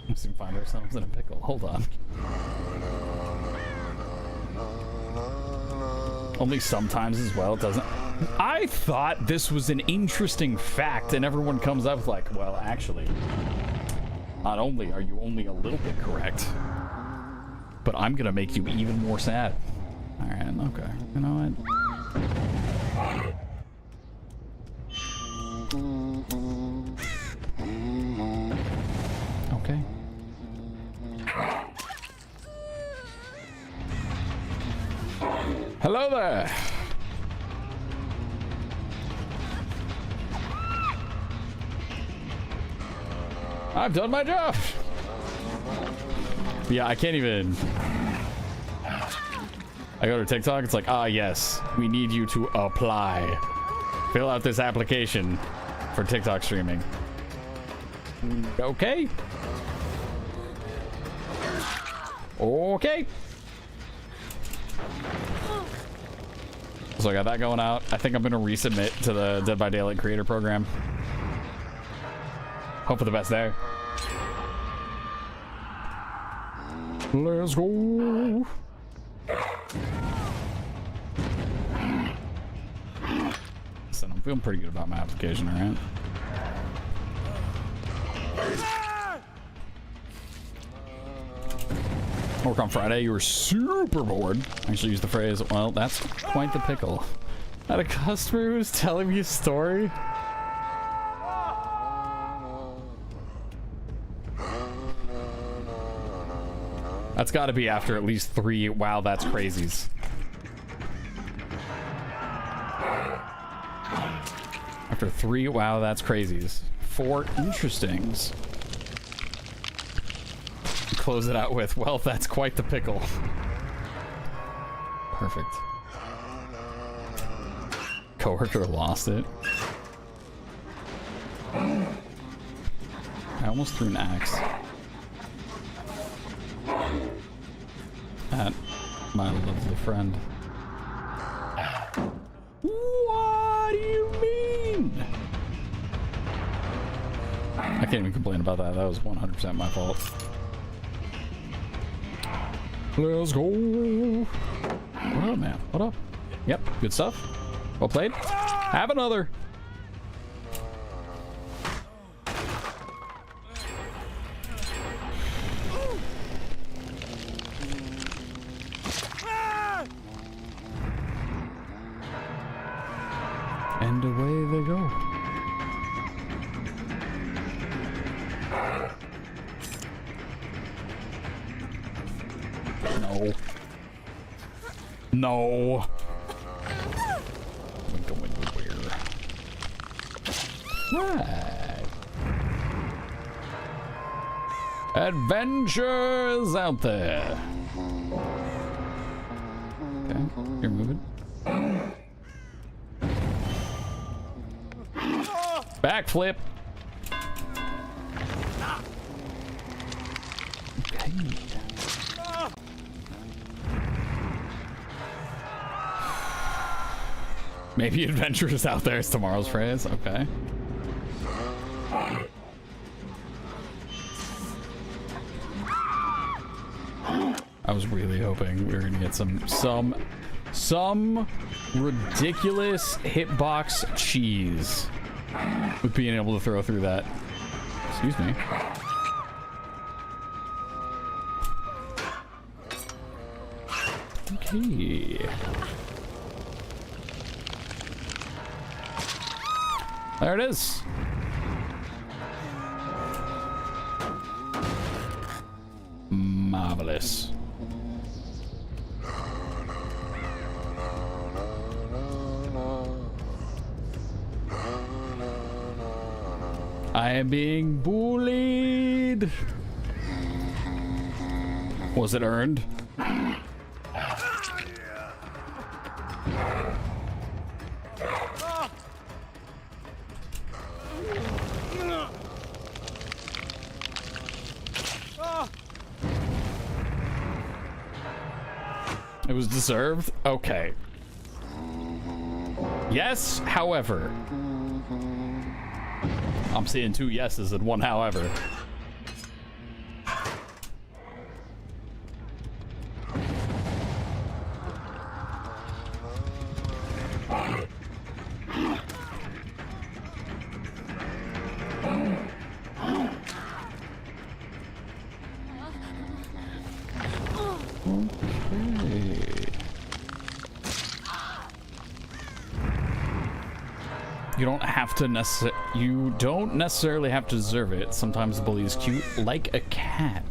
Let's find ourselves in a pickle. Hold on. Only sometimes as well, it doesn't. I thought this was an interesting fact, and everyone comes up with like, well, actually, not only are you only a little bit correct, but I'm gonna make you even more sad. All right, okay. You know what? Okay. Hello there. I've done my job. Yeah, I can't even. I go to TikTok, it's like, ah, yes, we need you to apply. Fill out this application for TikTok streaming. Okay. Okay. So I got that going out. I think I'm going to resubmit to the Dead by Daylight creator program. Hope for the best there. Let's go. So I'm feeling pretty good about my application, all right? Work on Friday, you were super bored. Actually use the phrase, well, that's quite the pickle. I had a customer who was telling me a story. That's got to be after at least 3 wow, that's crazies. After 3 wow, that's crazies. 4 interestings. Close it out with, well, that's quite the pickle. Perfect. Coworker lost it. I almost threw an axe at my lovely friend. What do you mean? I can't even complain about that. That was 100% my fault. Let's go. What up, man? What up? Yep, good stuff. Well played. Have another. And away they go. No. No. I'm going nowhere. Right. Adventures out there. Okay, you're moving. Backflip. Okay. Maybe adventures out there is tomorrow's phrase. Okay. I was really hoping we were gonna get some ridiculous hitbox cheese with being able to throw through that. Excuse me. Okay. There it is. Marvelous. I I am being bullied. Was it earned? It was deserved? Okay. Yes, however. I'm seeing 2 yeses and 1 however. You don't necessarily have to deserve it. Sometimes the bully is cute, like a cat.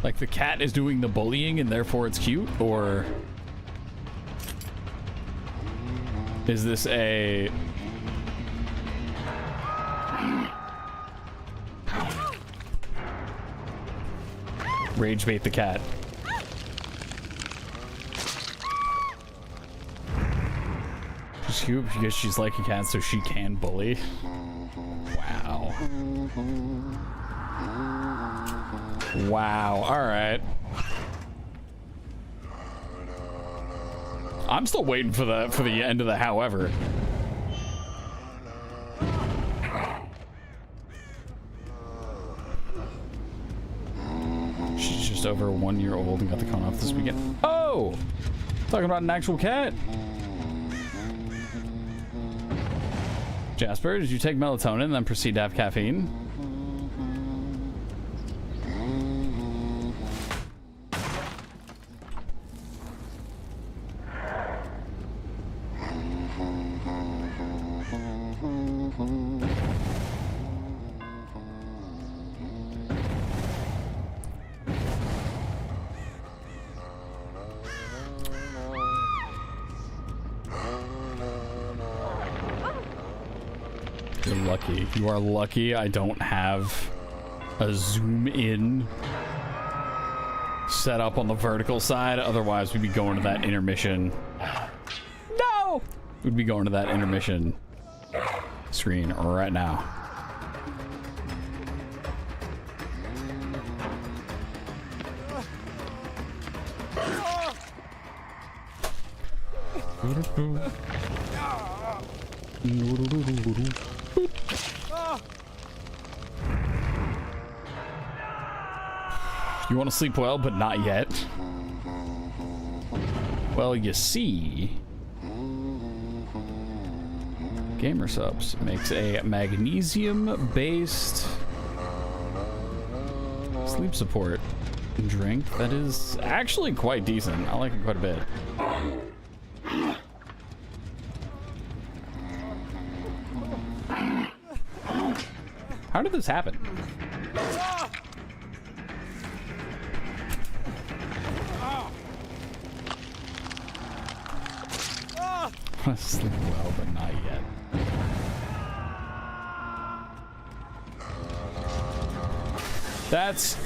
Like the cat is doing the bullying and therefore it's cute, or is this a rage bait the cat? She's cute because she's like a cat, so she can bully. Wow. Wow. All right. I'm still waiting for the end of the however. She's just over 1 year old and got the con off this weekend. Oh, talking about an actual cat. Jasper, did you take melatonin and then proceed to have caffeine? You are lucky I don't have a zoom in set up on the vertical side. Otherwise, we'd be going to that intermission. No! We'd be going to that intermission screen right now. You want to sleep well, but not yet? Well, you see, Gamersupps makes a magnesium-based sleep support drink that is actually quite decent. I like it quite a bit. How did this happen? Sleep well, but not yet. That's...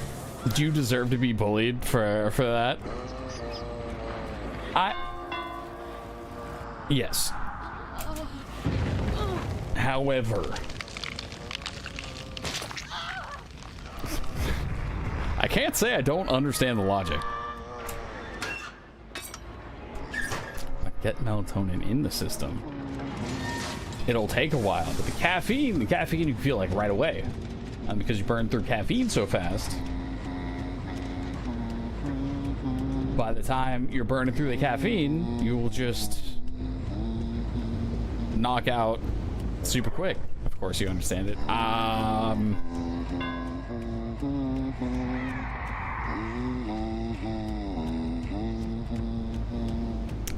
Do you deserve to be bullied for that? Yes. However... I can't say I don't understand the logic. Get melatonin in the system. It'll take a while, but the caffeine you can feel like right away. And because you burn through caffeine so fast, by the time you're burning through the caffeine, you will just knock out super quick. Of course you understand it.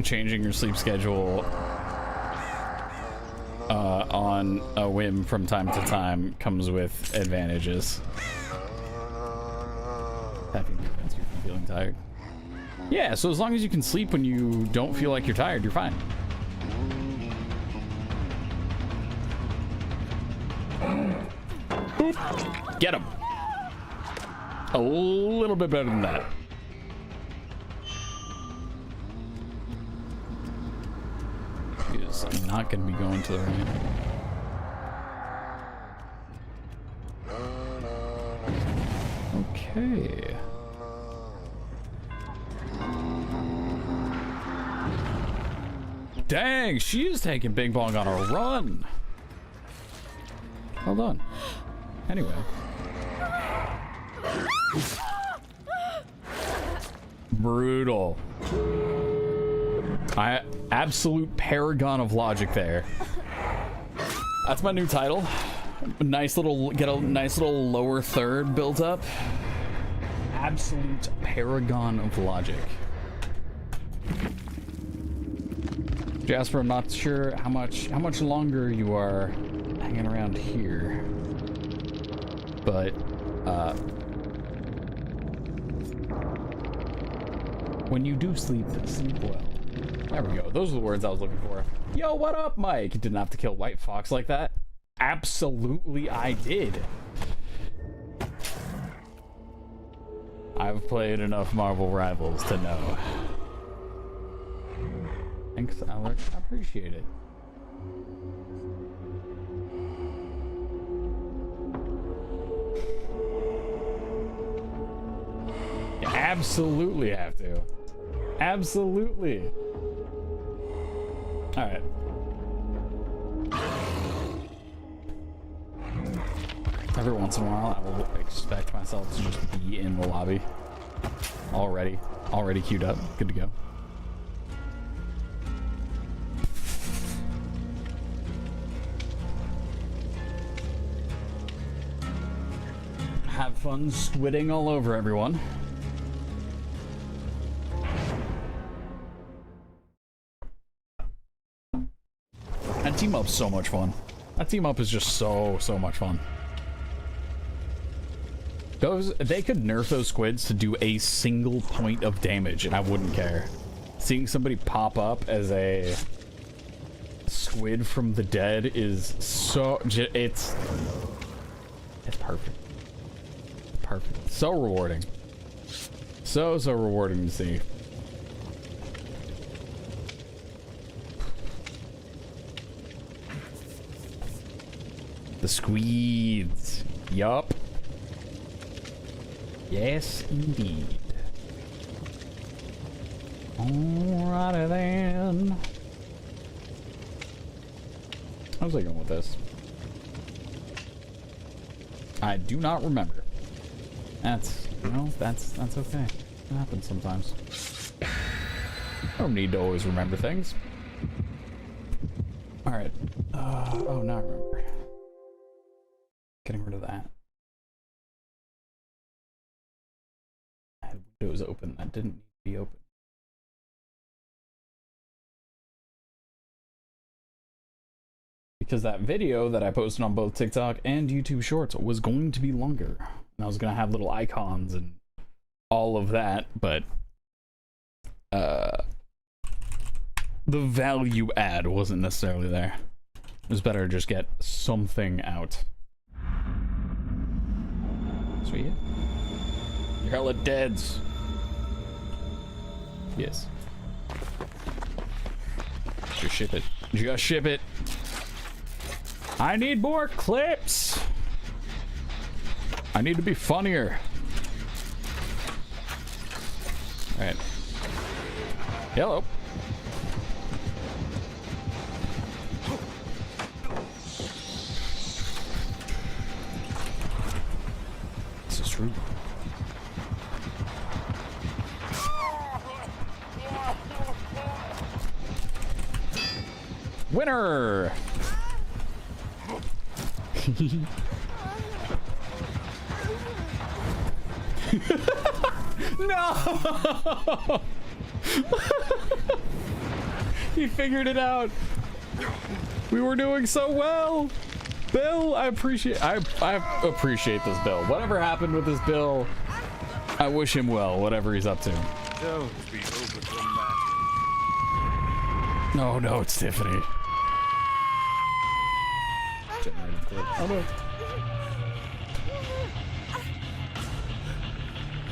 Changing your sleep schedule on a whim from time to time comes with advantages. Caffeine prevents you from feeling tired. Yeah, so as long as you can sleep when you don't feel like you're tired, you're fine. Boop. Get him. A little bit better than that. He is not going to be going to the right. Okay. Dang, she is taking Bing Bong on a run. Hold on. Anyway. Brutal. Absolute paragon of logic there. That's my new title. Nice little, get a nice little lower third built up. Absolute paragon of logic. Jasper, I'm not sure how much longer you are hanging around here, but when you do sleep, sleep well. There we go. Those are the words I was looking for. Yo, what up, Mike? You didn't have to kill White Fox like that. Absolutely, I did. I've played enough Marvel Rivals to know. Thanks, Alex. I appreciate it. You absolutely have to. Absolutely. All right. Every once in a while, I will expect myself to just be in the lobby. Already queued up. Good to go. Have fun squidding all over everyone. That team up's so much fun. That team up is just so much fun. They could nerf those squids to do a single point of damage and I wouldn't care. Seeing somebody pop up as a squid from the dead is so, it's perfect. Perfect. So rewarding. So rewarding to see. The squeeds. Yup. Yes, indeed. Alrighty then. How's I going with this? I do not remember. That's, you know, that's okay. It happens sometimes. I don't need to always remember things. Alright. Oh, now I remember. Getting rid of that. I had windows open that didn't need to be open. Because that video that I posted on both TikTok and YouTube Shorts was going to be longer. And I was going to have little icons and all of that, but the value add wasn't necessarily there. It was better to just get something out. Sweet. You're hella deads. Yes. Just ship it. Just ship it. I need more clips. I need to be funnier. All right. Hello. This is true. Winner. No! He figured it out. We were doing so well. Bill, I appreciate this Bill. Whatever happened with this Bill, I wish him well, whatever he's up to. Don't be overdramatic. Oh no, it's Tiffany. Oh no.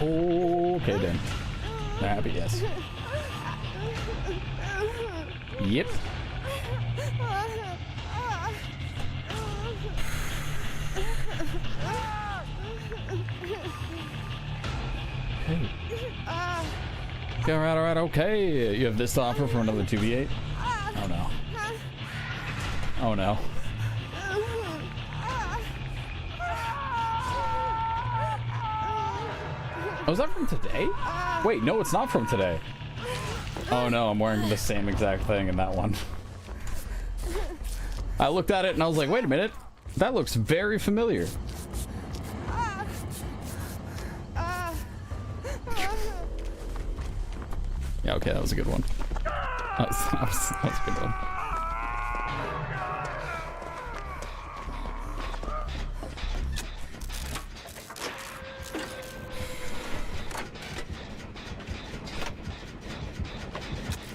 Okay then. Happy, yes. Yep. Hey. Okay, alright, okay. You have this to offer for another 2v8? Oh no. Oh no. Oh, is that from today? Wait, no, it's not from today. Oh no, I'm wearing the same exact thing in that one. I looked at it and I was like, wait a minute. That looks very familiar. Yeah, okay, that was a good one. That was a good one.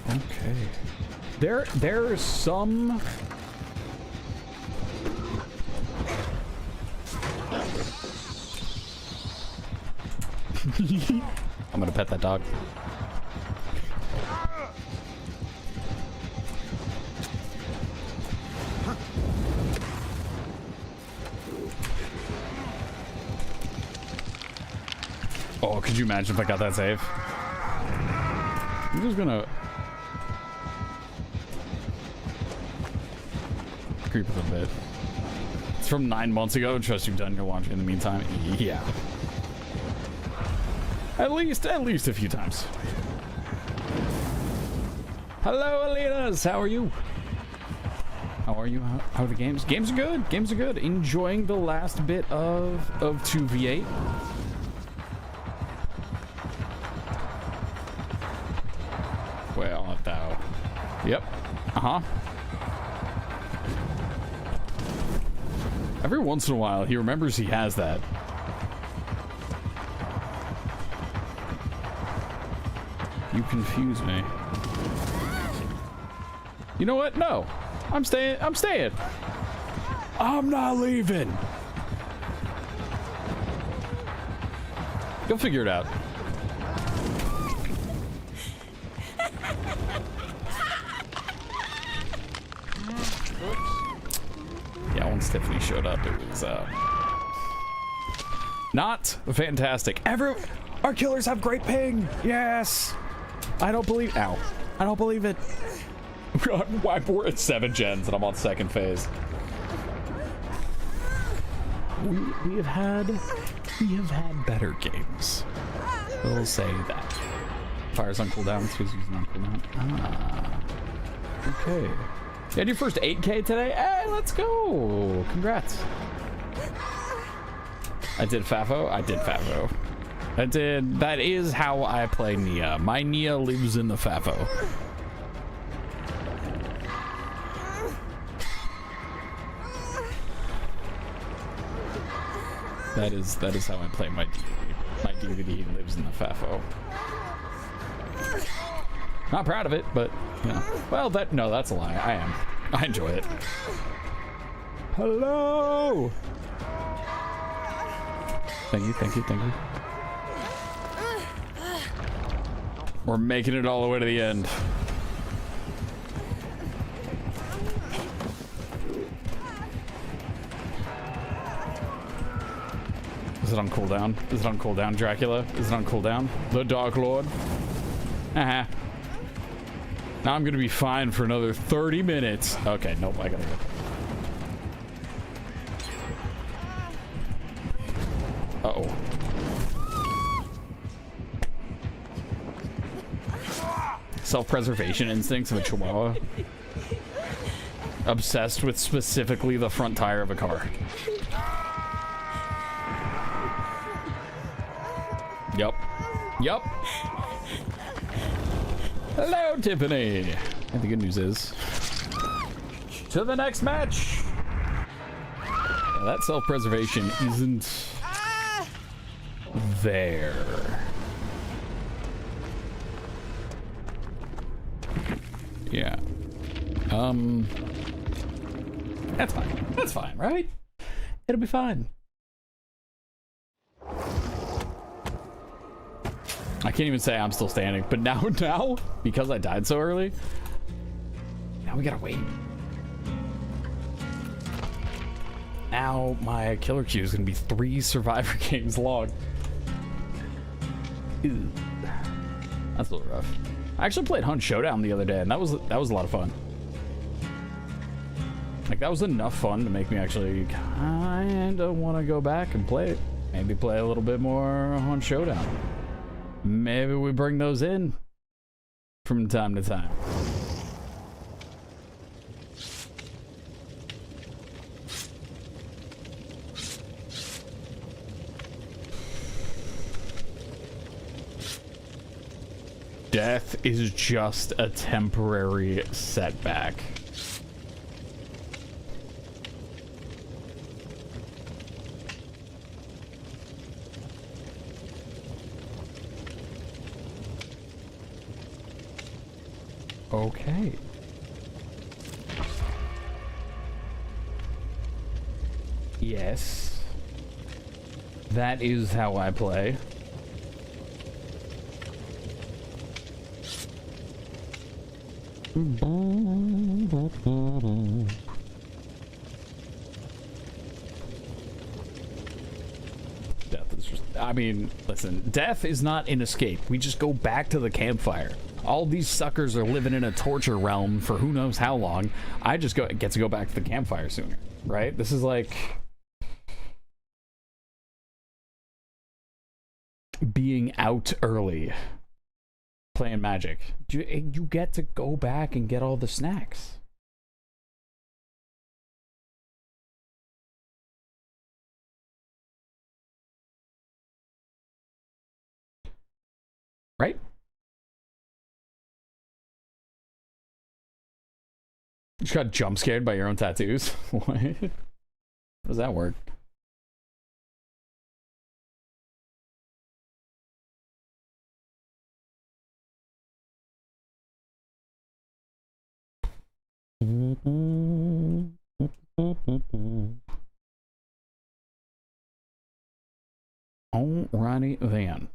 Okay. There's some... I'm gonna pet that dog. Oh, could you imagine if I got that save? I'm just gonna creep a little bit. It's from 9 months ago. Trust you've done your laundry in the meantime. Yeah. At least a few times. Hello, Alinas. How are you? How are you? How are the games? Games are good. Games are good. Enjoying the last bit of 2v8. Well, thou. Yep. Uh-huh. Every once in a while, he remembers he has that. You confuse me. You know what? No. I'm staying. I'm staying. I'm not leaving. You'll figure it out. Yeah, once Tiffany showed up, it was not fantastic. Our killers have great ping. Yes. I don't believe. Ow. I don't believe it. We're at 7 gens and I'm on second phase. We have had better games. We'll say that. Fire's on cooldown. It's using on cooldown. Ah. Okay. You had your first 8K today? Hey, let's go. Congrats. I did FAFO. I did FAFO. That is how I play Nia. My Nia lives in the FAFO. That is how I play my DVD. My DVD lives in the FAFO. Not proud of it, but you know. Well, that's a lie. I am. I enjoy it. Hello. Thank you, thank you, thank you. We're making it all the way to the end. Is it on cooldown? Is it on cooldown, Dracula? Is it on cooldown? The Dark Lord? Uh-huh. Now I'm gonna be fine for another 30 minutes. Okay, nope, I gotta go. Uh-oh. Self-preservation instincts of a chihuahua. Obsessed with specifically the front tire of a car. Yup. Yup. Hello, Tiffany. And the good news is, to the next match. Now, that self-preservation isn't there. Yeah. That's fine. That's fine, right? It'll be fine. I can't even say I'm still standing, but now, because I died so early, now we gotta wait. Now my killer queue is gonna be 3 Survivor games long. Ew. That's a little rough. I actually played Hunt Showdown the other day, and that was a lot of fun. Like, that was enough fun to make me actually kinda want to go back and play it. Maybe play a little bit more Hunt Showdown. Maybe we bring those in from time to time. Death is just a temporary setback. Okay. Yes. That is how I play. Death is just, I mean, listen, death is not an escape. We just go back to the campfire. All these suckers are living in a torture realm for who knows how long. I just get to go back to the campfire sooner, right? This is like being out early. Playing Magic. You get to go back and get all the snacks. Right? You just got jump scared by your own tattoos? What? How does that work? Alrighty then.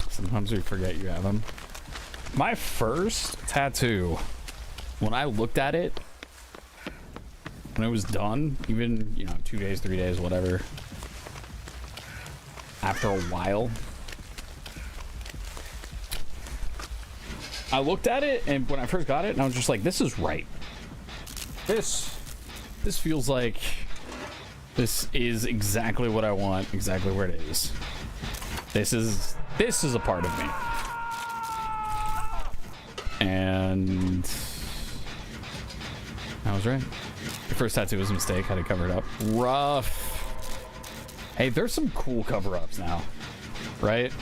Sometimes we forget you have them. My first tattoo, when I looked at it, when it was done, even, you know, 2 days, 3 days, whatever, after a while, I looked at it, and when I first got it, and I was just like, this is right. This feels like this is exactly what I want, exactly where it is. This is a part of me. And I was right. The first tattoo was a mistake. Had to cover it up. Rough. Hey, there's some cool cover-ups now, right?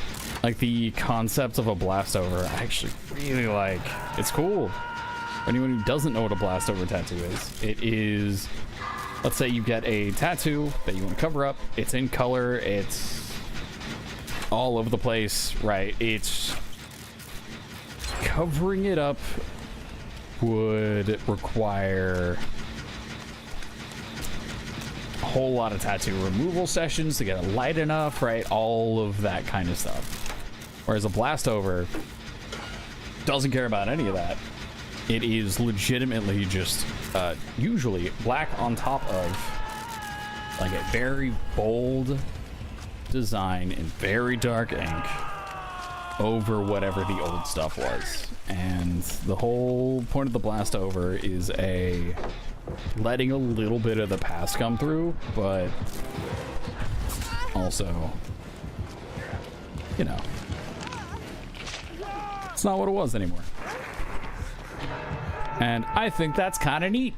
Like the concept of a blast over, I actually really like. It's cool. For anyone who doesn't know what a blast over tattoo is, it is, let's say you get a tattoo that you want to cover up. It's in color. It's all over the place, right? It's covering it up would require a whole lot of tattoo removal sessions to get it light enough, right? All of that kind of stuff. Whereas a blast over doesn't care about any of that. It is legitimately just usually black on top of like a very bold design in very dark ink over whatever the old stuff was. And the whole point of the blast over is letting a little bit of the past come through, but also, you know, it's not what it was anymore. And I think that's kind of neat.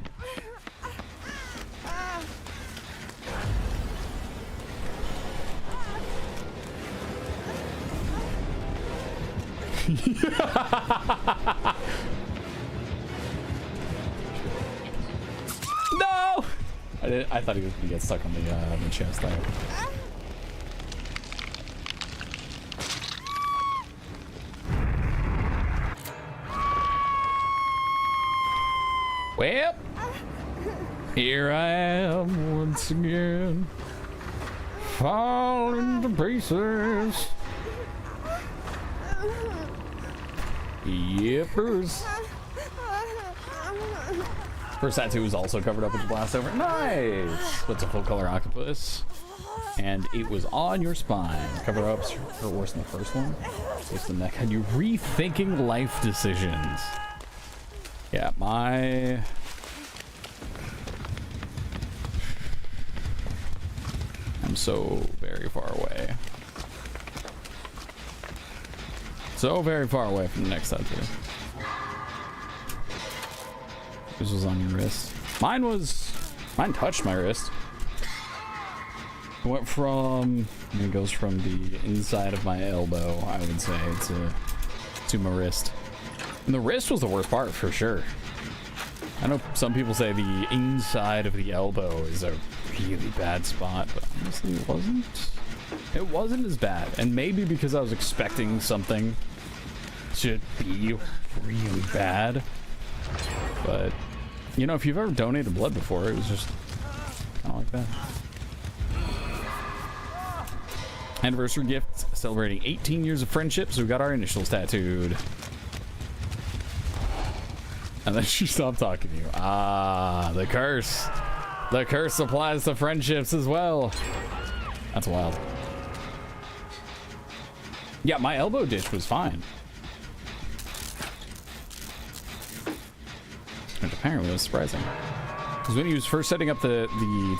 No! I thought he was gonna get stuck on the chest there. Well, here I am once again, falling to pieces. Yippers. First tattoo was also covered up with blast over. Nice! What's a full color octopus? And it was on your spine. Cover ups hurt worse than the first one. It's the neck. Had you rethinking life decisions? Yeah, I'm so very far away. So very far away from the next tattoo. This was on your wrist. Mine touched my wrist. It went from, it goes from the inside of my elbow, I would say, to my wrist. And the wrist was the worst part, for sure. I know some people say the inside of the elbow is a really bad spot, but honestly it wasn't. It wasn't as bad. And maybe because I was expecting something to be really bad. But, you know, if you've ever donated blood before, it was just kind of like that. Anniversary gift, celebrating 18 years of friendship, so we got our initials tattooed. And then she stopped talking to you. Ah, the curse. The curse applies to friendships as well. That's wild. Yeah, my elbow ditch was fine. Which apparently was surprising. Because when he was first setting up the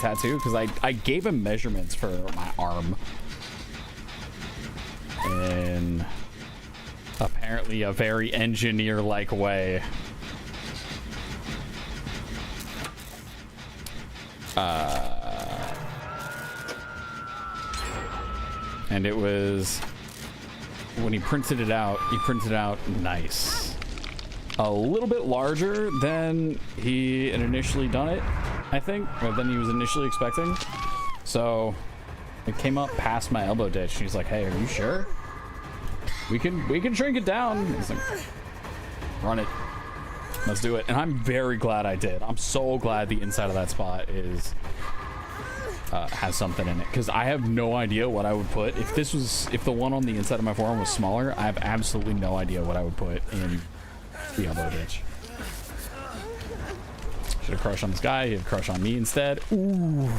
tattoo, because I gave him measurements for my arm. In apparently a very engineer-like way. And it was, when he printed it out nice. A little bit larger than he had initially done it, I think, or than he was initially expecting. So it came up past my elbow ditch. He's like, "Hey, are you sure? We can shrink it down." He's like, "Run it. Let's do it." And I'm very glad I did. I'm so glad the inside of that spot is has something in it, because I have no idea what I would put if the one on the inside of my forearm was smaller. I have absolutely no idea what I would put in the elbow ditch. Should have crushed on this guy. He had a crush on me instead. Ooh,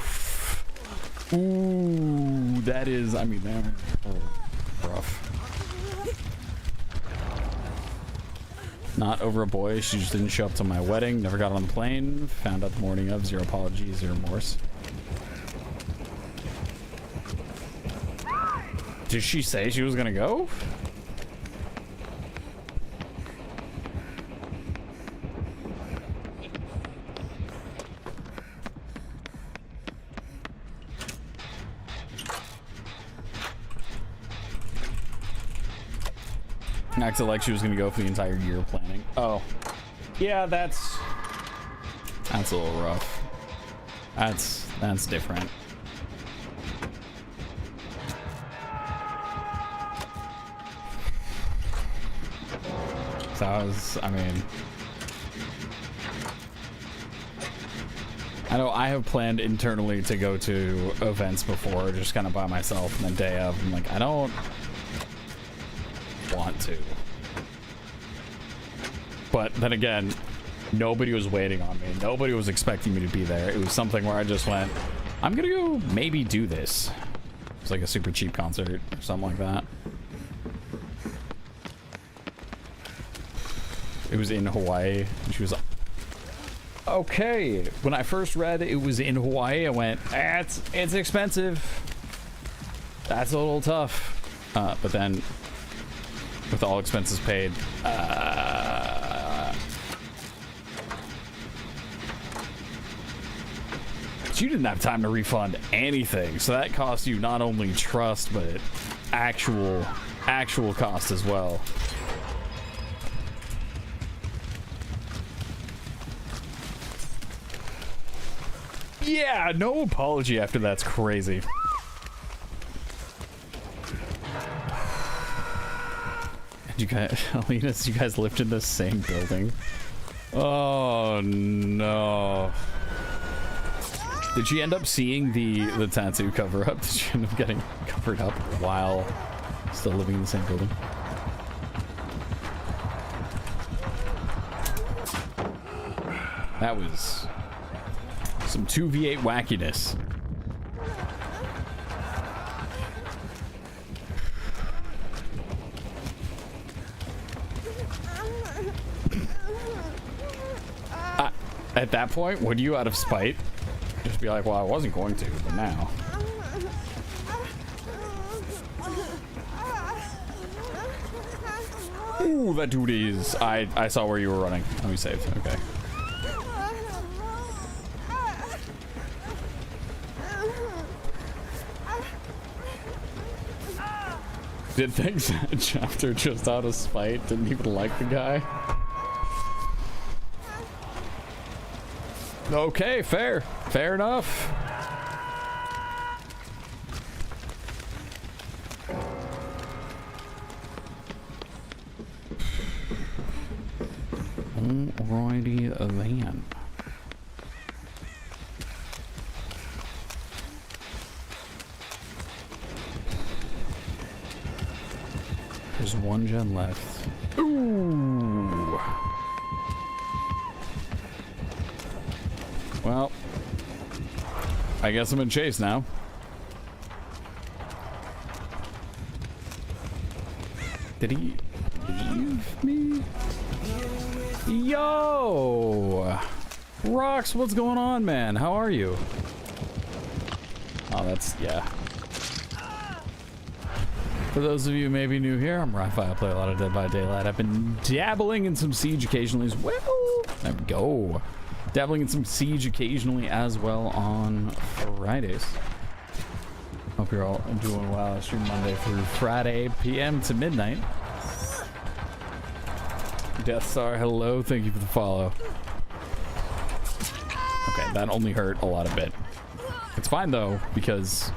that is, I mean, man, rough. Not over a boy. She just didn't show up to my wedding. Never got on the plane. Found out the morning of. Zero apologies, zero remorse. Did she say she was gonna go? Acted like she was gonna go for the entire year of planning. Oh, yeah, that's a little rough. That's different. So I mean, I know I have planned internally to go to events before, just kind of by myself, and the day of, I'm like, I don't want to. But then again, nobody was waiting on me. Nobody was expecting me to be there. It was something where I just went, I'm gonna go maybe do this. It's like a super cheap concert or something like that. It was in Hawaii. And she was like, okay. When I first read it was in Hawaii, I went, it's expensive. That's a little tough. But then with all expenses paid, you didn't have time to refund anything, so that cost you not only trust but actual cost as well. Yeah, no apology after that's crazy. You guys, Alina, you guys lived in the same building. Oh no. Did she end up seeing the tattoo cover up? Did she end up getting covered up while still living in the same building? That was some 2v8 wackiness. At that point, would you, out of spite, just be like, well, I wasn't going to, but now. Ooh, that dude is. I saw where you were running. Let me save. Okay. Did things chapter just out of spite? Didn't even like the guy? Okay, fair. Fair enough. Alrighty then. There's one gen left. Ooh. Well, I guess I'm in chase now. Did he leave me? Yo! Rox, what's going on, man? How are you? Oh, that's, yeah. For those of you who may be new here, I'm RYYFII. I play a lot of Dead by Daylight. I've been dabbling in some Siege occasionally as well. There we go. Dabbling in some Siege occasionally as well on Fridays. Hope you're all doing well. I stream Monday through Friday, PM to midnight. Death Star, hello. Thank you for the follow. Okay, that only hurt a lot of bit. It's fine though, because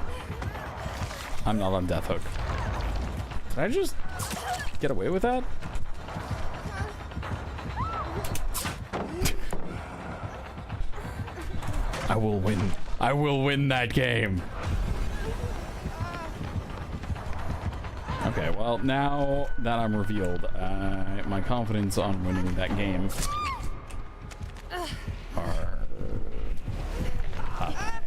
I'm not on Death Hook. Did I just get away with that? I will win. I will win that game. Okay, well, now that I'm revealed, my confidence on winning that game are high.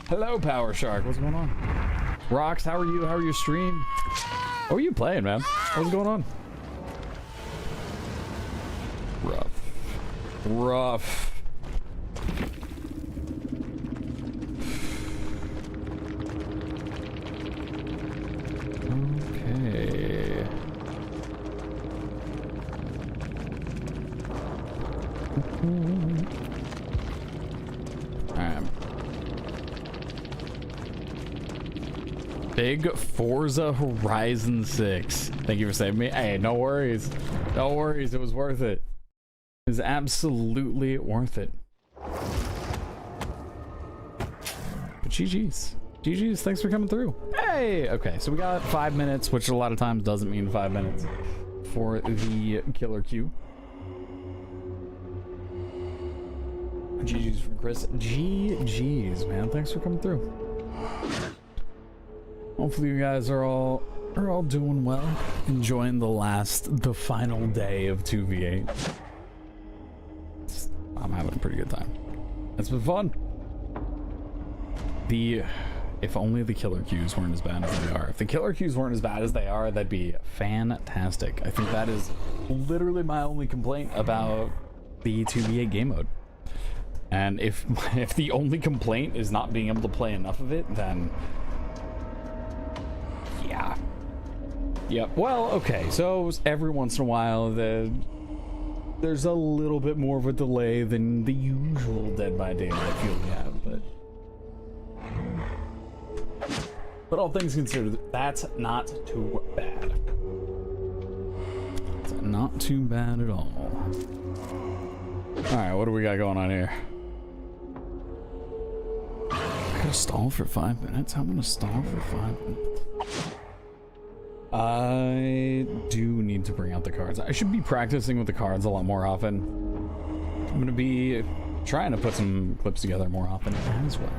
Hello, Power Shark. What's going on? Rox, how are you? How are your stream? What are you playing, man? What's going on? Rough. Rough. Okay. Alright. Big Forza Horizon 6. Thank you for saving me. Hey, no worries. No worries. It was worth it. It was absolutely worth it. But GG's. GG's, thanks for coming through. Hey! Okay, so we got 5 minutes, which a lot of times doesn't mean 5 minutes for the killer queue. GG's from Chris. GG's, man. Thanks for coming through. Hopefully you guys are all doing well. Enjoying the final day of 2v8. I'm having a pretty good time. It's been fun. If only the killer queues weren't as bad as they are. If the killer queues weren't as bad as they are, that'd be fantastic. I think that is literally my only complaint about the 2v8 game mode. And if the only complaint is not being able to play enough of it, then yeah. Yep. Well, okay. So every once in a while, there's a little bit more of a delay than the usual Dead by Daylight feel we have, but all things considered, that's not too bad. It's not too bad at all. All right, what do we got going on here? I gotta stall for 5 minutes. I'm gonna stall for 5 minutes. I do need to bring out the cards. I should be practicing with the cards a lot more often. I'm gonna be trying to put some clips together more often as well.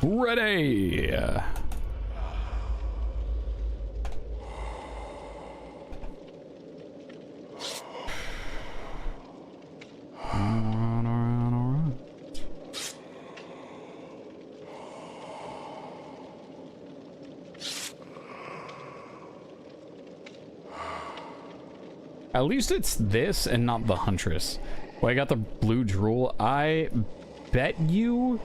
Ready. All right. At least it's this and not the Huntress. Well, I got the blue drool. I bet you...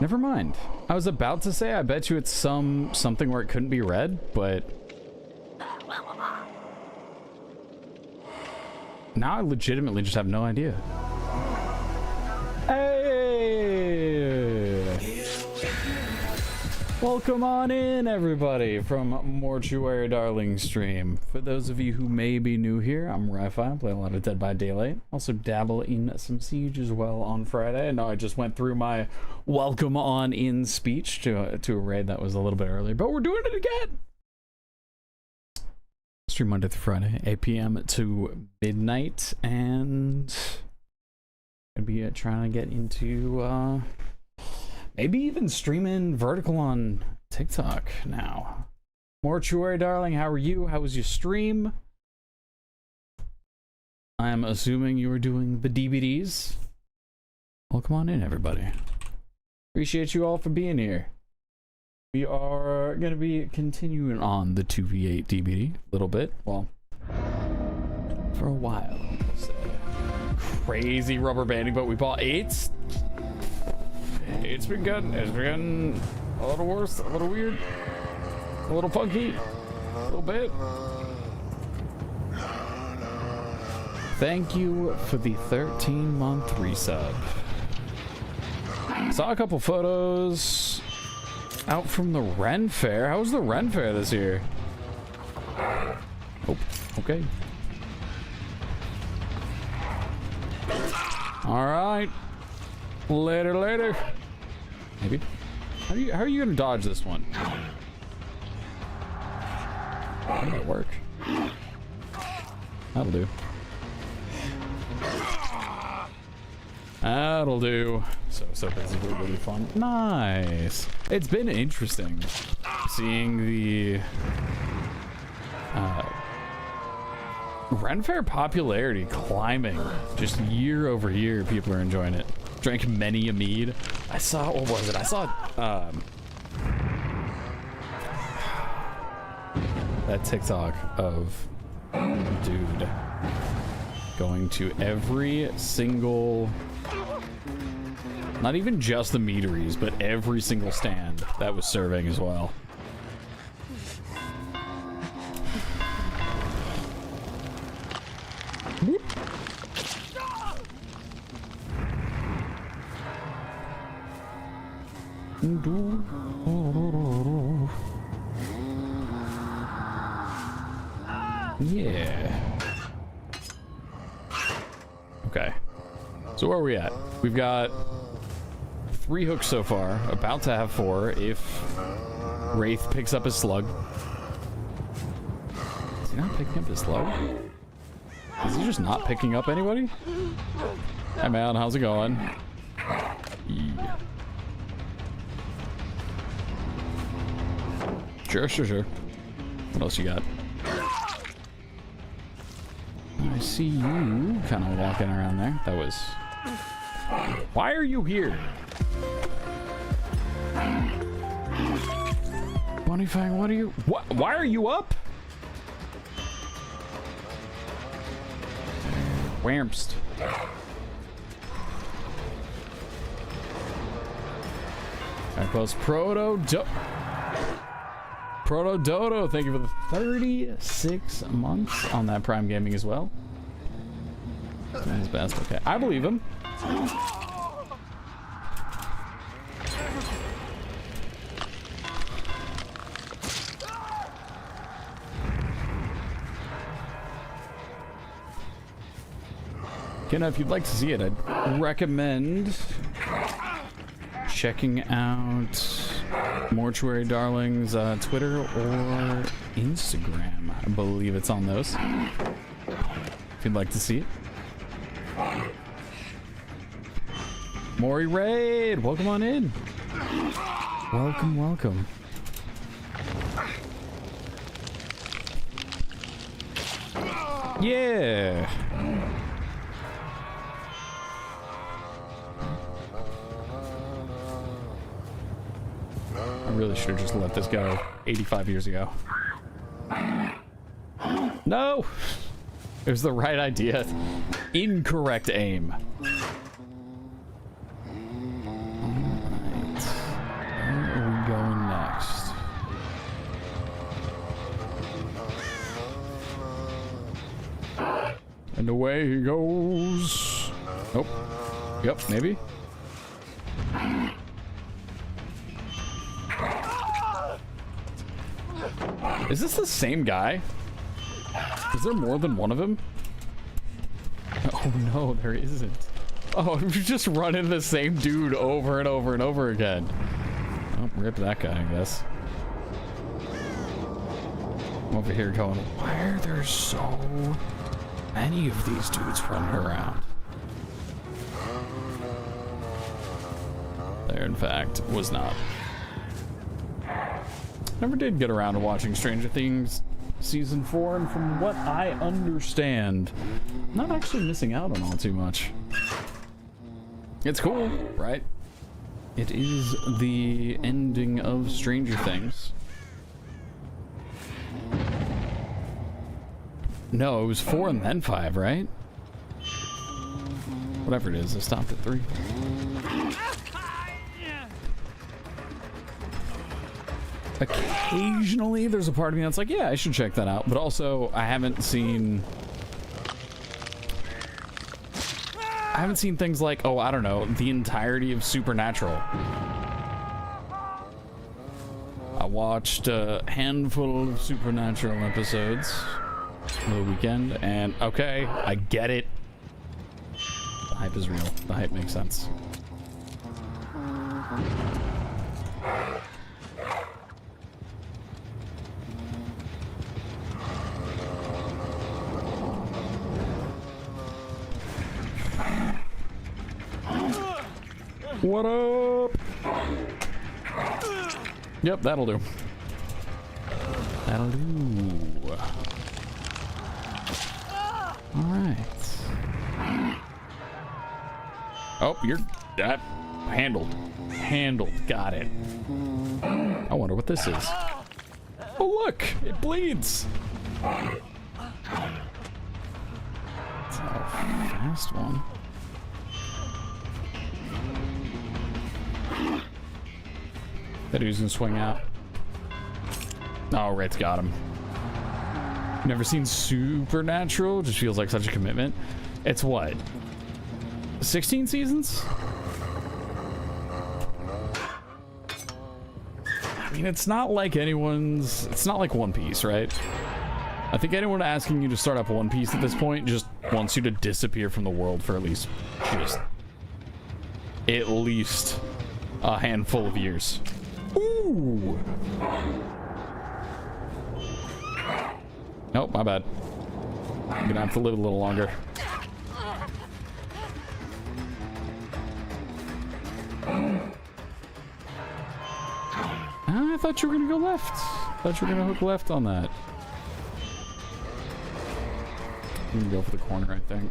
Never mind. I was about to say I bet you it's something where it couldn't be read, but... Now I legitimately just have no idea. Hey! Welcome on in, everybody, from Mortuary Darling stream. For those of you who may be new here, I'm Ryyfii. I play a lot of Dead by Daylight. Also dabble in some Siege as well on Friday. I know I just went through my welcome on in speech to a raid that was a little bit earlier, but we're doing it again. Stream Monday through Friday, 8 p.m. to midnight, and gonna be trying to get into maybe even streaming vertical on TikTok now. Mortuary Darling, how are you? How was your stream? I'm assuming you were doing the DVDs. Welcome on in, everybody. Appreciate you all for being here. We are going to be continuing on the 2v8 DVD a little bit. Well, for a while, I'll say. Crazy rubber banding, but we bought 8s. It's been good. It's been a little worse, a little weird, a little funky, a little bit. Thank you for the 13-month resub. Saw a couple photos out from the Ren Fair. How was the Ren Fair this year? Oh, okay. All right. Later, later. Maybe. How are you gonna dodge this one? That might work. That'll do. That'll do. So basically really fun. Nice. It's been interesting seeing the Ren Fair popularity climbing just year over year. People are enjoying it. Drank many a mead. I saw, what was it? I saw that TikTok of dude going to every single, not even just the meaderies, but every single stand that was serving as well. Yeah. Okay. So where are we at? We've got 3 hooks so far. About to have 4 if Wraith picks up his slug. Is he not picking up his slug? Is he just not picking up anybody? Hey man, how's it going? Yeah. Sure. What else you got? I see you kind of walking around there. That was... Why are you here? Bunny Fang, what are you... What? Why are you up? Whamst. Alright, close. Proto Dodo, thank you for the 36 months on that Prime Gaming as well. Man's best. Okay, I believe him. Kenna, if you'd like to see it, I'd recommend checking out Mortuary Darlings Twitter or Instagram. I believe it's on those. If you'd like to see it. Maury Raid, welcome on in. Welcome, welcome. Yeah. I really should have just let this go 85 years ago. No! It was the right idea. Incorrect aim. Alright. Where are we going next? And away he goes. Nope. Yep, maybe. Is this the same guy? Is there more than one of him? Oh no, there isn't. Oh, we just run into the same dude over and over and over again. Oh, rip that guy, I guess. I'm over here going, why are there so many of these dudes running around? There, in fact, was not. Never did get around to watching Stranger Things season 4, and from what I understand, I'm not actually missing out on all too much. It's cool, right? It is the ending of Stranger Things. No, it was 4 and then 5, right? Whatever it is, I stopped at 3. Occasionally there's a part of me that's like, yeah, I should check that out, but also I haven't seen things like, oh, I don't know, the entirety of Supernatural. I watched a handful of Supernatural episodes over the weekend, and okay, I get it. The hype is real. The hype makes sense. What up? Yep, that'll do. That'll do. All right. Oh, you're handled. Handled. Got it. I wonder what this is. Oh, look! It bleeds! It's a fast one. That dude's gonna swing out. Oh, Red's got him. Never seen Supernatural? Just feels like such a commitment. It's what? 16 seasons? I mean, it's not like it's not like One Piece, right? I think anyone asking you to start up One Piece at this point just wants you to disappear from the world for at least a handful of years. Ooh. Nope, my bad. I'm gonna have to live a little longer. I thought you were gonna go left. I thought you were gonna hook left on that. I'm gonna go for the corner, I think.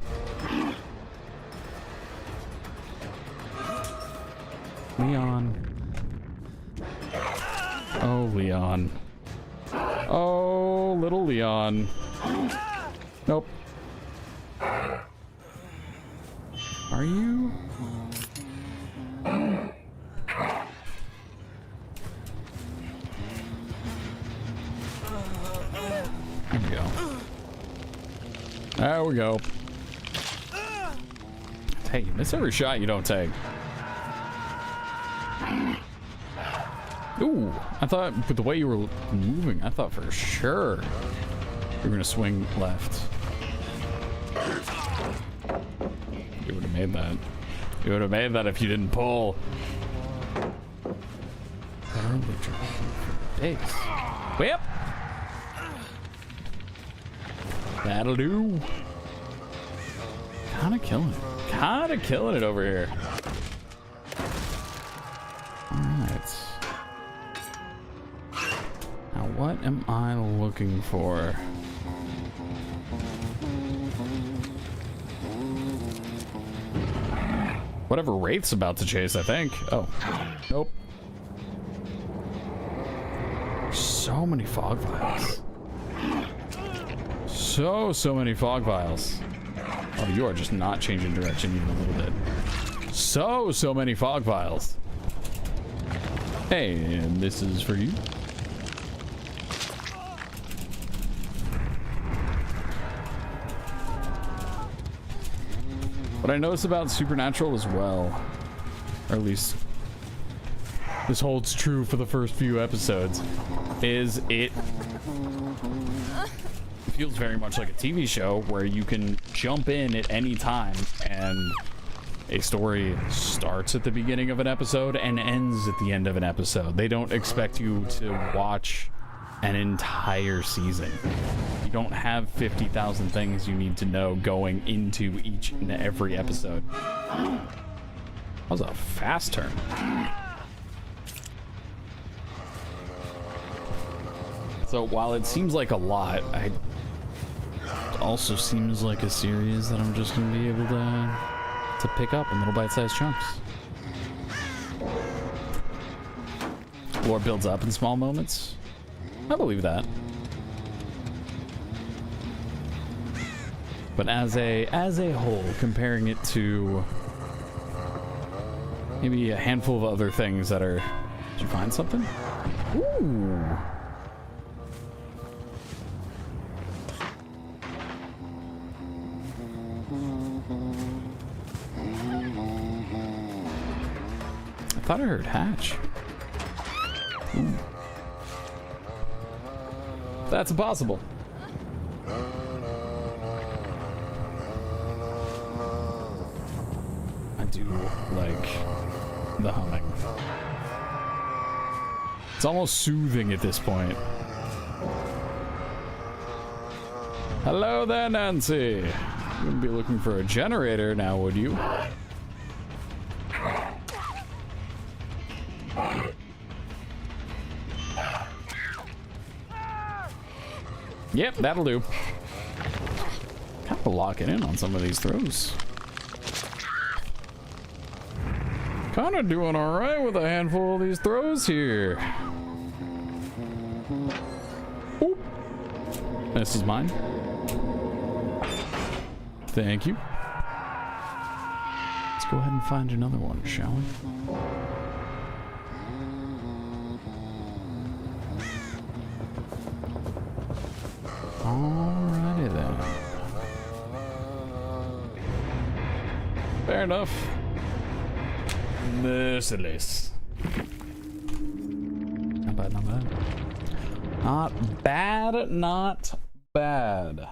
Leon. Oh, Leon. Oh, little Leon. Nope. Are you? There we go. There we go. Hey, you miss every shot you don't take. Ooh, I thought with the way you were moving, I thought for sure you were gonna swing left. You would have made that. You would have made that if you didn't pull. Days. Whip. That'll do. Kinda killing it over here. Alright. Now what am I looking for? Whatever Wraith's about to chase, I think. Oh. Nope. So many fog vials. So many fog vials. Oh, you are just not changing direction even a little bit. So many fog vials. Hey, and this is for you. What I noticed about Supernatural as well, or at least this holds true for the first few episodes, is it feels very much like a TV show where you can jump in at any time and a story starts at the beginning of an episode and ends at the end of an episode. They don't expect you to watch an entire season. You don't have 50,000 things you need to know going into each and every episode. That was a fast turn. So while it seems like a lot, it also seems like a series that I'm just gonna be able to pick up in little bite-sized chunks. Lore builds up in small moments. I believe that. But as a whole, comparing it to maybe a handful of other things that are... Did you find something? Ooh. I thought I heard hatch. Ooh. That's impossible. I do like the humming. It's almost soothing at this point. Hello there, Nancy. You wouldn't be looking for a generator now, would you? Yep, that'll do. Kind of locking in on some of these throws. Kind of doing all right with a handful of these throws here. Ooh. This is mine. Thank you. Let's go ahead and find another one, shall we? Alrighty then. Fair enough. Merciless. Not bad, not bad. Not bad, not bad.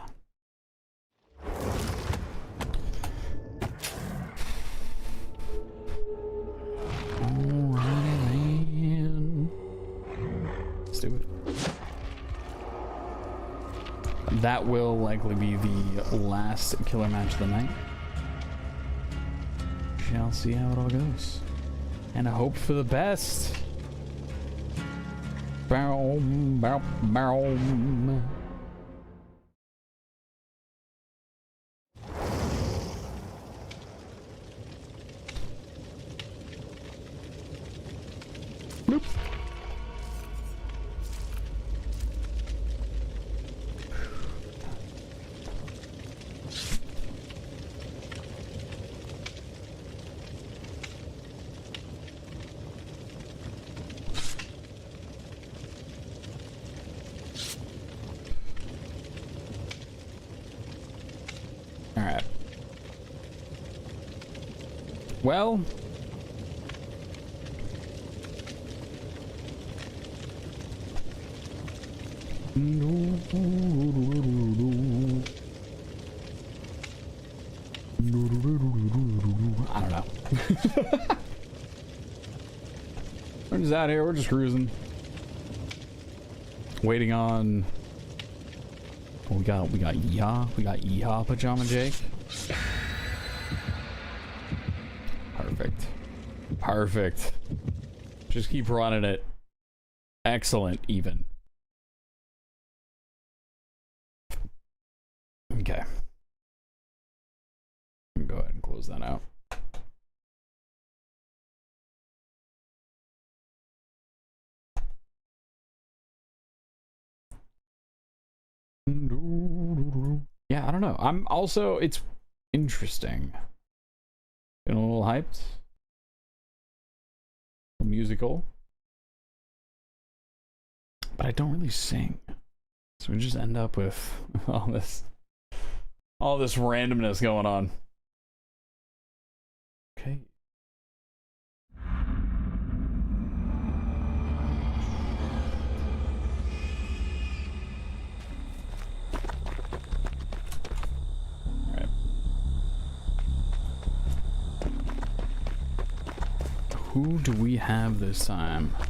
Alrighty then. Let's do it. That will likely be the last killer match of the night. Shall see how it all goes. And I hope for the best. Boom, boom, boom. Bloop. Alright. Well, We're just out here. We're just cruising. Waiting on... Oh, we got Pajama Jake. Perfect. Perfect. Just keep running it. Excellent, even. Okay. Go ahead and close that out. Yeah, I don't know. I'm also, it's interesting. Feeling a little hyped. A little musical. But I don't really sing. So we just end up with all this randomness going on. Okay. Alright. Who do we have this time? Do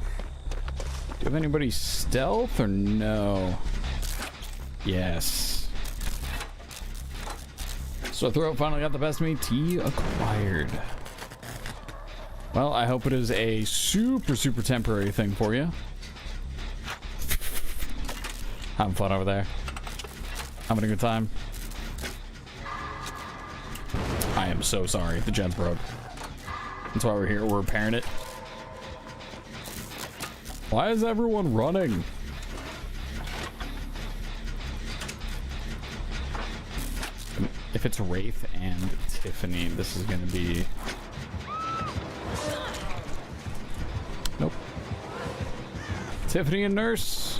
you have anybody stealth or no? Yes. So throat finally got the best of me. T acquired. Well, I hope it is a super temporary thing for you. Having fun over there. Having a good time. I am so sorry. The gen's broke. That's why we're here. We're repairing it. Why is everyone running? If it's Wraith and Tiffany, this is gonna be... Nope. Tiffany and Nurse.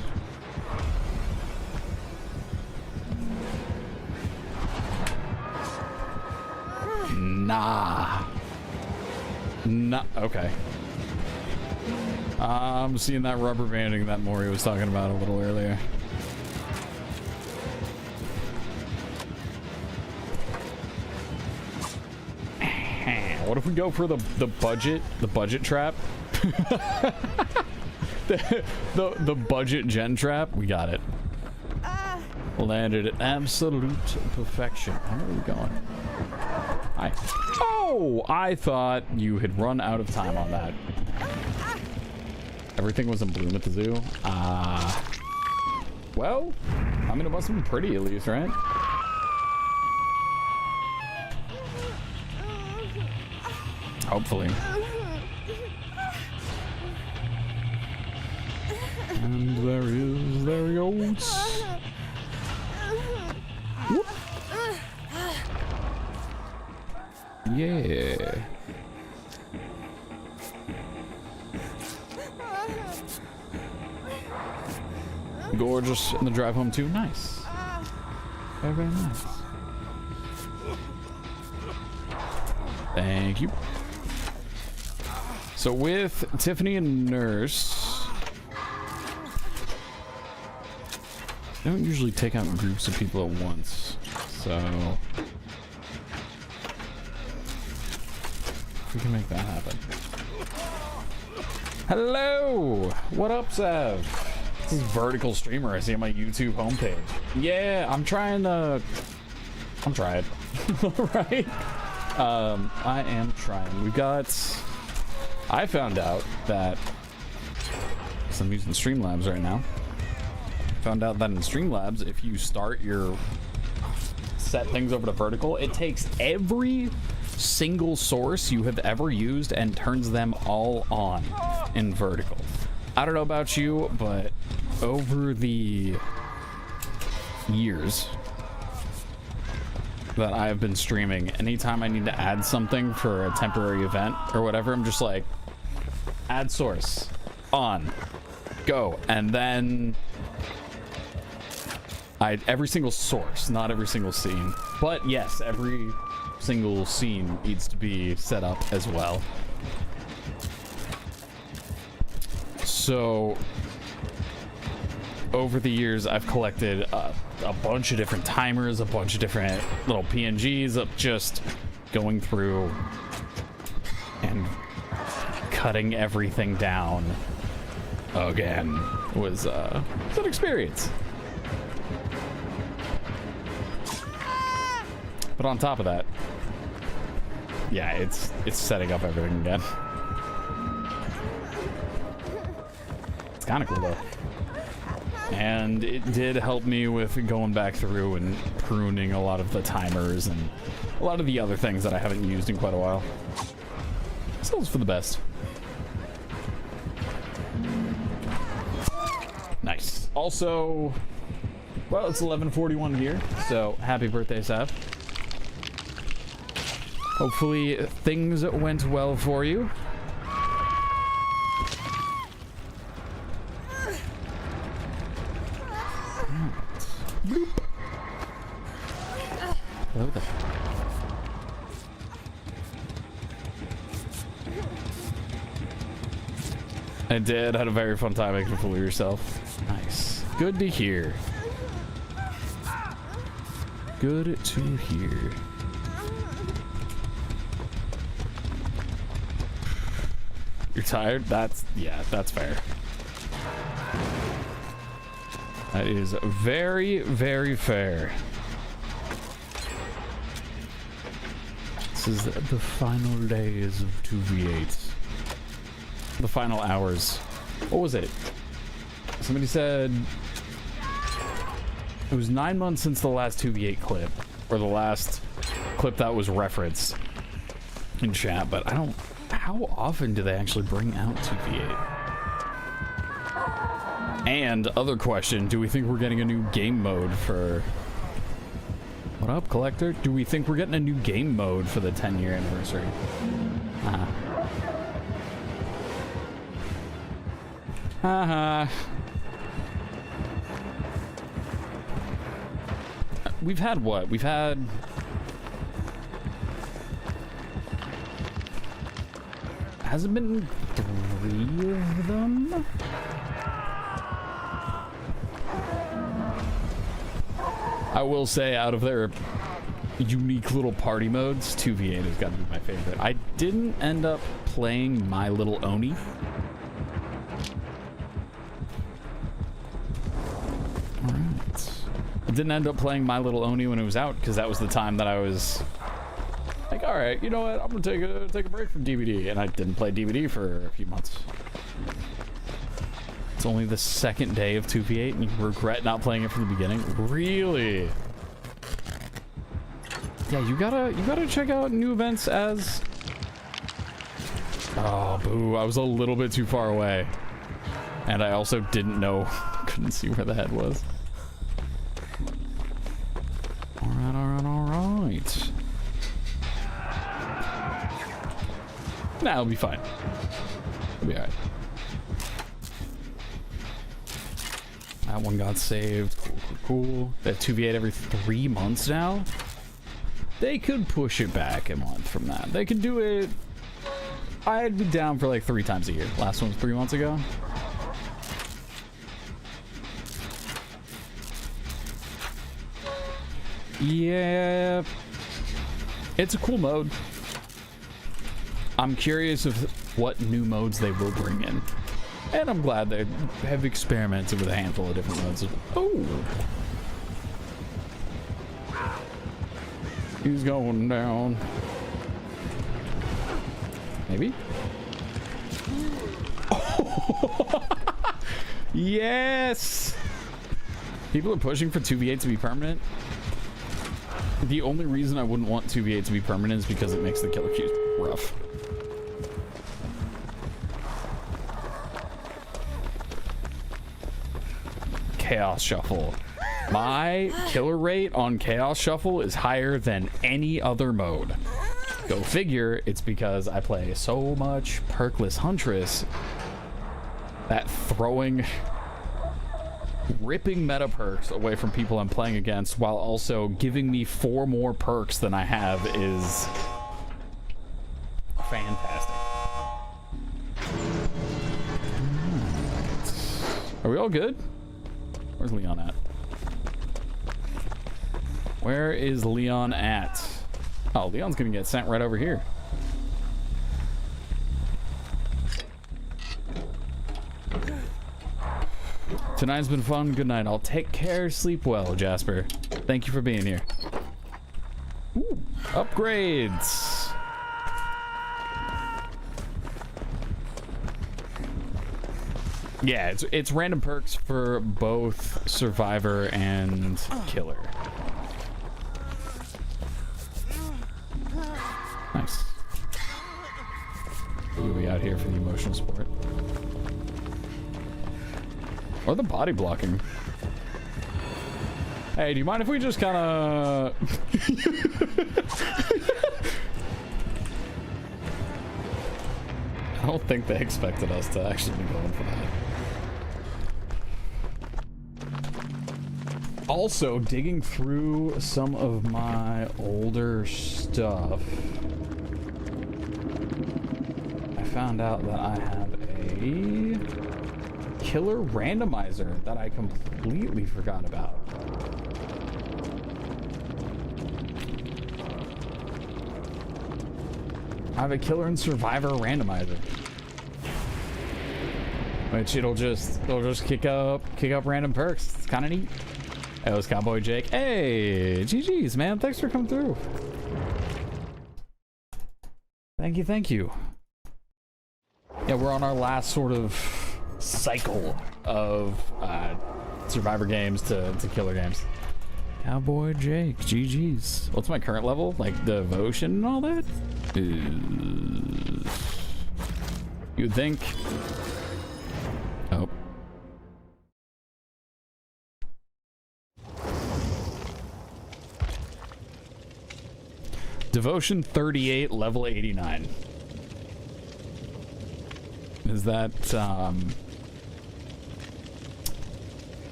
Nah. Okay. I'm seeing that rubber banding that Maury was talking about a little earlier. What if we go for the budget trap? the budget gen trap? We got it. Landed at absolute perfection. Where are we going? Oh, I thought you had run out of time on that. Everything was in bloom at the zoo. Well, I mean, it must have been pretty at least, right? Hopefully. And there he goes. Whoop. Yeah. Gorgeous in the drive home too. Nice. Very, very nice. Thank you. So with Tiffany and Nurse, I don't usually take out groups of people at once. So we can make that happen. Hello! What up, Sev? This is Vertical Streamer I see on my YouTube homepage. Yeah, I'm trying. Right? I am trying. We've got... I found out that... So I'm using Streamlabs right now. Found out that in Streamlabs, if you start your... set things over to vertical, it takes every single source you have ever used and turns them all on in vertical. I don't know about you, but over the years that I've been streaming, anytime I need to add something for a temporary event or whatever, I'm just like, add source, on, go, and then every single source, not every single scene, but yes, every single scene needs to be set up as well. So over the years, I've collected a bunch of different timers, a bunch of different little PNGs of just going through cutting everything down again was an experience. But on top of that, yeah, it's setting up everything again. It's kind of cool though. And it did help me with going back through and pruning a lot of the timers and a lot of the other things that I haven't used in quite a while. So it's for the best. Nice. Also, well, it's 11:41 here, so happy birthday, Sav. Hopefully things went well for you. Bloop. Hello there. I did. Had a very fun time making a fool of yourself. Nice. Good to hear. Good to hear. You're tired? That's fair. That is very, very fair. This is the final days of 2v8. The final hours. What was it? Somebody said it was 9 months since the last 2v8 clip, or the last clip that was referenced in chat, but I don't... How often do they actually bring out 2v8? And other question, do we think we're getting a new game mode for... What up, Collector? Do we think we're getting a new game mode for the 10-year anniversary? Haha. We've had what? We've had... Has it been 3 of them? I will say, out of their unique little party modes, 2v8 has got to be my favorite. I didn't end up playing My Little Oni. Alright. I didn't end up playing My Little Oni when it was out, because that was the time that I was like, alright, you know what, I'm gonna take a break from DVD, and I didn't play DVD for a few months. It's only the second day of 2v8 and you regret not playing it from the beginning? Really? Yeah, you gotta check out new events as... Oh, boo, I was a little bit too far away. And I also didn't know, couldn't see where the head was. Alright. Nah, it'll be fine. It'll be alright. That one got saved. Cool. That 2v8 every 3 months now. They could push it back a month from that. They could do it. I'd be down for like 3 times a year. Last one was 3 months ago. Yeah. It's a cool mode. I'm curious of what new modes they will bring in. And I'm glad they have experimented with a handful of different modes. Oh! He's going down. Maybe? Oh. Yes! People are pushing for 2v8 to be permanent. The only reason I wouldn't want 2v8 to be permanent is because it makes the killer queue rough. Chaos Shuffle. My killer rate on Chaos Shuffle is higher than any other mode. Go figure, it's because I play so much perkless Huntress that throwing ripping meta perks away from people I'm playing against while also giving me 4 more perks than I have is fantastic. Are we all good? Where's Leon at? Where is Leon at? Oh, Leon's gonna get sent right over here. Tonight's been fun. Good night. I'll take care. Sleep well, Jasper. Thank you for being here. Ooh, upgrades. Yeah, it's random perks for both Survivor and Killer. Nice. We'll be out here for the emotional support. Or the body blocking. Hey, do you mind if we just kind of... I don't think they expected us to actually be going for that. Also, digging through some of my older stuff, I found out that I have a killer randomizer that I completely forgot about. I have a killer and survivor randomizer, which it'll just kick up random perks. It's kind of neat. Hey, it was Cowboy Jake. Hey, GG's, man. Thanks for coming through. Thank you. Yeah, we're on our last sort of cycle of survivor games to killer games. Cowboy Jake, GG's. What's my current level? Like devotion and all that? You'd think. Oh. Devotion 38, level 89. Is that,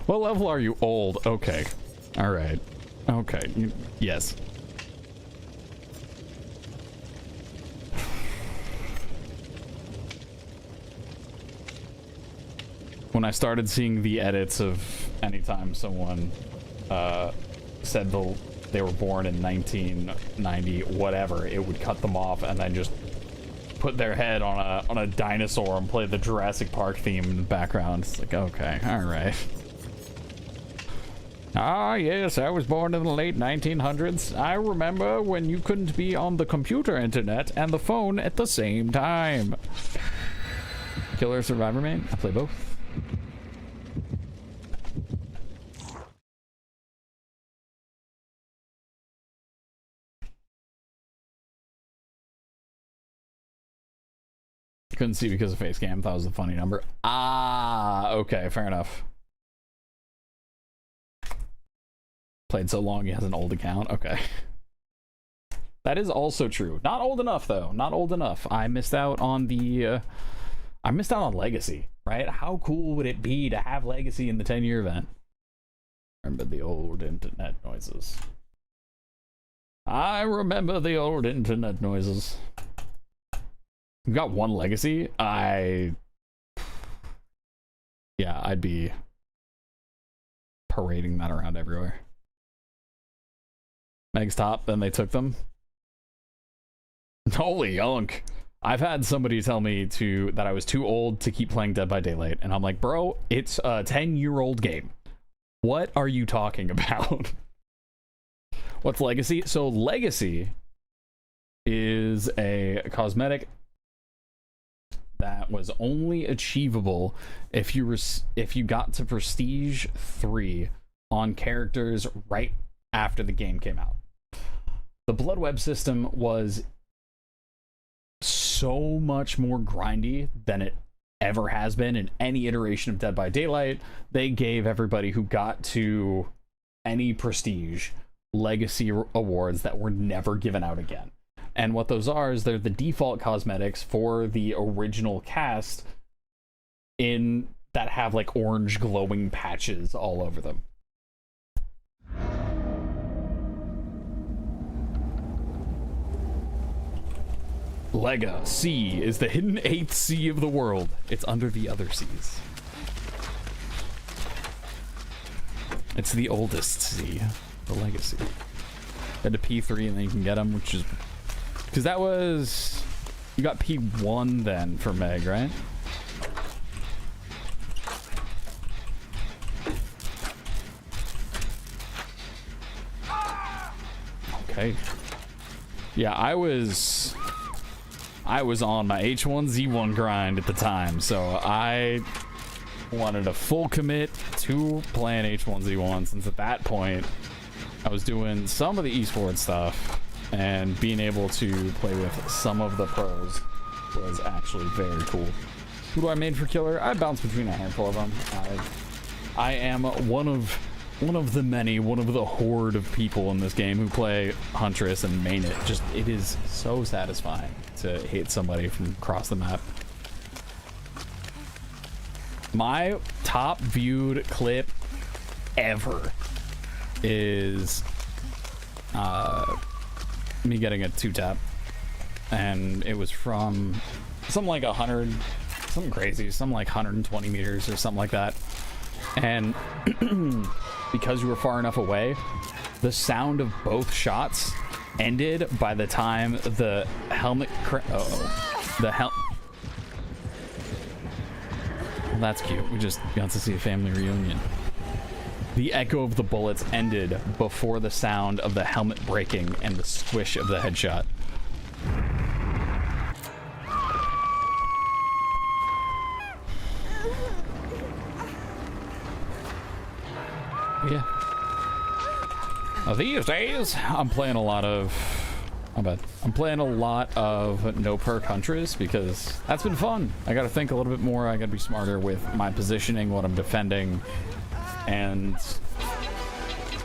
what level are you? Old. Okay. All right. Okay. Yes. When I started seeing the edits of anytime someone said they were born in 1990, whatever, it would cut them off and then just put their head on a dinosaur and play the Jurassic Park theme in the background. It's like, okay, all right. Ah, yes, I was born in the late 1900s. I remember when you couldn't be on the computer internet and the phone at the same time. Killer Survivor main? I play both. Couldn't see because of face cam. Thought it was a funny number. Ah, okay, fair enough. Played so long he has an old account. Okay. That is also true. Not old enough though. Not old enough. I missed out on the I missed out on Legacy, right? How cool would it be to have Legacy in the 10-year event? Remember the old internet noises. I remember the old internet noises. We've got one Legacy. Yeah, I'd be parading that around everywhere. Meg's top, then they took them. Holy yunk. I've had somebody tell me that I was too old to keep playing Dead by Daylight, and I'm like, bro, it's a 10-year-old game. What are you talking about? What's Legacy? So Legacy is a cosmetic that was only achievable if you got to Prestige 3 on characters right after the game came out. The Blood Web system was so much more grindy than it ever has been in any iteration of Dead by Daylight. They gave everybody who got to any Prestige Legacy awards that were never given out again. And what those are is they're the default cosmetics for the original cast that have like orange glowing patches all over them. Legacy is the hidden 8th sea of the world. It's under the other seas. It's the oldest sea, the Legacy. Head to P3 and then you can get them, which is... Because that was You got P1 then for Meg, right? Okay. Yeah, I was on my H1Z1 grind at the time, so I wanted a full commit to playing H1Z1, since at that point I was doing some of the esports stuff, and being able to play with some of the pros was actually very cool. Who do I main for killer? I bounce between a handful of them. I am one of the horde of people in this game who play Huntress and main it. Just, it is so satisfying to hit somebody from across the map. My top viewed clip ever is me getting a 2-tap, and it was from something like 100, something crazy, something like 120 meters or something like that. And because you were far enough away, the sound of both shots ended by the time the helmet well, that's cute. We just got to see a family reunion. The echo of the bullets ended before the sound of the helmet breaking and the squish of the headshot. Yeah. These days, I'm playing a lot of... I'm playing a lot of no perk Huntress because that's been fun. I gotta think a little bit more. I gotta be smarter with my positioning, what I'm defending, and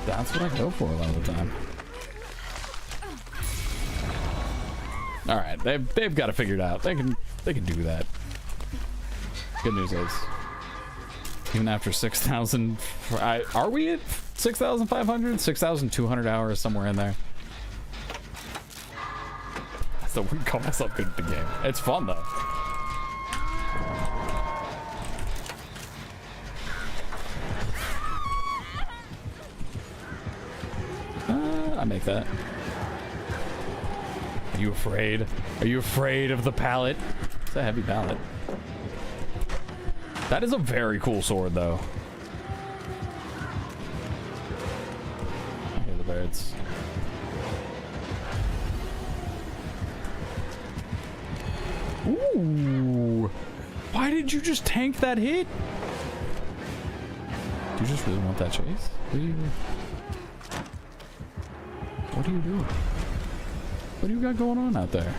that's what I go for a lot of the time. All right, they've got it figured out. They can do that. Good news is, even after 6,000, are we at 6,500, 6,200 hours, somewhere in there? So we call myself good at the game. It's fun though. I make that. Are you afraid? Are you afraid of the pallet? It's a heavy pallet. That is a very cool sword though. I hear the birds. Ooh! Why did you just tank that hit? Do you just really want that chase? What do you do? What do you got going on out there?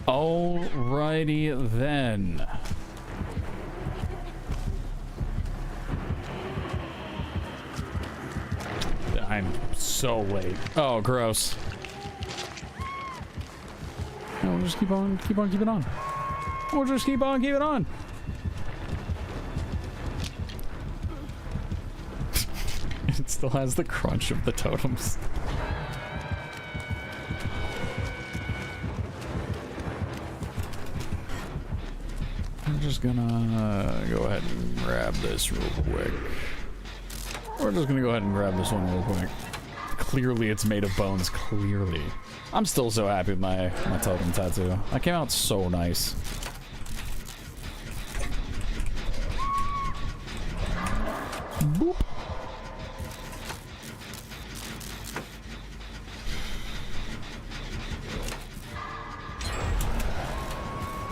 Alrighty then. I'm so late. Oh, gross. No, we'll just keep on keeping on. We'll just keep on keeping on. It still has the crunch of the totems. I'm just gonna go ahead and grab this real quick. We're just gonna go ahead and grab this one real quick. Clearly it's made of bones, clearly. I'm still so happy with my totem tattoo. That came out so nice. Boop.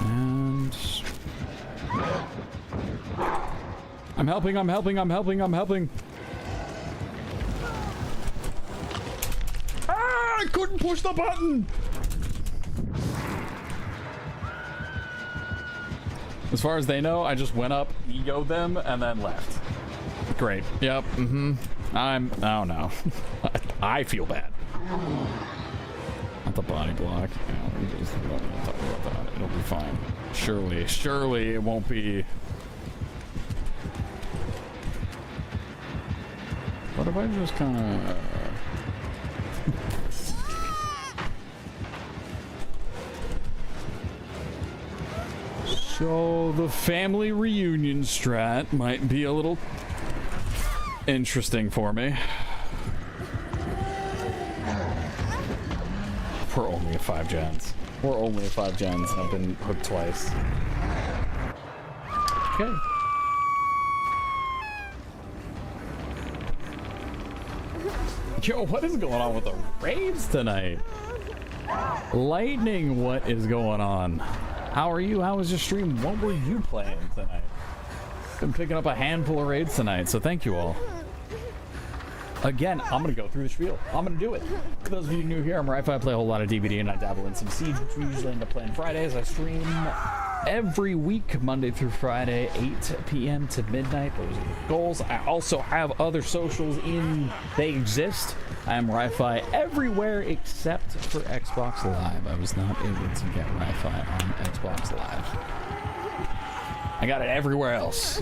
And I'm helping. I couldn't push the button. As far as they know, I just went up, egoed them, and then left. Great. Yep. Oh no. I feel bad. Not the body block. Yeah, we just don't talk about that. It'll be fine. Surely it won't be. What if I just kind of... So the family reunion strat might be a little interesting for me. We're only at 5 gens. We're only at 5 gens, and I've been hooked twice. Okay. Yo, what is going on with the raids tonight? Lightning, what is going on? How are you? How was your stream? What were you playing tonight? Been picking up a handful of raids tonight, so thank you all. Again, I'm gonna go through the spiel. I'm gonna do it. For those of you new here, I'm RYYFII. I play a whole lot of DVD and I dabble in some Siege, which we usually end up playing Fridays. I stream every week, Monday through Friday, 8 p.m. to midnight. Those are the goals. I also have other socials they exist. I am RYYFII everywhere except for Xbox Live. I was not able to get RYYFII on Xbox Live. I got it everywhere else.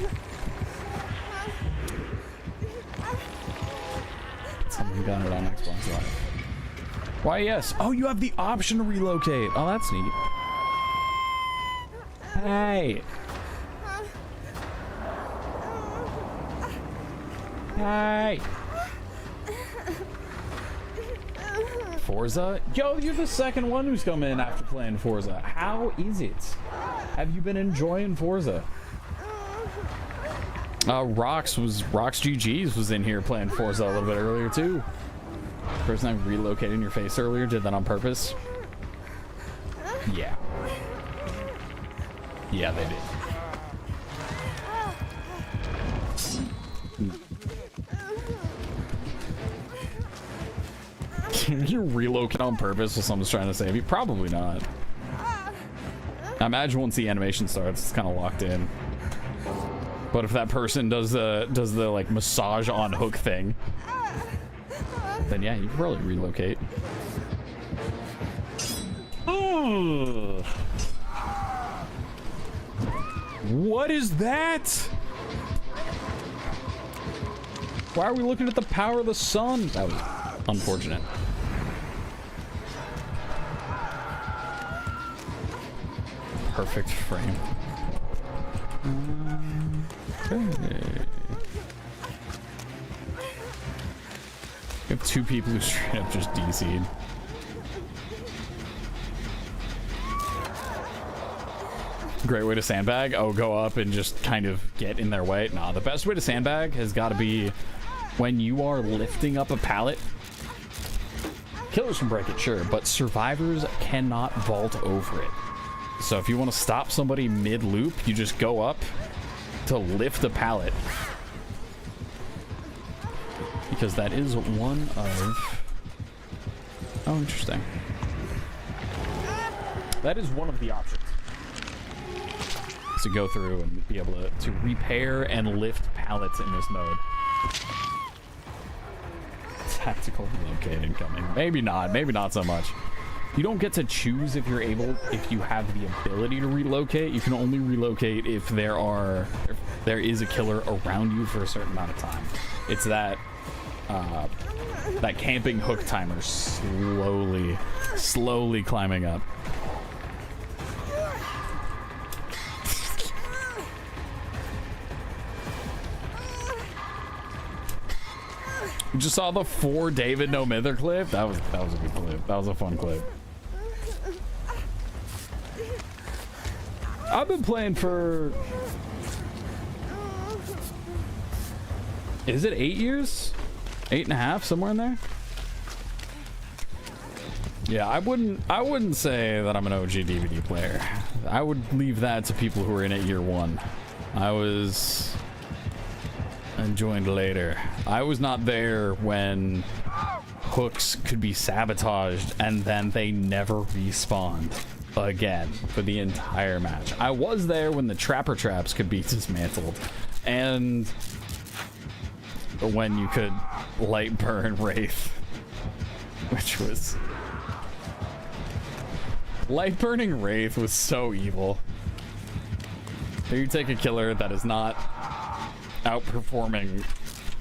Someone got it on Xbox Live. Why, yes. Oh, you have the option to relocate. Oh, that's neat. Hey. Hey. Forza? Yo, you're the second one who's come in after playing Forza. How is it? Have you been enjoying Forza? Rox GG's was in here playing Forza a little bit earlier too. Person I relocated in your face earlier did that on purpose. Yeah. Yeah, they did. Can you relocate on purpose if someone's trying to save you? Probably not. I imagine once the animation starts, it's kind of locked in. But if that person does the like massage on hook thing, then yeah, you can probably relocate. Ugh. What is that? Why are we looking at the power of the sun? That was unfortunate. Perfect frame. Okay. We have 2 people who straight up just DC'd. Great way to sandbag. Oh, go up and just kind of get in their way. Nah, the best way to sandbag has got to be when you are lifting up a pallet. Killers can break it, sure, but survivors cannot vault over it. So if you want to stop somebody mid-loop, you just go up to lift a pallet. Because that is one of... Oh, interesting. That is one of the options. To go through and be able to repair and lift pallets in this mode. Tactical relocate incoming. Maybe not so much. You don't get to choose if you have the ability to relocate. You can only relocate if there is a killer around you for a certain amount of time. It's that camping hook timer slowly climbing up. You just saw the 4 David No Mither clip? That was a good clip. That was a fun clip. I've been playing for... Is it 8 years? 8.5, somewhere in there? Yeah, I wouldn't say that I'm an OG DVD player. I would leave that to people who are in it year 1. I joined later. I was not there when hooks could be sabotaged and then they never respawned again for the entire match. I was there when the trapper traps could be dismantled and when you could light burn Wraith, which was... Light burning Wraith was so evil. Here you take a killer that is not outperforming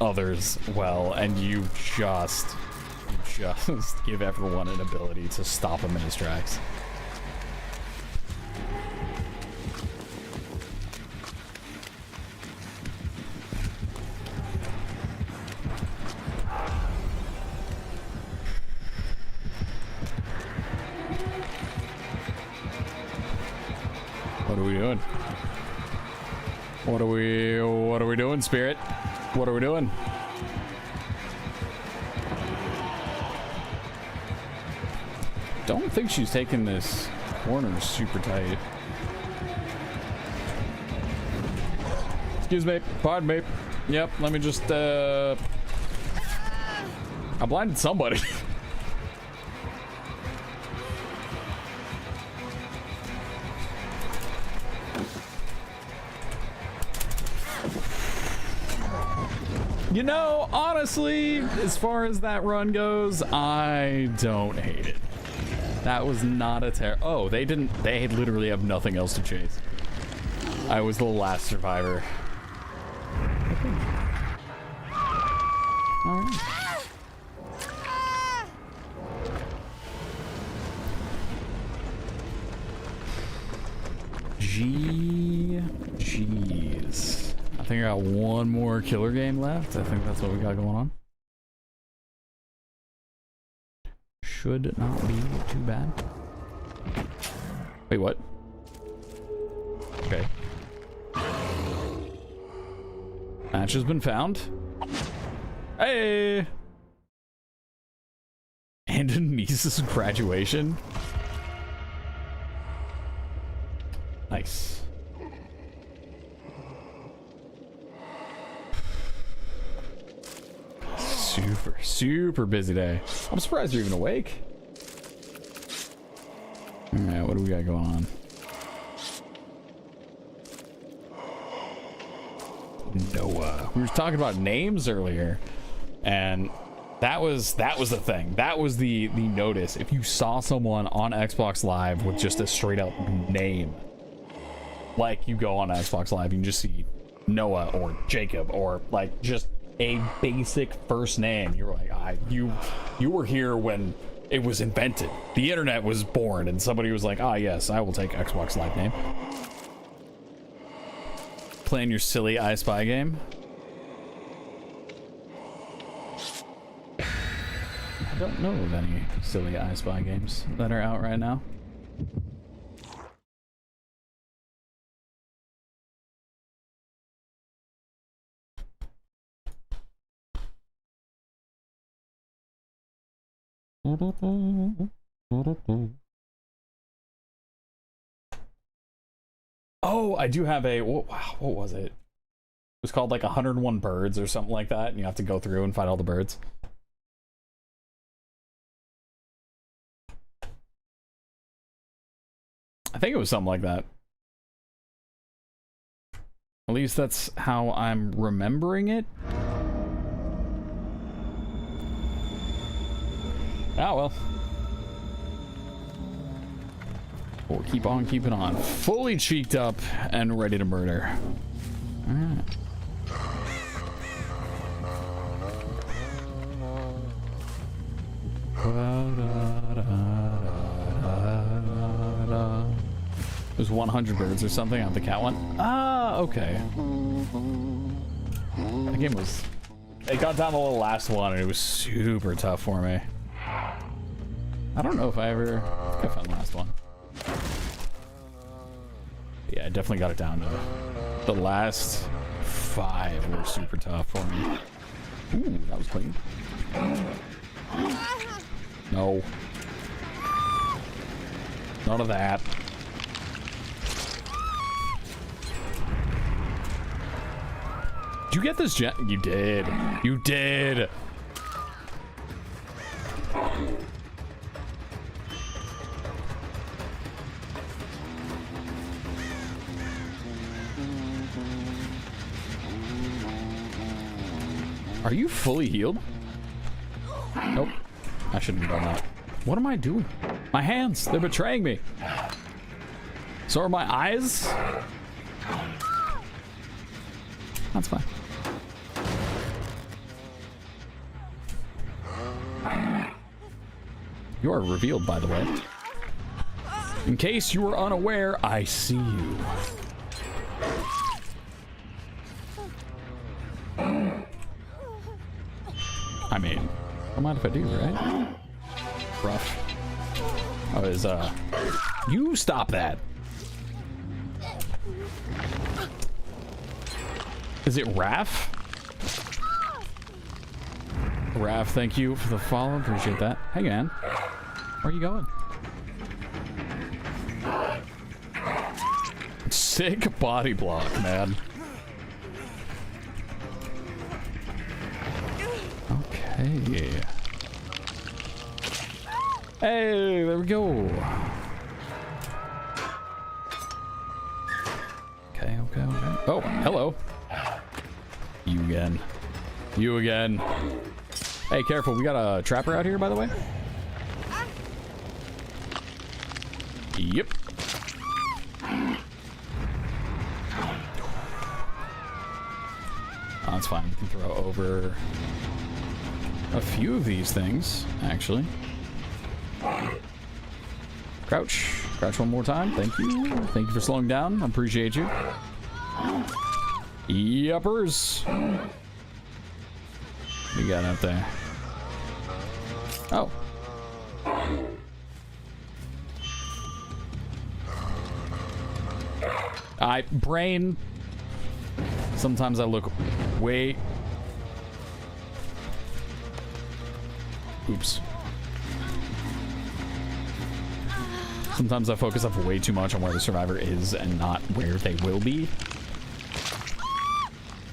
others well, and you just give everyone an ability to stop them in his tracks. What are we doing, Spirit? What are we doing? Don't think she's taking this corner super tight. Excuse me, pardon me. Yep, let me just I blinded somebody. You know, honestly, as far as that run goes, I don't hate it. That was not a oh, they literally have nothing else to chase. I was the last survivor. All right. GG's. I think I got one more killer game left. I think that's what we got going on. Should not be too bad. Wait, what? Okay. Match has been found. Hey! And a niece's graduation. Nice. Super busy day. I'm surprised you're even awake. Alright, what do we got going on? Noah. We were talking about names earlier, and that was the thing. That was the notice. If you saw someone on Xbox Live with just a straight up name, like you go on Xbox Live, you can just see Noah or Jacob or like just a basic first name. You were like, you were here when it was invented. The internet was born, and somebody was like, ah, yes, I will take Xbox Live name. Playing your silly I Spy game. I don't know of any silly I Spy games that are out right now. Oh, I do have a what was it? It was called like 101 birds or something like that, and you have to go through and find all the birds. I think it was something like that. At least that's how I'm remembering it. Ah, well. We'll keep on keeping on. Fully cheeked up and ready to murder. Alright. There's 100 birds or something on the cat one. Ah, okay. The game was... It got down to the last one and it was super tough for me. I don't know if I found the last one. Yeah, I definitely got it down to the last 5 were super tough for me. Ooh, that was clean. No. None of that. Did you get this jet? You did. You did. Are you fully healed? Nope. I shouldn't have done that. What am I doing? My hands, they're betraying me. So are my eyes? That's fine. You are revealed, by the way. In case you were unaware, I see you. I mean, don't mind if I do, right? Rough. Oh, you stop that. Is it Raph? Raph, thank you for the follow. Appreciate that. Hey, man. Where are you going? Sick body block, man. Okay. Hey, there we go. Okay, okay, okay. Oh, hello. You again. You again. Hey, careful. We got a trapper out here, by the way. Yep. Oh, that's fine. We can throw over a few of these things, actually. Crouch. Crouch one more time. Thank you. Thank you for slowing down. I appreciate you. Yuppers. What do you got out there? Oh. Brain. Sometimes I look way... Oops. Sometimes I focus up way too much on where the survivor is and not where they will be.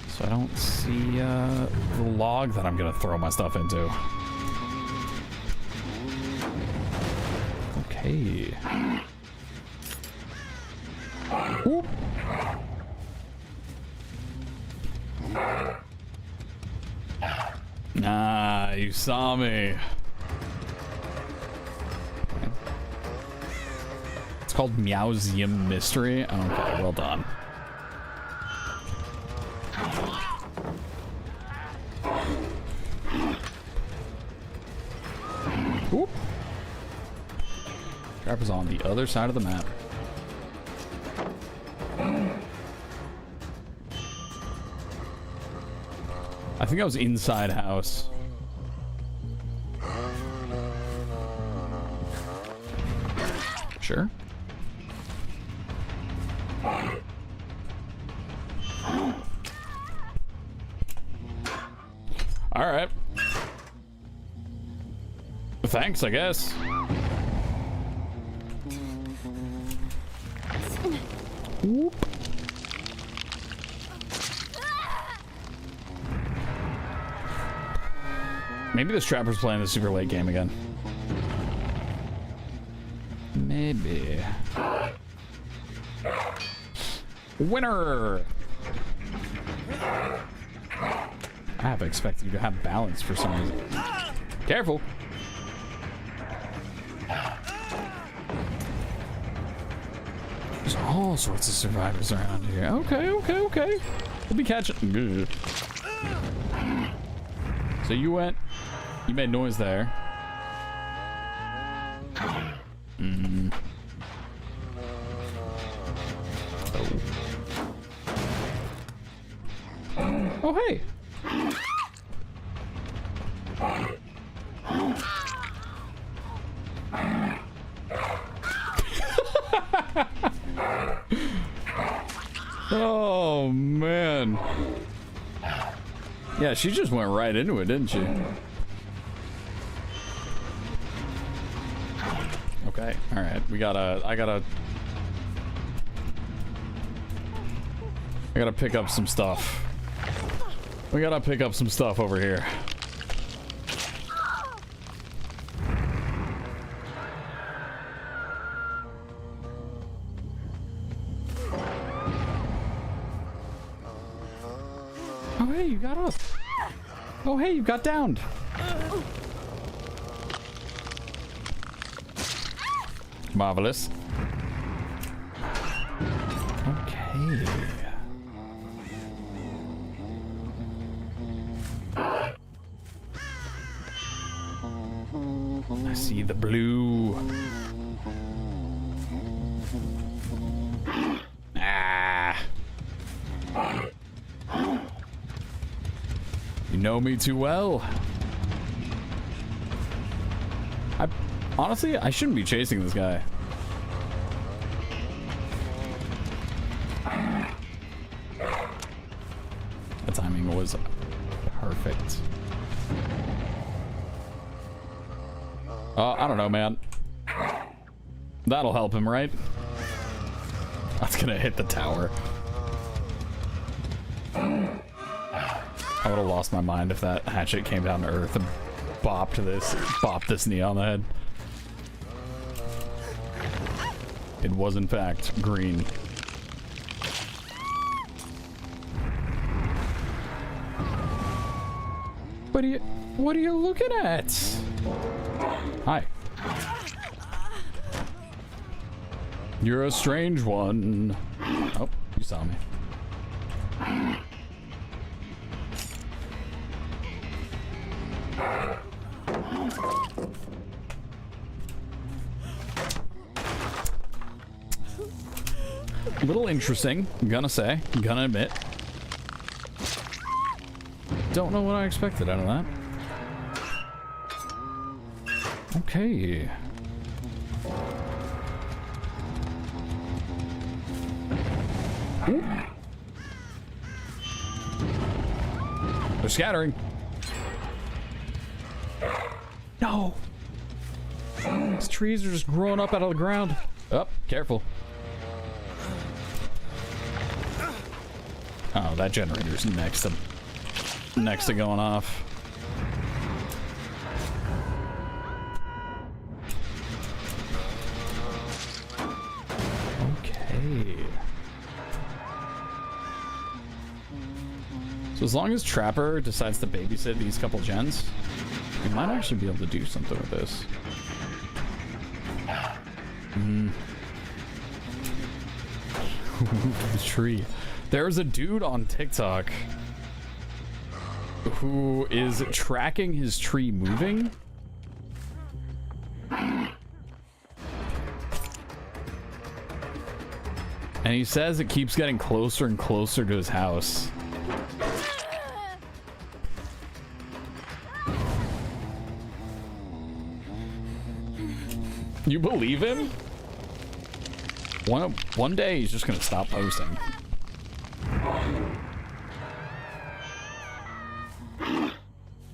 So I don't see the log that I'm gonna throw my stuff into. Okay. Whoop. Nah, you saw me. It's called Meowsium Mystery. Okay, well done. Whoop. Trap is on the other side of the map. I think I was inside house. Sure. All right. Thanks, I guess. Whoop. Maybe this trapper's playing the super late game again. Maybe. Winner! I have expected you to have balance for some reason. Careful! There's all sorts of survivors around here. Okay, okay, okay. We'll be catching. So you went... You made noise there. Mm. Oh. Oh, hey. Oh, man. Yeah, she just went right into it, didn't she? Okay, all right. I gotta pick up some stuff. We gotta pick up some stuff over here. Oh, hey, you got up. Oh, hey, you got downed. Marvelous. Okay. I see the blue. Ah. You know me too well. Honestly, I shouldn't be chasing this guy. is perfect. I don't know, man. That'll help him, right? That's gonna hit the tower. I would have lost my mind if that hatchet came down to earth and bopped this knee on the head. It was in fact green. What are you looking at? Hi. You're a strange one. Oh, you saw me. A little interesting, I'm gonna say, I'm gonna admit. Don't know what I expected out of that. Okay. Ooh. They're scattering. No. These trees are just growing up out of the ground. Oh, careful. Oh, that generator's next to going off. Okay. So as long as Trapper decides to babysit these couple gens, we might actually be able to do something with this. The tree. There's a dude on TikTok who is tracking his tree moving. And he says it keeps getting closer and closer to his house. You believe him? One day he's just gonna stop posting.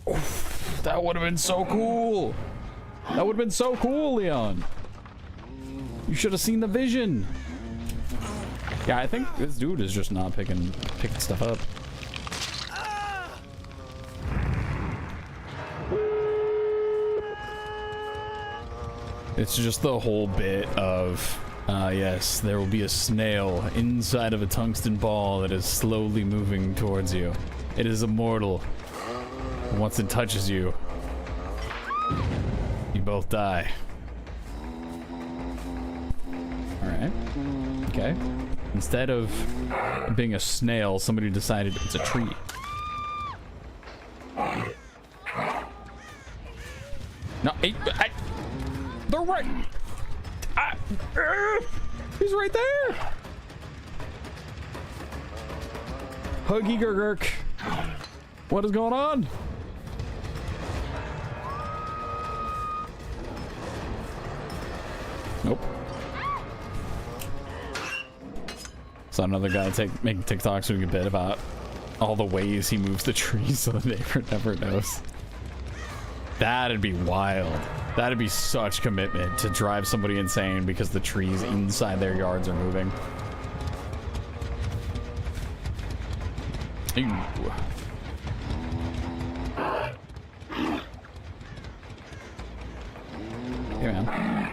Oof, that would have been so cool. That would have been so cool, Leon. You should have seen the vision. Yeah, I think this dude is just not picking stuff up. It's just the whole bit of, yes, there will be a snail inside of a tungsten ball that is slowly moving towards you. It is immortal. And once it touches you, you both die. Alright. Okay. Instead of being a snail, somebody decided it's a tree. No, they're right. He's right there. Huggy Gurgurk. What is going on? Nope. Saw another guy making TikToks doing a bit about all the ways he moves the trees so the neighbor never knows. That'd be wild. That'd be such commitment to drive somebody insane because the trees inside their yards are moving. Ew. Hey, man.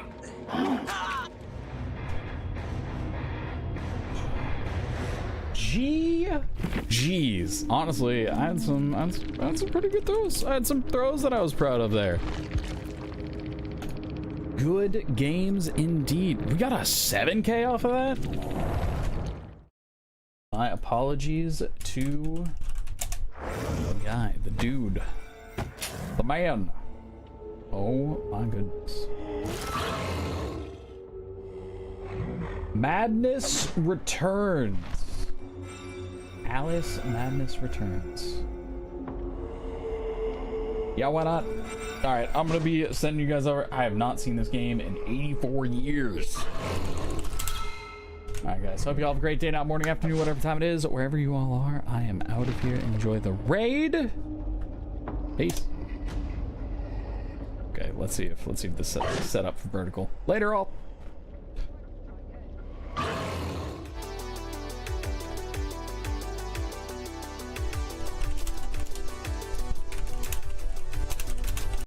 Jeez. Honestly, I had some pretty good throws. I had some throws that I was proud of there. Good games indeed. We got a 7K off of that? My apologies to the guy, the dude, the man. Oh my goodness. Madness returns. Alice Madness returns. Yeah, why not? All right, I'm gonna be sending you guys over. I have not seen this game in 84 years. Alright guys, hope you all have a great day, night, morning, afternoon, whatever time it is, wherever you all are. I am out of here. Enjoy the raid. Peace. Okay, let's see if this set up for vertical. Later all.